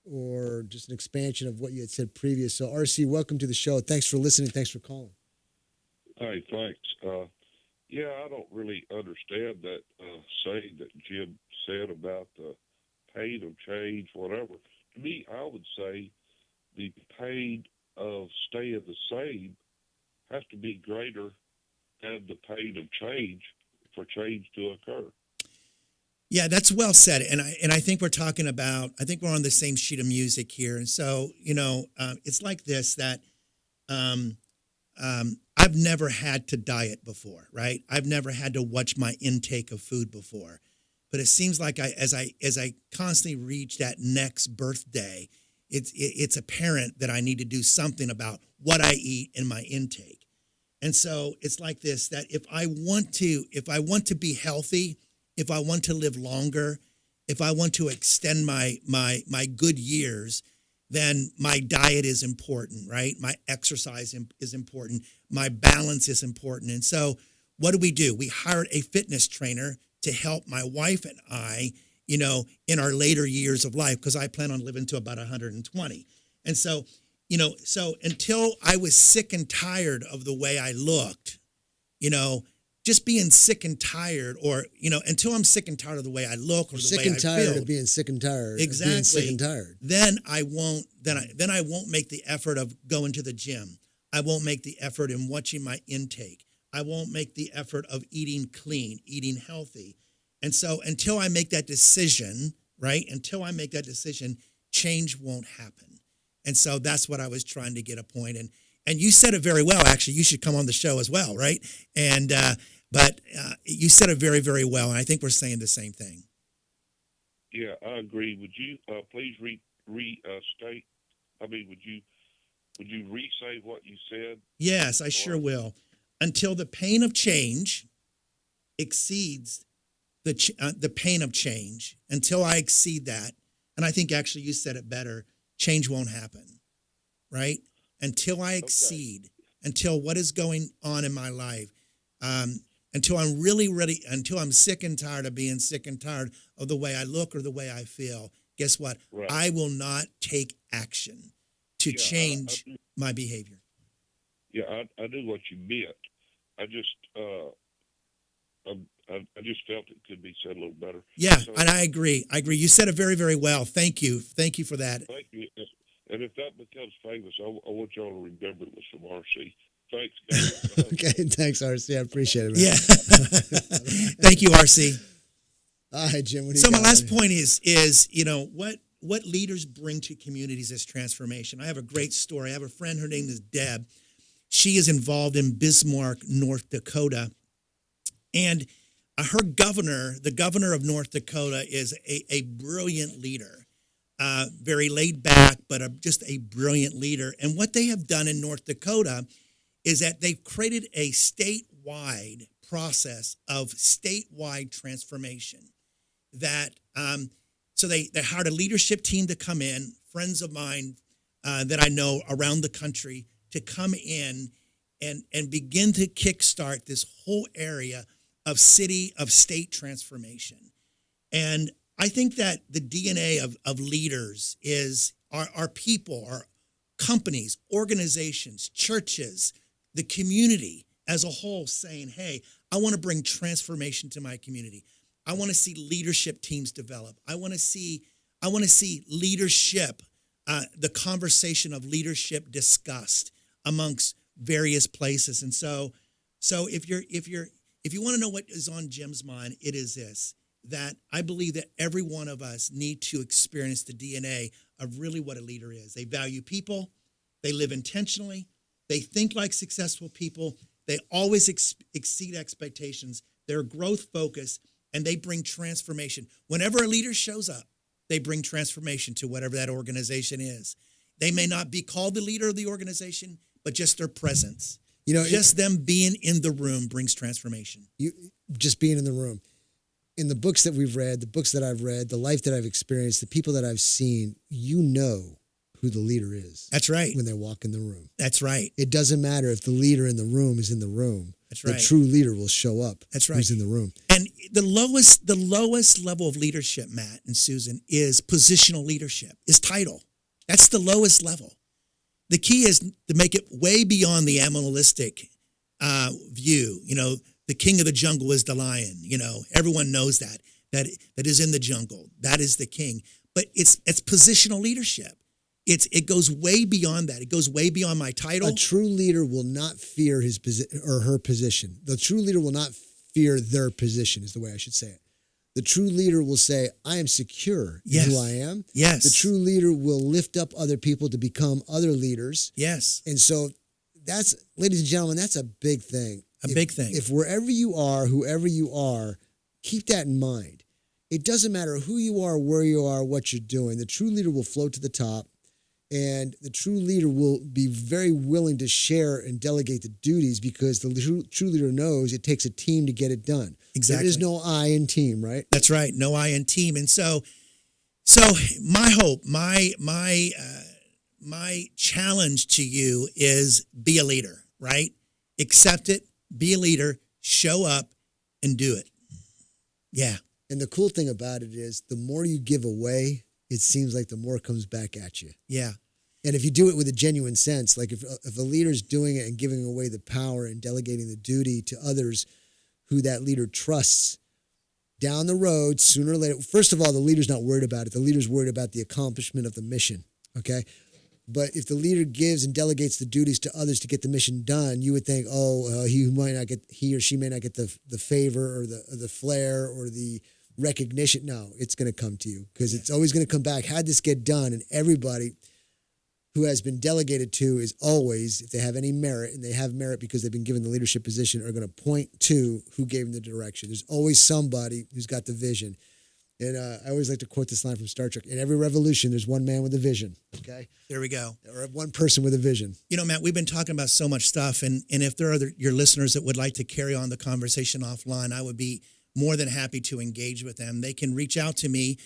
or just an expansion of what you had said previous. So, RC, welcome to the show. Thanks for listening. Thanks for calling. Hey, thanks. Yeah, I don't really understand that saying that Jim said about the pain of change, whatever. To me, I would say the pain of staying the same has to be greater than the pain of change for change to occur. Yeah, that's well said, and I think we're talking about. I think we're on the same sheet of music here, and so it's like this that I've never had to diet before, right? I've never had to watch my intake of food before, but it seems like as I constantly reach that next birthday, it's apparent that I need to do something about what I eat and my intake, and so it's like this that if I want to be healthy. If I want to live longer, if I want to extend my good years, then my diet is important, right? My exercise is important. My balance is important. And so what do? We hired a fitness trainer to help my wife and I, in our later years of life, because I plan on living to about 120. And so, so until I was sick and tired of the way I looked, just being sick and tired, or until I'm sick and tired of the way I look or the way I feel. Sick and tired of being sick and tired. Exactly. Of being sick and tired. Then I won't make the effort of going to the gym. I won't make the effort in watching my intake. I won't make the effort of eating clean, eating healthy. And so until I make that decision, right? Until I make that decision, change won't happen. And so that's what I was trying to get a point. And you said it very well. Actually, you should come on the show as well, right? And but you said it very, very well, and I think we're saying the same thing. Yeah, I agree. Would you please restate? I mean, would you re-say what you said? Yes, I sure will. Until the pain of change exceeds the pain of change, until I exceed that, and I think actually you said it better, change won't happen, right? Until I exceed, until what is going on in my life, until I'm really ready, until I'm sick and tired of being sick and tired of the way I look or the way I feel, guess what? Right. I will not take action to change my behavior. Yeah, I knew what you meant. I just I just felt it could be said a little better. Yeah, and I agree. You said it very, very well. Thank you for that. Thank you. And if that becomes famous, I want y'all to remember this from RC. Thanks, guys. Okay, thanks, RC. I appreciate it, man. Yeah. Thank you, RC. All right, Jim. What do you So my got, last buddy? point is what leaders bring to communities is transformation. I have a great story. I have a friend. Her name is Deb. She is involved in Bismarck, North Dakota, and her governor, the governor of North Dakota, is a brilliant leader. Very laid back, but just a brilliant leader. And what they have done in North Dakota is that they've created a statewide process of statewide transformation. That so they hired a leadership team to come in, friends of mine that I know around the country, to come in and begin to kickstart this whole area of state transformation. And I think that the DNA of leaders is our people, our companies, organizations, churches, the community as a whole saying, hey, I want to bring transformation to my community. I want to see leadership teams develop. I want to see leadership, the conversation of leadership discussed amongst various places. And so if you want to know what is on Jim's mind, it is this, that I believe that every one of us need to experience the DNA of really what a leader is. They value people. They live intentionally. They think like successful people. They always exceed expectations. They're growth focused, and they bring transformation. Whenever a leader shows up, they bring transformation to whatever that organization is. They may not be called the leader of the organization, but just their presence. Just them being in the room brings transformation. Just being in the room. In the books that we've read, the books that I've read, the life that I've experienced, the people that I've seen, you know who the leader is. That's right. When they walk in the room. That's right. It doesn't matter if the leader in the room is in the room. That's right. The true leader will show up. That's right. Who's in the room. And the lowest level of leadership, Matt and Susan, is positional leadership, is title. That's the lowest level. The key is to make it way beyond the animalistic view. The king of the jungle is the lion. Everyone knows that is in the jungle. That is the king. But it's positional leadership. It goes way beyond that. It goes way beyond my title. A true leader will not fear his position or her position. The true leader will not fear their position, is the way I should say it. The true leader will say, I am secure in who I am. Yes. The true leader will lift up other people to become other leaders. Yes. And so that's, ladies and gentlemen, that's a big thing. Big thing. If wherever you are, whoever you are, keep that in mind. It doesn't matter who you are, where you are, what you're doing. The true leader will float to the top, and the true leader will be very willing to share and delegate the duties because the true leader knows it takes a team to get it done. Exactly. There is no I in team, right? That's right. No I in team. And so my hope, my my challenge to you is be a leader, right? Accept it, be a leader, show up, and do it. Yeah. And the cool thing about it is the more you give away, it seems like the more comes back at you. Yeah. And if you do it with a genuine sense, like if a leader's doing it and giving away the power and delegating the duty to others who that leader trusts, down the road, sooner or later, first of all, the leader's not worried about it. The leader's worried about the accomplishment of the mission, okay? But if the leader gives and delegates the duties to others to get the mission done, you would think, he or she may not get the favor or the flair or the recognition. No, it's going to come to you because it's always going to come back. How'd this get done? And everybody who has been delegated to is always, if they have any merit, and they have merit because they've been given the leadership position, are going to point to who gave them the direction. There's always somebody who's got the vision. And I always like to quote this line from Star Trek. In every revolution, there's one man with a vision, okay? There we go. Or one person with a vision. You know, Matt, we've been talking about so much stuff, and if there are your listeners that would like to carry on the conversation offline, I would be more than happy to engage with them. They can reach out to me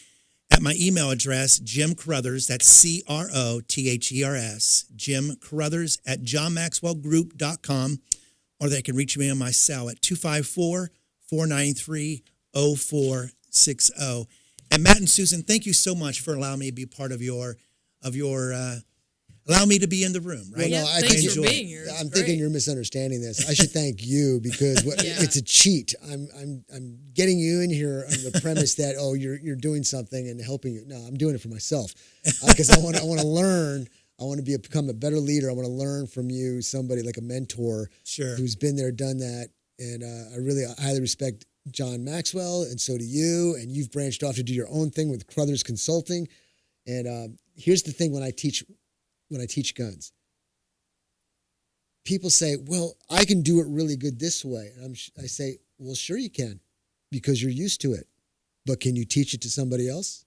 at my email address, Jim Carruthers, that's Crothers, Jim Carruthers at johnmaxwellgroup.com, or they can reach me on my cell at 254-493-0460. And Matt and Susan, thank you so much for allowing me to be part of your allow me to be in the room, right? Well, no, thanks for being here. I'm thinking you're misunderstanding this. I should thank you because it's a cheat. I'm getting you in here on the premise that you're doing something and helping you. No, I'm doing it for myself because I want to learn. I want to become a better leader. I want to learn from you, somebody like a mentor who's been there, done that, and I highly respect John Maxwell, and so do you. And you've branched off to do your own thing with Crothers Consulting. And here's the thing: when I teach guns, people say, well, I can do it really good this way. And I say, well, sure you can because you're used to it. But can you teach it to somebody else?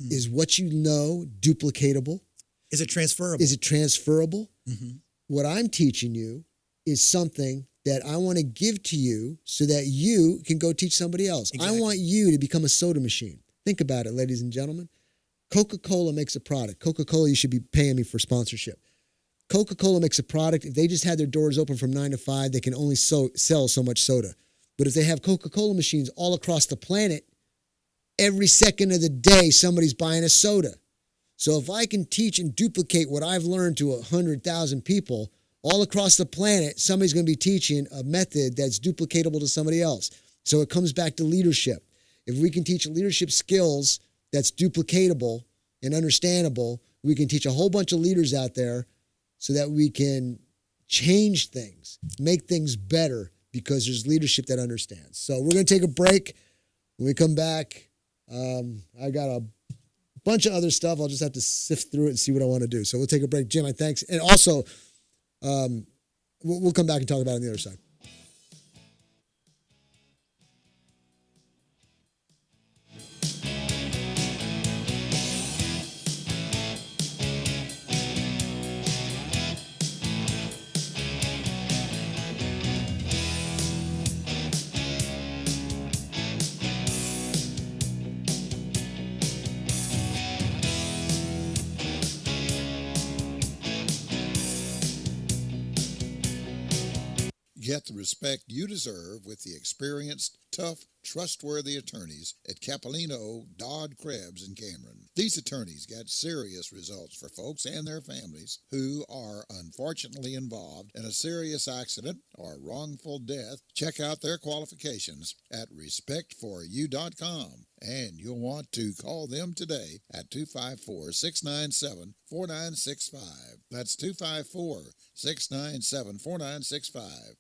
Mm-hmm. Is what you know duplicatable? Is it transferable? Mm-hmm. What I'm teaching you is something that I want to give to you so that you can go teach somebody else. Exactly. I want you to become a soda machine. Think about it, ladies and gentlemen. Coca-Cola makes a product. Coca-Cola, you should be paying me for sponsorship. Coca-Cola makes a product. If they just had their doors open from 9 to 5, they can only sell so much soda. But if they have Coca-Cola machines all across the planet, every second of the day, somebody's buying a soda. So if I can teach and duplicate what I've learned to 100,000 people all across the planet, somebody's going to be teaching a method that's duplicatable to somebody else. So it comes back to leadership. If we can teach leadership skills that's duplicatable and understandable, we can teach a whole bunch of leaders out there so that we can change things, make things better because there's leadership that understands. So we're going to take a break. When we come back, I got a bunch of other stuff. I'll just have to sift through it and see what I want to do. So we'll take a break. Jim, thanks. And also, we'll come back and talk about it on the other side. Get the respect you deserve with the experienced, tough, trustworthy attorneys at Capolino, Dodd, Krebs, and Cameron. These attorneys get serious results for folks and their families who are unfortunately involved in a serious accident or wrongful death. Check out their qualifications at respectforyou.com, and you'll want to call them today at 254-697-4965. That's 254-697-4965.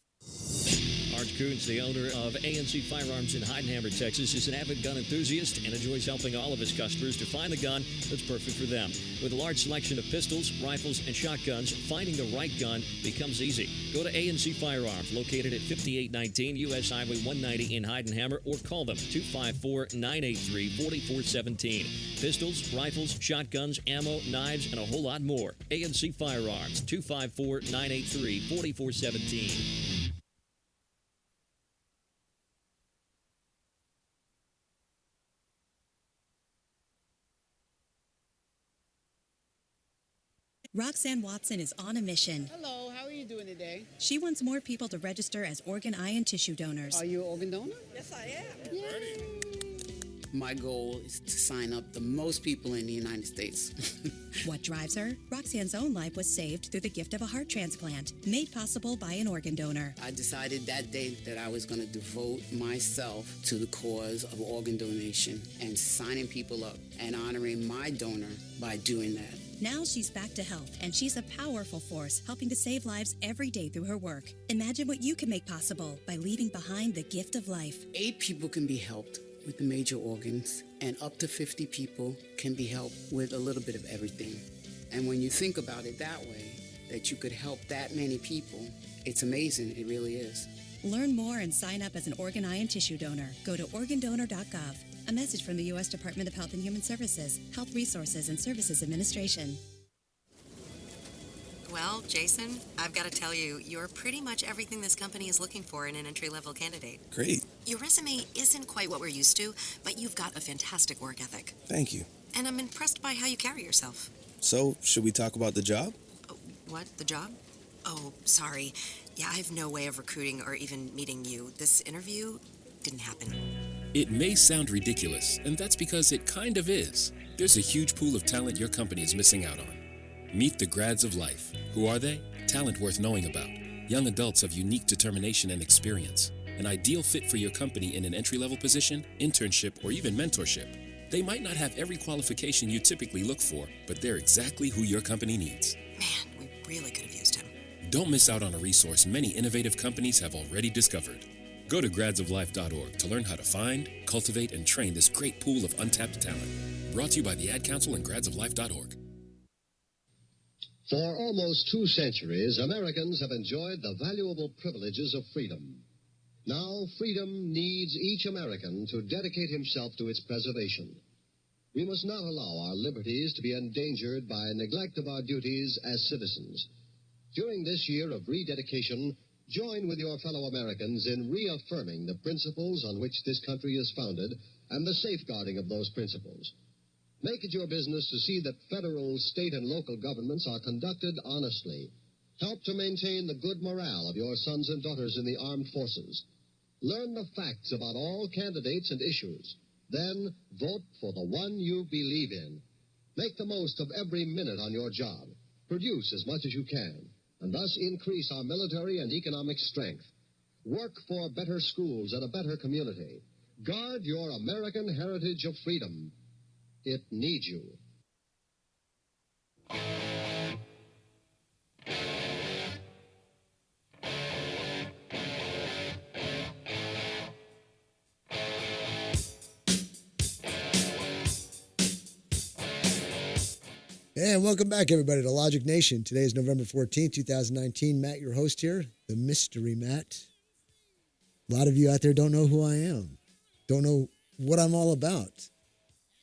Art Coons, the owner of ANC Firearms in Heidenhammer, Texas, is an avid gun enthusiast and enjoys helping all of his customers to find the gun that's perfect for them. With a large selection of pistols, rifles, and shotguns, finding the right gun becomes easy. Go to ANC Firearms, located at 5819 U.S. Highway 190 in Heidenhammer, or call them 254-983-4417. Pistols, rifles, shotguns, ammo, knives, and a whole lot more. ANC Firearms, 254-983-4417. Roxanne Watson is on a mission. Hello, how are you doing today? She wants more people to register as organ, eye, and tissue donors. Are you an organ donor? Yes, I am. Yay. My goal is to sign up the most people in the United States. What drives her? Roxanne's own life was saved through the gift of a heart transplant, made possible by an organ donor. I decided that day that I was going to devote myself to the cause of organ donation and signing people up and honoring my donor by doing that. Now she's back to health, and she's a powerful force helping to save lives every day through her work. Imagine what you can make possible by leaving behind the gift of life. 8 people can be helped with the major organs, and up to 50 people can be helped with a little bit of everything. And when you think about it that way, that you could help that many people, it's amazing. It really is. Learn more and sign up as an organ, eye, and tissue donor. Go to organdonor.gov. A message from the U.S. Department of Health and Human Services, Health Resources and Services Administration. Well, Jason, I've got to tell you, you're pretty much everything this company is looking for in an entry-level candidate. Great. Your resume isn't quite what we're used to, but you've got a fantastic work ethic. Thank you. And I'm impressed by how you carry yourself. So, should we talk about the job? What? The job? Oh, sorry. Yeah, I have no way of recruiting or even meeting you. This interview didn't happen. It may sound ridiculous, and that's because it kind of is. There's a huge pool of talent your company is missing out on. Meet the grads of life. Who are they? Talent worth knowing about. Young adults of unique determination and experience. An ideal fit for your company in an entry-level position, internship, or even mentorship. They might not have every qualification you typically look for, but they're exactly who your company needs. Man, we really could have used him. Don't miss out on a resource many innovative companies have already discovered. Go to gradsoflife.org to learn how to find, cultivate, and train this great pool of untapped talent. Brought to you by the Ad Council and gradsoflife.org. For almost 2 centuries, Americans have enjoyed the valuable privileges of freedom. Now, freedom needs each American to dedicate himself to its preservation. We must not allow our liberties to be endangered by neglect of our duties as citizens. During this year of rededication, join with your fellow Americans in reaffirming the principles on which this country is founded and the safeguarding of those principles. Make it your business to see that federal, state, and local governments are conducted honestly. Help to maintain the good morale of your sons and daughters in the armed forces. Learn the facts about all candidates and issues. Then vote for the one you believe in. Make the most of every minute on your job. Produce as much as you can, and thus increase our military and economic strength. Work for better schools and a better community. Guard your American heritage of freedom. It needs you. And welcome back, everybody, to Logic Nation. Today is November 14th, 2019. Matt, your host here, the Mystery Matt. A lot of you out there don't know who I am, don't know what I'm all about.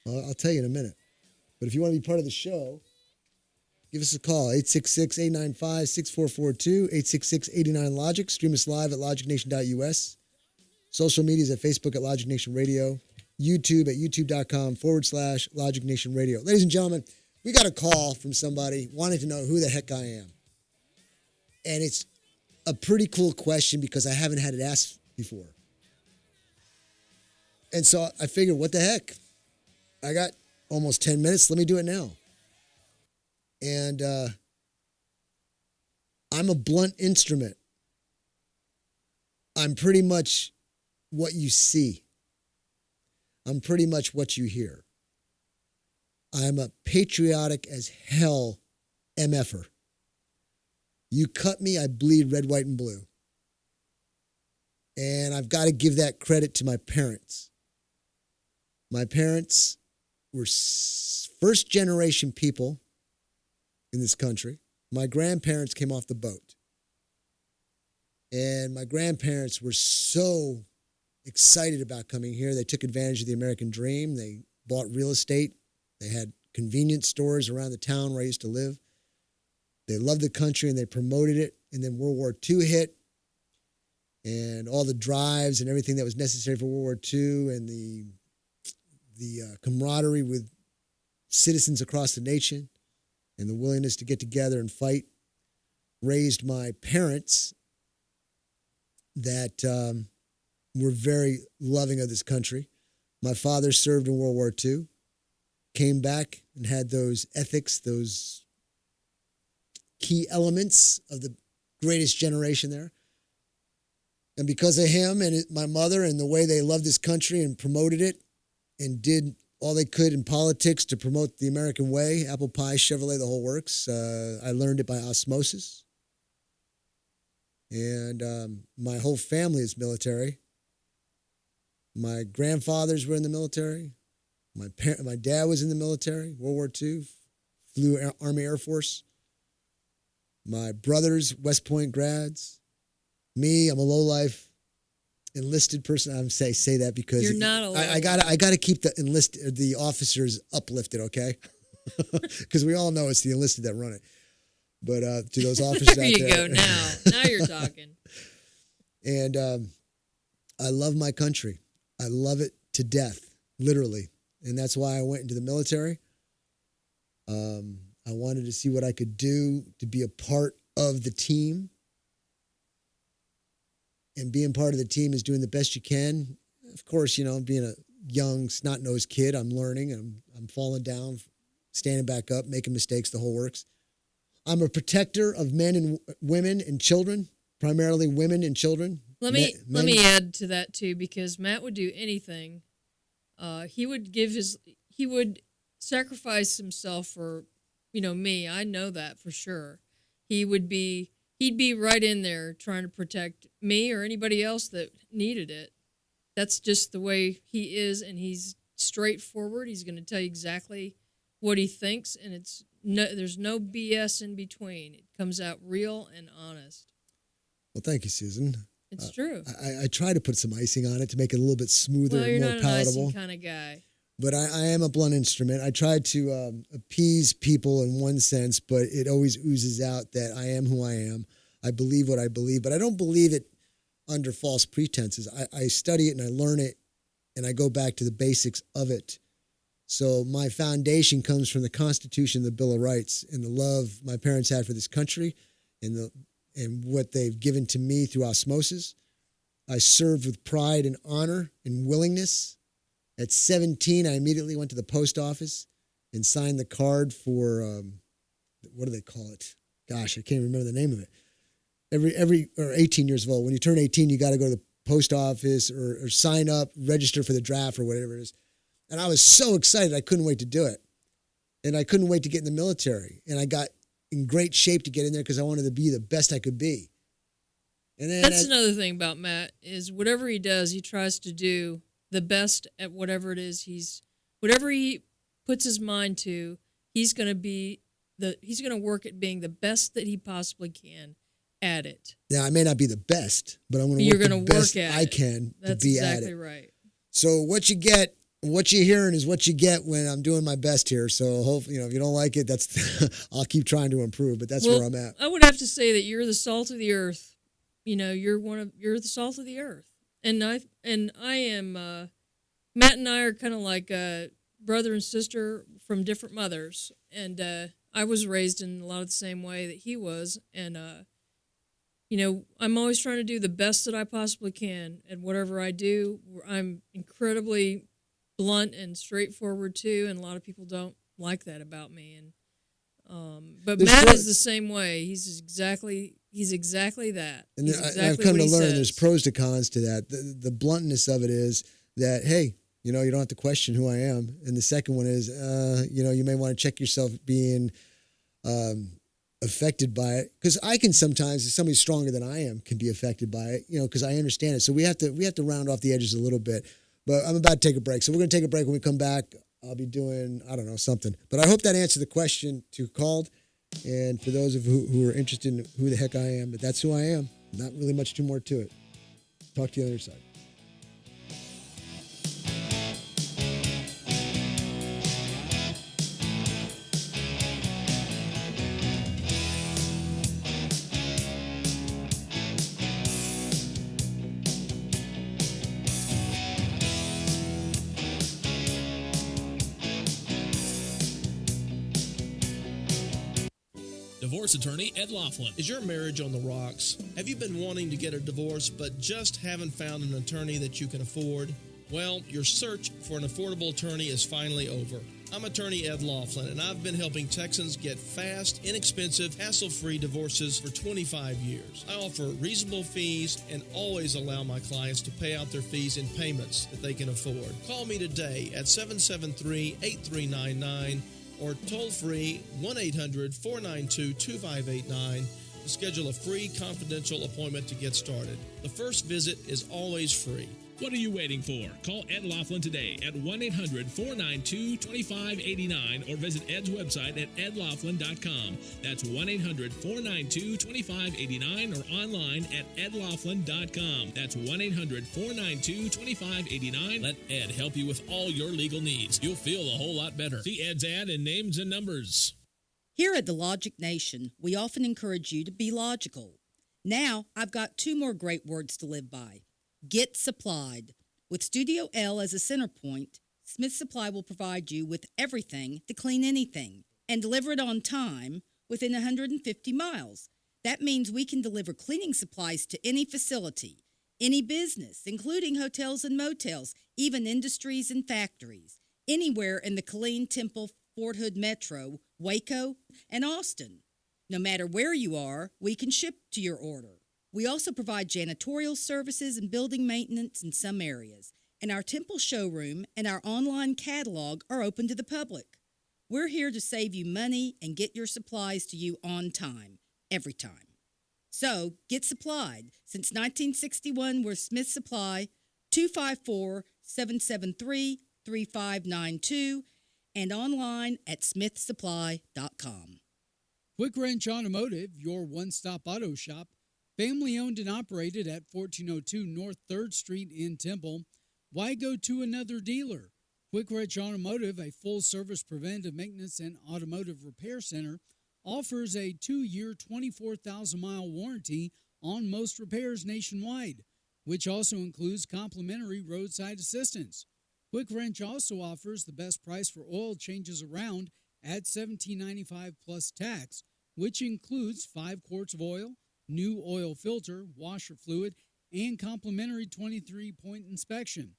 Well, I'll tell you in a minute. But if you want to be part of the show, give us a call, 866-895-6442, 866-89-LOGIC. Stream us live at logicnation.us. Social media is at Facebook at Logic Nation Radio, YouTube at youtube.com/Logic Nation Radio. Ladies and gentlemen, we got a call from somebody wanting to know who the heck I am. And it's a pretty cool question because I haven't had it asked before. And so I figured, what the heck? I got almost 10 minutes. Let me do it now. And I'm a blunt instrument. I'm pretty much what you see. I'm pretty much what you hear. I'm a patriotic as hell MFer. You cut me, I bleed red, white, and blue. And I've got to give that credit to my parents. My parents were first-generation people in this country. My grandparents came off the boat. And my grandparents were so excited about coming here. They took advantage of the American dream. They bought real estate. They had convenience stores around the town where I used to live. They loved the country and they promoted it. And then World War II hit. And all the drives and everything that was necessary for World War II and the camaraderie with citizens across the nation and the willingness to get together and fight raised my parents that were very loving of this country. My father served in World War II, came back and had those ethics, those key elements of the greatest generation there. And because of him and my mother and the way they loved this country and promoted it and did all they could in politics to promote the American way, apple pie, Chevrolet, the whole works, I learned it by osmosis. And my whole family is military. My grandfathers were in the military. My dad was in the military, World War II, flew Army Air Force. My brothers, West Point grads. Me, I'm a lowlife enlisted person. I'm say that because you're not a I gotta keep the officers uplifted, okay? Because we all know it's the enlisted that run it. But to those officers there out you there, go. Now you're talking. And I love my country. I love it to death, literally, and that's why I went into the military. I wanted to see what I could do to be a part of the team. And being part of the team is doing the best you can. Of course, being a young, snot-nosed kid, I'm learning. I'm falling down, standing back up, making mistakes, the whole works. I'm a protector of men and women and children, primarily women and children. Let me add to that too, because Matt would do anything. He would sacrifice himself for, me. I know that for sure. He'd be right in there trying to protect me or anybody else that needed it. That's just the way he is, and he's straightforward. He's going to tell you exactly what he thinks, and there's no BS in between. It comes out real and honest. Well, thank you, Susan. It's true. I try to put some icing on it to make it a little bit smoother and more palatable. Well, you're not an icing kind of guy. But I am a blunt instrument. I try to appease people in one sense, but it always oozes out that I am who I am. I believe what I believe, but I don't believe it under false pretenses. I study it and I learn it, and I go back to the basics of it. So my foundation comes from the Constitution, the Bill of Rights, and the love my parents had for this country and what they've given to me through osmosis. I served with pride and honor and willingness. At 17, I immediately went to the post office and signed the card for, what do they call it? Gosh, I can't remember the name of it. Or 18 years old. When you turn 18, you got to go to the post office or sign up, register for the draft or whatever it is. And I was so excited, I couldn't wait to do it. And I couldn't wait to get in the military. And I got in great shape to get in there because I wanted to be the best I could be. And then that's another thing about Matt is whatever he does, he tries to do the best at whatever it is whatever he puts his mind to, he's going to work at being the best that he possibly can at it. Now, I may not be the best, but I'm going to work the best I can to be at it. That's exactly right. So what you get, what you're hearing is what you get when I'm doing my best here. So hopefully, if you don't like it, that's I'll keep trying to improve, but that's where I'm at. I would have to say that you're the salt of the earth. You're the salt of the earth. And I am, Matt and I are kind of like brother and sister from different mothers. And I was raised in a lot of the same way that he was. And, I'm always trying to do the best that I possibly can. And whatever I do, I'm incredibly blunt and straightforward too. And a lot of people don't like that about me. And but Matt is the same way. He's exactly that. And I've come to learn there's pros to cons to that. The bluntness of it is that, hey, you don't have to question who I am. And the second one is, you may want to check yourself being affected by it. Because I can sometimes, if somebody's stronger than I am, can be affected by it, because I understand it. So we have to round off the edges a little bit. But I'm about to take a break. So we're going to take a break. When we come back, I'll be doing, something. But I hope that answered the question who called. And for those of who are interested in who the heck I am, but that's who I am. Not really much too more to it. Talk to you on the other side. Divorce attorney Ed Laughlin. Is your marriage on the rocks? Have you been wanting to get a divorce but just haven't found an attorney that you can afford? Well, your search for an affordable attorney is finally over. I'm attorney Ed Laughlin, and I've been helping Texans get fast, inexpensive, hassle-free divorces for 25 years. I offer reasonable fees and always allow my clients to pay out their fees in payments that they can afford. Call me today at 773-8399 or toll-free 1-800-492-2589 to schedule a free confidential appointment to get started. The first visit is always free. What are you waiting for? Call Ed Laughlin today at 1-800-492-2589 or visit Ed's website at edlaughlin.com. That's 1-800-492-2589 or online at edlaughlin.com. That's 1-800-492-2589. Let Ed help you with all your legal needs. You'll feel a whole lot better. See Ed's ad in names and numbers. Here at the Logic Nation, we often encourage you to be logical. Now, I've got two more great words to live by. Get supplied. With Studio L as a center point, Smith Supply will provide you with everything to clean anything and deliver it on time within 150 miles. That means we can deliver cleaning supplies to any facility, any business, including hotels and motels, even industries and factories, anywhere in the Killeen, Temple, Fort Hood Metro, Waco, and Austin. No matter where you are, we can ship to your order. We also provide janitorial services and building maintenance in some areas, and our Temple showroom and our online catalog are open to the public. We're here to save you money and get your supplies to you on time, every time. So, get supplied. Since 1961, we're Smith Supply, 254-773-3592, and online at smithsupply.com. Quick Wrench Automotive, your one-stop auto shop, family owned and operated at 1402 North 3rd Street in Temple. Why go to another dealer? Quick Wrench Automotive, a full-service preventive maintenance and automotive repair center, offers a 2-year, 24,000-mile warranty on most repairs nationwide, which also includes complimentary roadside assistance. Quick Wrench also offers the best price for oil changes around at $17.95 plus tax, which includes 5 quarts of oil, new oil filter, washer fluid, and complimentary 23-point inspection.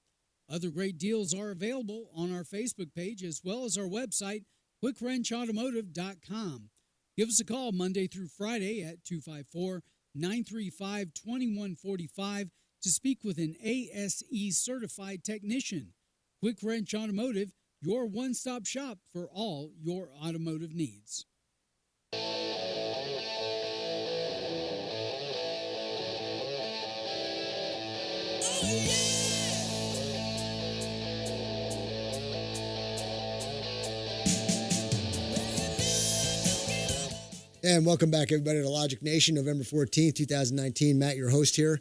Other great deals are available on our Facebook page as well as our website, quickwrenchautomotive.com. Give us a call Monday through Friday at 254-935-2145 to speak with an ASE-certified technician. Quick Wrench Automotive, your one-stop shop for all your automotive needs. And welcome back, everybody, to Logic Nation, November 14th, 2019. Matt, your host here.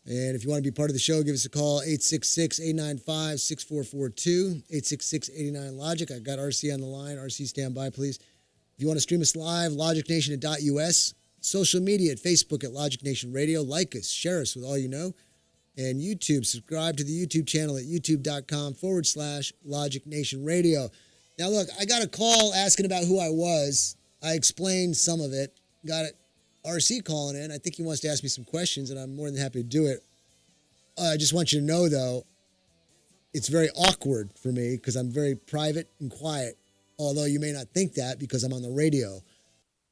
And if you want to be part of the show, give us a call, 866-895-6442, 866-89-LOGIC. I got RC on the line. RC, stand by, please. If you want to stream us live, logicnation.us. Social media at Facebook at Logic Nation Radio. Like us, share us with all you know. And YouTube, subscribe to the YouTube channel at youtube.com/Logic Nation Radio. Now, look, I got a call asking about who I was. I explained some of it. Got it. RC calling in. I think he wants to ask me some questions, and I'm more than happy to do it. I just want you to know, though, it's very awkward for me because I'm very private and quiet, although you may not think that because I'm on the radio.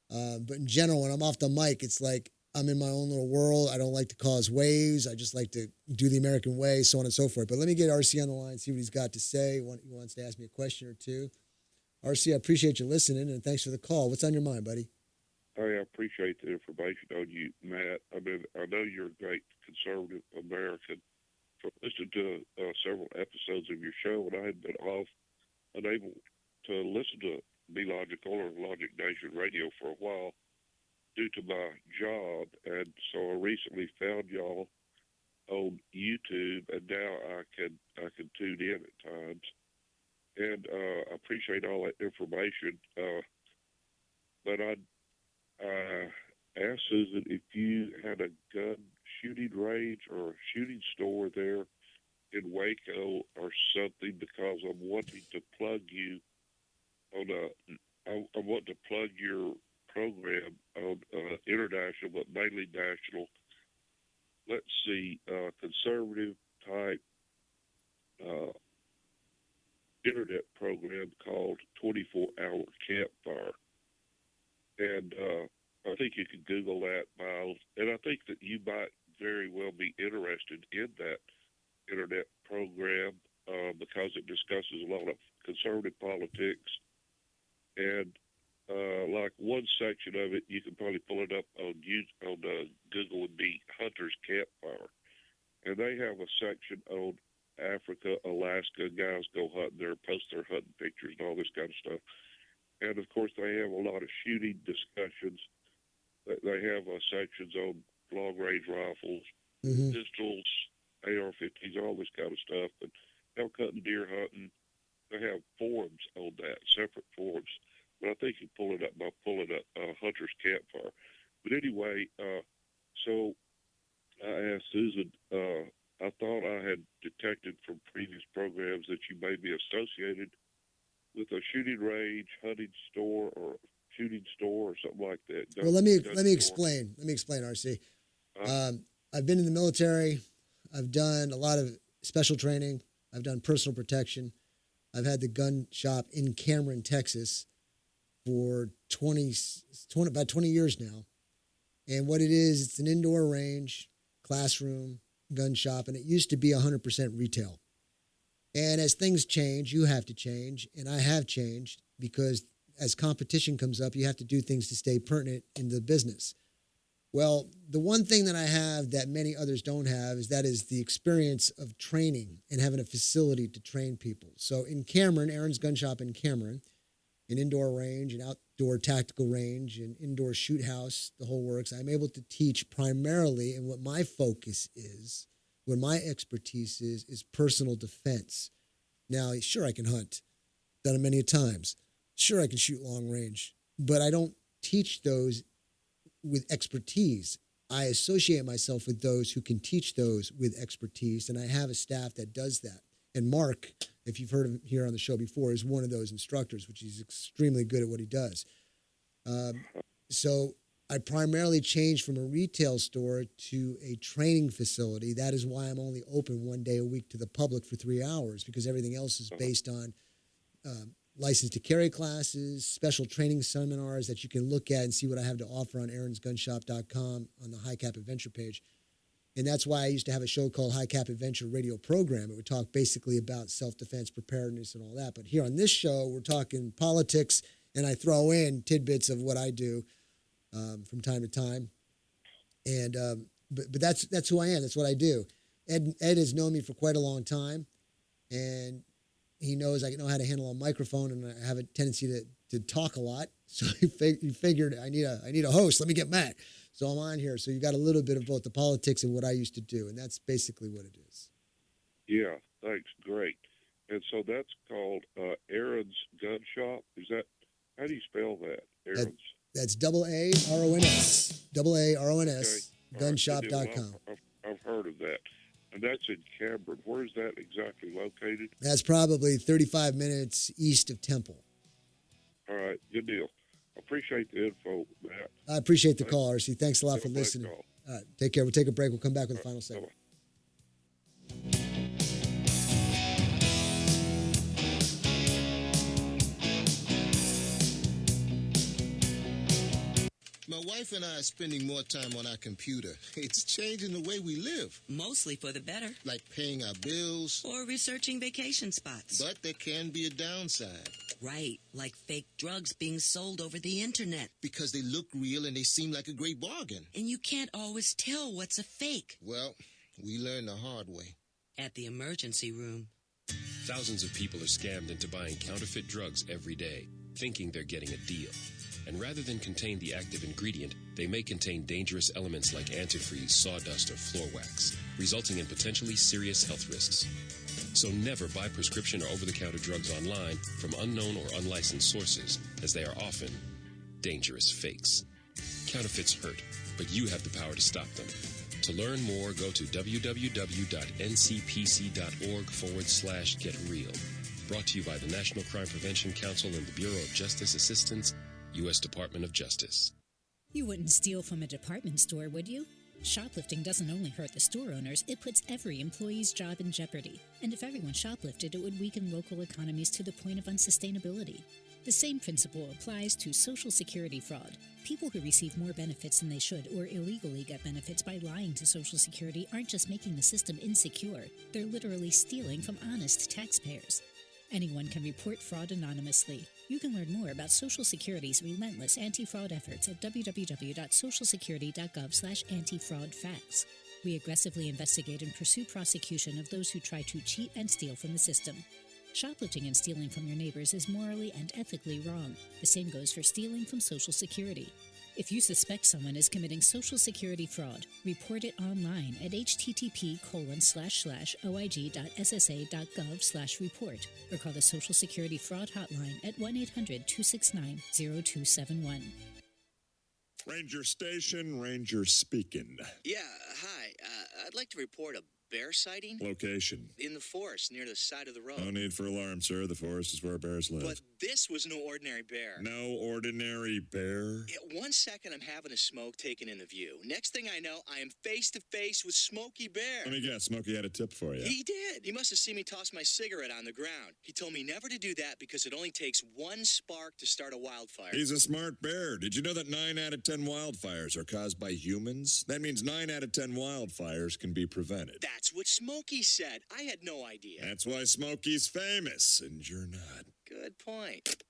But in general, when I'm off the mic, it's like I'm in my own little world. I don't like to cause waves. I just like to do the American way, so on and so forth. But let me get RC on the line, see what he's got to say. He wants to ask me a question or two. RC, I appreciate you listening, and thanks for the call. What's on your mind, buddy? I appreciate the information on you, Matt. I mean, I know you're a great conservative American. For listening to several episodes of your show, and I had been unable to listen to Be Logical or Logic Nation Radio for a while due to my job, and so I recently found y'all on YouTube, and now I can tune in at times. And I appreciate all that information. But I asked Susan if you had a gun shooting range or a shooting store there in Waco or something, because I'm wanting to plug you on I want to plug your program on international, but mainly national. Let's see, conservative type internet program called 24-Hour Campfire. And I think you can Google that, Miles. And I think that you might very well be interested in that internet program because it discusses a lot of conservative politics. And like one section of it, you can probably pull it up on Google, would be Hunter's Campfire. And they have a section on Africa, Alaska. Guys go hunting there, post their hunting pictures and all this kind of stuff. And, of course, they have a lot of shooting discussions. They have sections on long-range rifles, pistols, AR-15s, all this kind of stuff, and elk hunting, deer hunting. They have forums on that, separate forums. But I think you pull it up by pulling up Hunter's Campfire. But anyway, so I asked Susan, I thought I had detected from previous programs that you may be associated with a shooting range, hunting store, or shooting store, or something like that. Well, let me explain. Let me explain, RC. I've been in the military. I've done a lot of special training. I've done personal protection. I've had the gun shop in Cameron, Texas, for about 20 years now. And what it is, it's an indoor range, classroom, gun shop, and it used to be 100% retail. And as things change, you have to change, and I have changed because as competition comes up, you have to do things to stay pertinent in the business. Well, the one thing that I have that many others don't have is the experience of training and having a facility to train people. So in Cameron, Aaron's Gun Shop in Cameron, an indoor range, an outdoor tactical range, an indoor shoot house, the whole works, I'm able to teach primarily, and what my focus is, what my expertise is personal defense. Now, sure, I can hunt. Done it many times. Sure, I can shoot long range, but I don't teach those with expertise. I associate myself with those who can teach those with expertise, and I have a staff that does that. And Mark, if you've heard him here on the show before, is one of those instructors, which he's extremely good at what he does. So I primarily changed from a retail store to a training facility. That is why I'm only open one day a week to the public for 3 hours, because everything else is based on license to carry classes, special training seminars that you can look at and see what I have to offer on aaronsgunshop.com on the High Cap Adventure page. And that's why I used to have a show called High Cap Adventure Radio Program. It would talk basically about self-defense, preparedness, and all that. But here on this show, we're talking politics, and I throw in tidbits of what I do from time to time. And but that's who I am. That's what I do. Ed has known me for quite a long time, and he knows I know how to handle a microphone, and I have a tendency to talk a lot. So he figured I need a host. Let me get Matt. So I'm on here. So you got a little bit of both the politics and what I used to do, and that's basically what it is. Yeah, thanks. Great. And so that's called Aaron's Gun Shop. Is that, how do you spell that? Aaron's. That's AARONS. AARONS. Okay. Gunshop.com. I've heard of that. And that's in Cameron. Where is that exactly located? That's probably 35 minutes east of Temple. All right. Good deal. I appreciate the info, Matt. I appreciate the call, RC. Thanks a lot for listening. All right. Take care. We'll take a break. We'll come back with the final segment. My wife and I are spending more time on our computer. It's changing the way we live. Mostly for the better. Like paying our bills. Or researching vacation spots. But there can be a downside. Right, like fake drugs being sold over the internet. Because they look real and they seem like a great bargain. And you can't always tell what's a fake. Well, we learned the hard way. At the emergency room. Thousands of people are scammed into buying counterfeit drugs every day, thinking they're getting a deal. And rather than contain the active ingredient, they may contain dangerous elements like antifreeze, sawdust, or floor wax, resulting in potentially serious health risks. So never buy prescription or over-the-counter drugs online from unknown or unlicensed sources, as they are often dangerous fakes. Counterfeits hurt, but you have the power to stop them. To learn more, go to www.ncpc.org/getreal. Brought to you by the National Crime Prevention Council and the Bureau of Justice Assistance U.S. Department of Justice. You wouldn't steal from a department store, would you? Shoplifting doesn't only hurt the store owners, it puts every employee's job in jeopardy. And if everyone shoplifted, it would weaken local economies to the point of unsustainability. The same principle applies to Social Security fraud. People who receive more benefits than they should or illegally get benefits by lying to Social Security aren't just making the system insecure, they're literally stealing from honest taxpayers. Anyone can report fraud anonymously. You can learn more about Social Security's relentless anti-fraud efforts at www.socialsecurity.gov/anti-fraud-facts. We aggressively investigate and pursue prosecution of those who try to cheat and steal from the system. Shoplifting and stealing from your neighbors is morally and ethically wrong. The same goes for stealing from Social Security. If you suspect someone is committing Social Security fraud, report it online at http://oig.ssa.gov/report or call the Social Security Fraud Hotline at 1-800-269-0271. Ranger Station, Ranger speaking. Yeah, hi. I'd like to report a bear sighting. Location. In the forest near the side of the road. No need for alarm, sir. The forest is where bears live. But this was no ordinary bear. No ordinary bear? Yeah, 1 second I'm having a smoke taken in the view. Next thing I know, I am face to face with Smokey Bear. Let me guess, Smokey had a tip for you. He did. He must have seen me toss my cigarette on the ground. He told me never to do that because it only takes one spark to start a wildfire. He's a smart bear. Did you know that 9 out of 10 wildfires are caused by humans? That means 9 out of 10 wildfires can be prevented. That's what Smokey said. I had no idea. That's why Smokey's famous, and you're not. Good point.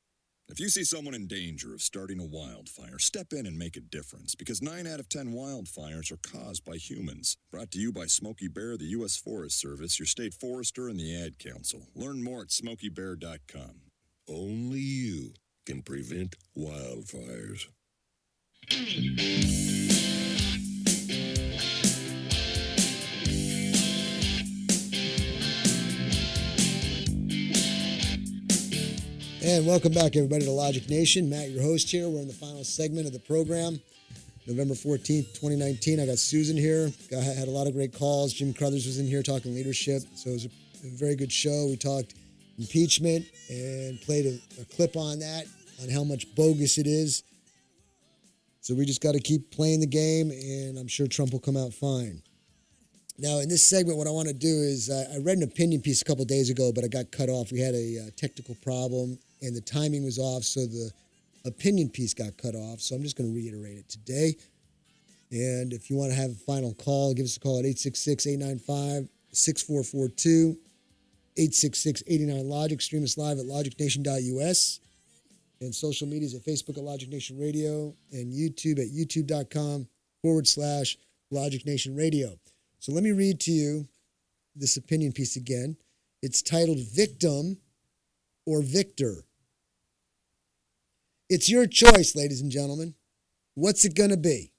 If you see someone in danger of starting a wildfire, step in and make a difference, because 9 out of 10 wildfires are caused by humans. Brought to you by Smokey Bear, the U.S. Forest Service, your state forester, and the Ad Council. Learn more at smokeybear.com. Only you can prevent wildfires. And welcome back, everybody, to Logic Nation. Matt, your host here. We're in the final segment of the program. November 14th, 2019. I got Susan here. I had a lot of great calls. Jim Crothers was in here talking leadership. So it was a very good show. We talked impeachment and played a clip on that, on how much bogus it is. So we just got to keep playing the game, and I'm sure Trump will come out fine. Now, in this segment, what I want to do is I read an opinion piece a couple of days ago, but I got cut off. We had a technical problem, and the timing was off, so the opinion piece got cut off. So I'm just going to reiterate it today. And if you want to have a final call, give us a call at 866-895-6442, 866-89-LOGIC. Stream us live at logicnation.us. And social medias at Facebook at Logic Nation Radio and YouTube at youtube.com/Logic Nation Radio. So let me read to you this opinion piece again. It's titled Victim or Victor. It's your choice, ladies and gentlemen. What's it going to be?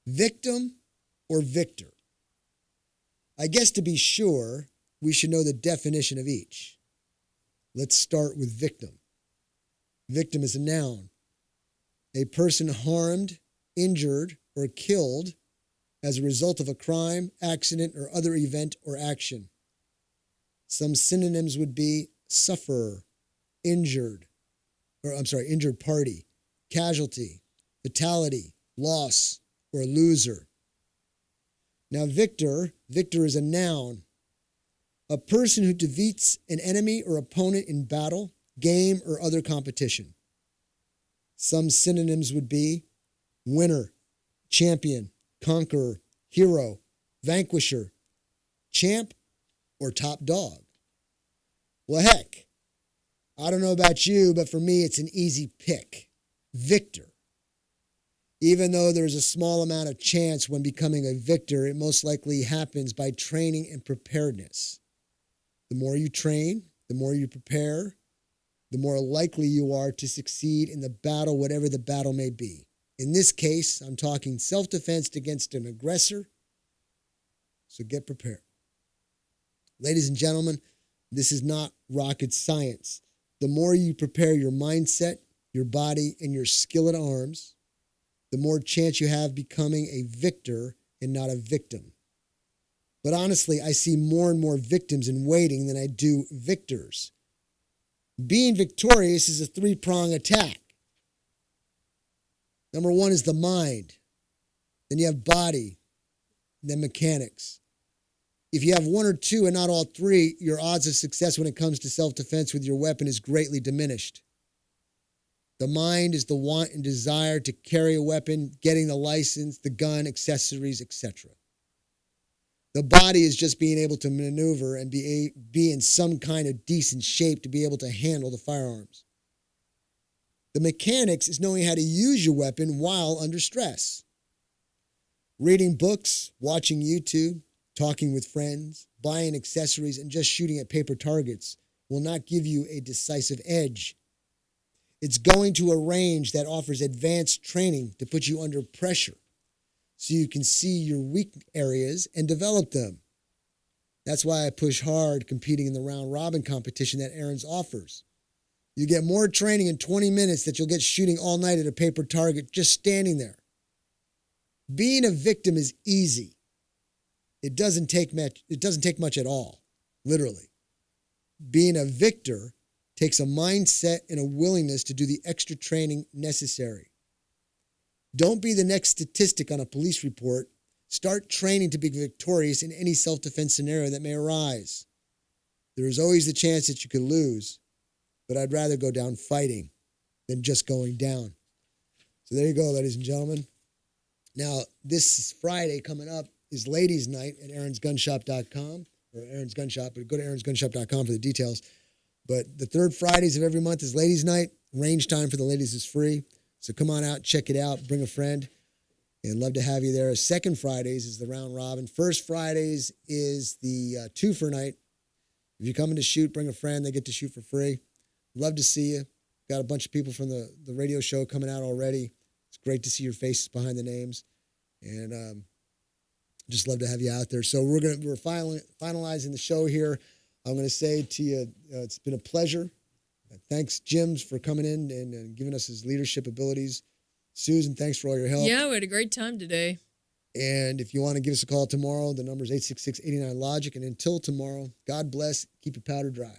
Victim or victor? I guess to be sure, we should know the definition of each. Let's start with victim. Victim is a noun. A person harmed, injured, or killed as a result of a crime, accident, or other event or action. Some synonyms would be sufferer, injured party, casualty, fatality, loss, or loser. Now, victor is a noun. A person who defeats an enemy or opponent in battle, game, or other competition. Some synonyms would be winner, champion, conqueror, hero, vanquisher, champ, or top dog. Well, heck, I don't know about you, but for me, it's an easy pick. Victor. Even though there's a small amount of chance when becoming a victor, it most likely happens by training and preparedness. The more you train, the more you prepare, the more likely you are to succeed in the battle, whatever the battle may be. In this case, I'm talking self-defense against an aggressor, so get prepared. Ladies and gentlemen, this is not rocket science. The more you prepare your mindset, your body, and your skill at arms, the more chance you have becoming a victor and not a victim. But honestly, I see more and more victims in waiting than I do victors. Being victorious is a three-prong attack. Number one is the mind. Then you have body, then mechanics. If you have one or two and not all three, your odds of success when it comes to self-defense with your weapon is greatly diminished. The mind is the want and desire to carry a weapon, getting the license, the gun, accessories, etc. The body is just being able to maneuver and be in some kind of decent shape to be able to handle the firearms. The mechanics is knowing how to use your weapon while under stress. Reading books, watching YouTube, talking with friends, buying accessories, and just shooting at paper targets will not give you a decisive edge. It's going to a range that offers advanced training to put you under pressure so you can see your weak areas and develop them. That's why I push hard competing in the round robin competition that Aaron's offers. You get more training in 20 minutes that you'll get shooting all night at a paper target just standing there. Being a victim is easy. It doesn't take much at all, literally. Being a victor takes a mindset and a willingness to do the extra training necessary. Don't be the next statistic on a police report. Start training to be victorious in any self-defense scenario that may arise. There is always the chance that you could lose, but I'd rather go down fighting than just going down. So there you go, ladies and gentlemen. Now, this Friday coming up is Ladies' Night at aaronsgunshop.com, or Aaron's Gun Shop, but go to aaronsgunshop.com for the details. But the third Fridays of every month is Ladies' Night. Range time for the ladies is free. So come on out, check it out, bring a friend, and love to have you there. Second Fridays is the round robin. First Fridays is the two-for night. If you're coming to shoot, bring a friend. They get to shoot for free. Love to see you. Got a bunch of people from the radio show coming out already. It's great to see your faces behind the names. And just love to have you out there. So we're finalizing the show here. I'm going to say to you, it's been a pleasure. Thanks, Jims, for coming in and giving us his leadership abilities. Susan, thanks for all your help. Yeah, we had a great time today. And if you want to give us a call tomorrow, the number is 866-89-LOGIC. And until tomorrow, God bless. Keep your powder dry.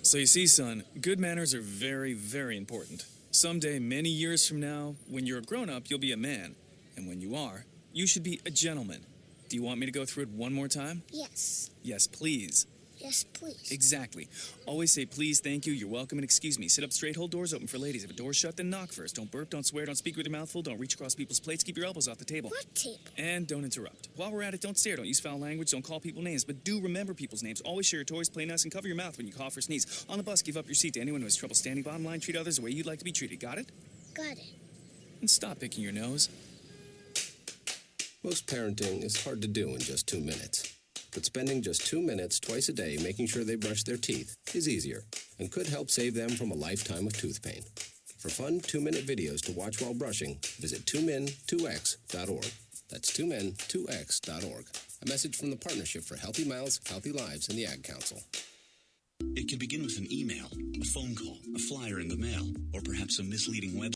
So you see, son, good manners are very, very important. Someday, many years from now, when you're a grown-up, you'll be a man. And when you are, you should be a gentleman. Do you want me to go through it one more time? Yes. Yes, please. Yes, please. Exactly. Always say please, thank you, you're welcome, and excuse me. Sit up straight, hold doors open for ladies. If a door's shut, then knock first. Don't burp, don't swear, don't speak with your mouth full, don't reach across people's plates, keep your elbows off the table. What table? And don't interrupt. While we're at it, don't stare, don't use foul language, don't call people names, but do remember people's names. Always share your toys, play nice, and cover your mouth when you cough or sneeze. On the bus, give up your seat to anyone who has trouble standing. Bottom line, treat others the way you'd like to be treated. Got it? Got it. And stop picking your nose. Most parenting is hard to do in just 2 minutes. But spending just 2 minutes twice a day making sure they brush their teeth is easier and could help save them from a lifetime of tooth pain. For fun 2-minute videos to watch while brushing, visit 2min2x.org. That's 2min2x.org. A message from the Partnership for Healthy Mouths, Healthy Lives, and the Ag Council. It can begin with an email, a phone call, a flyer in the mail, or perhaps a misleading website.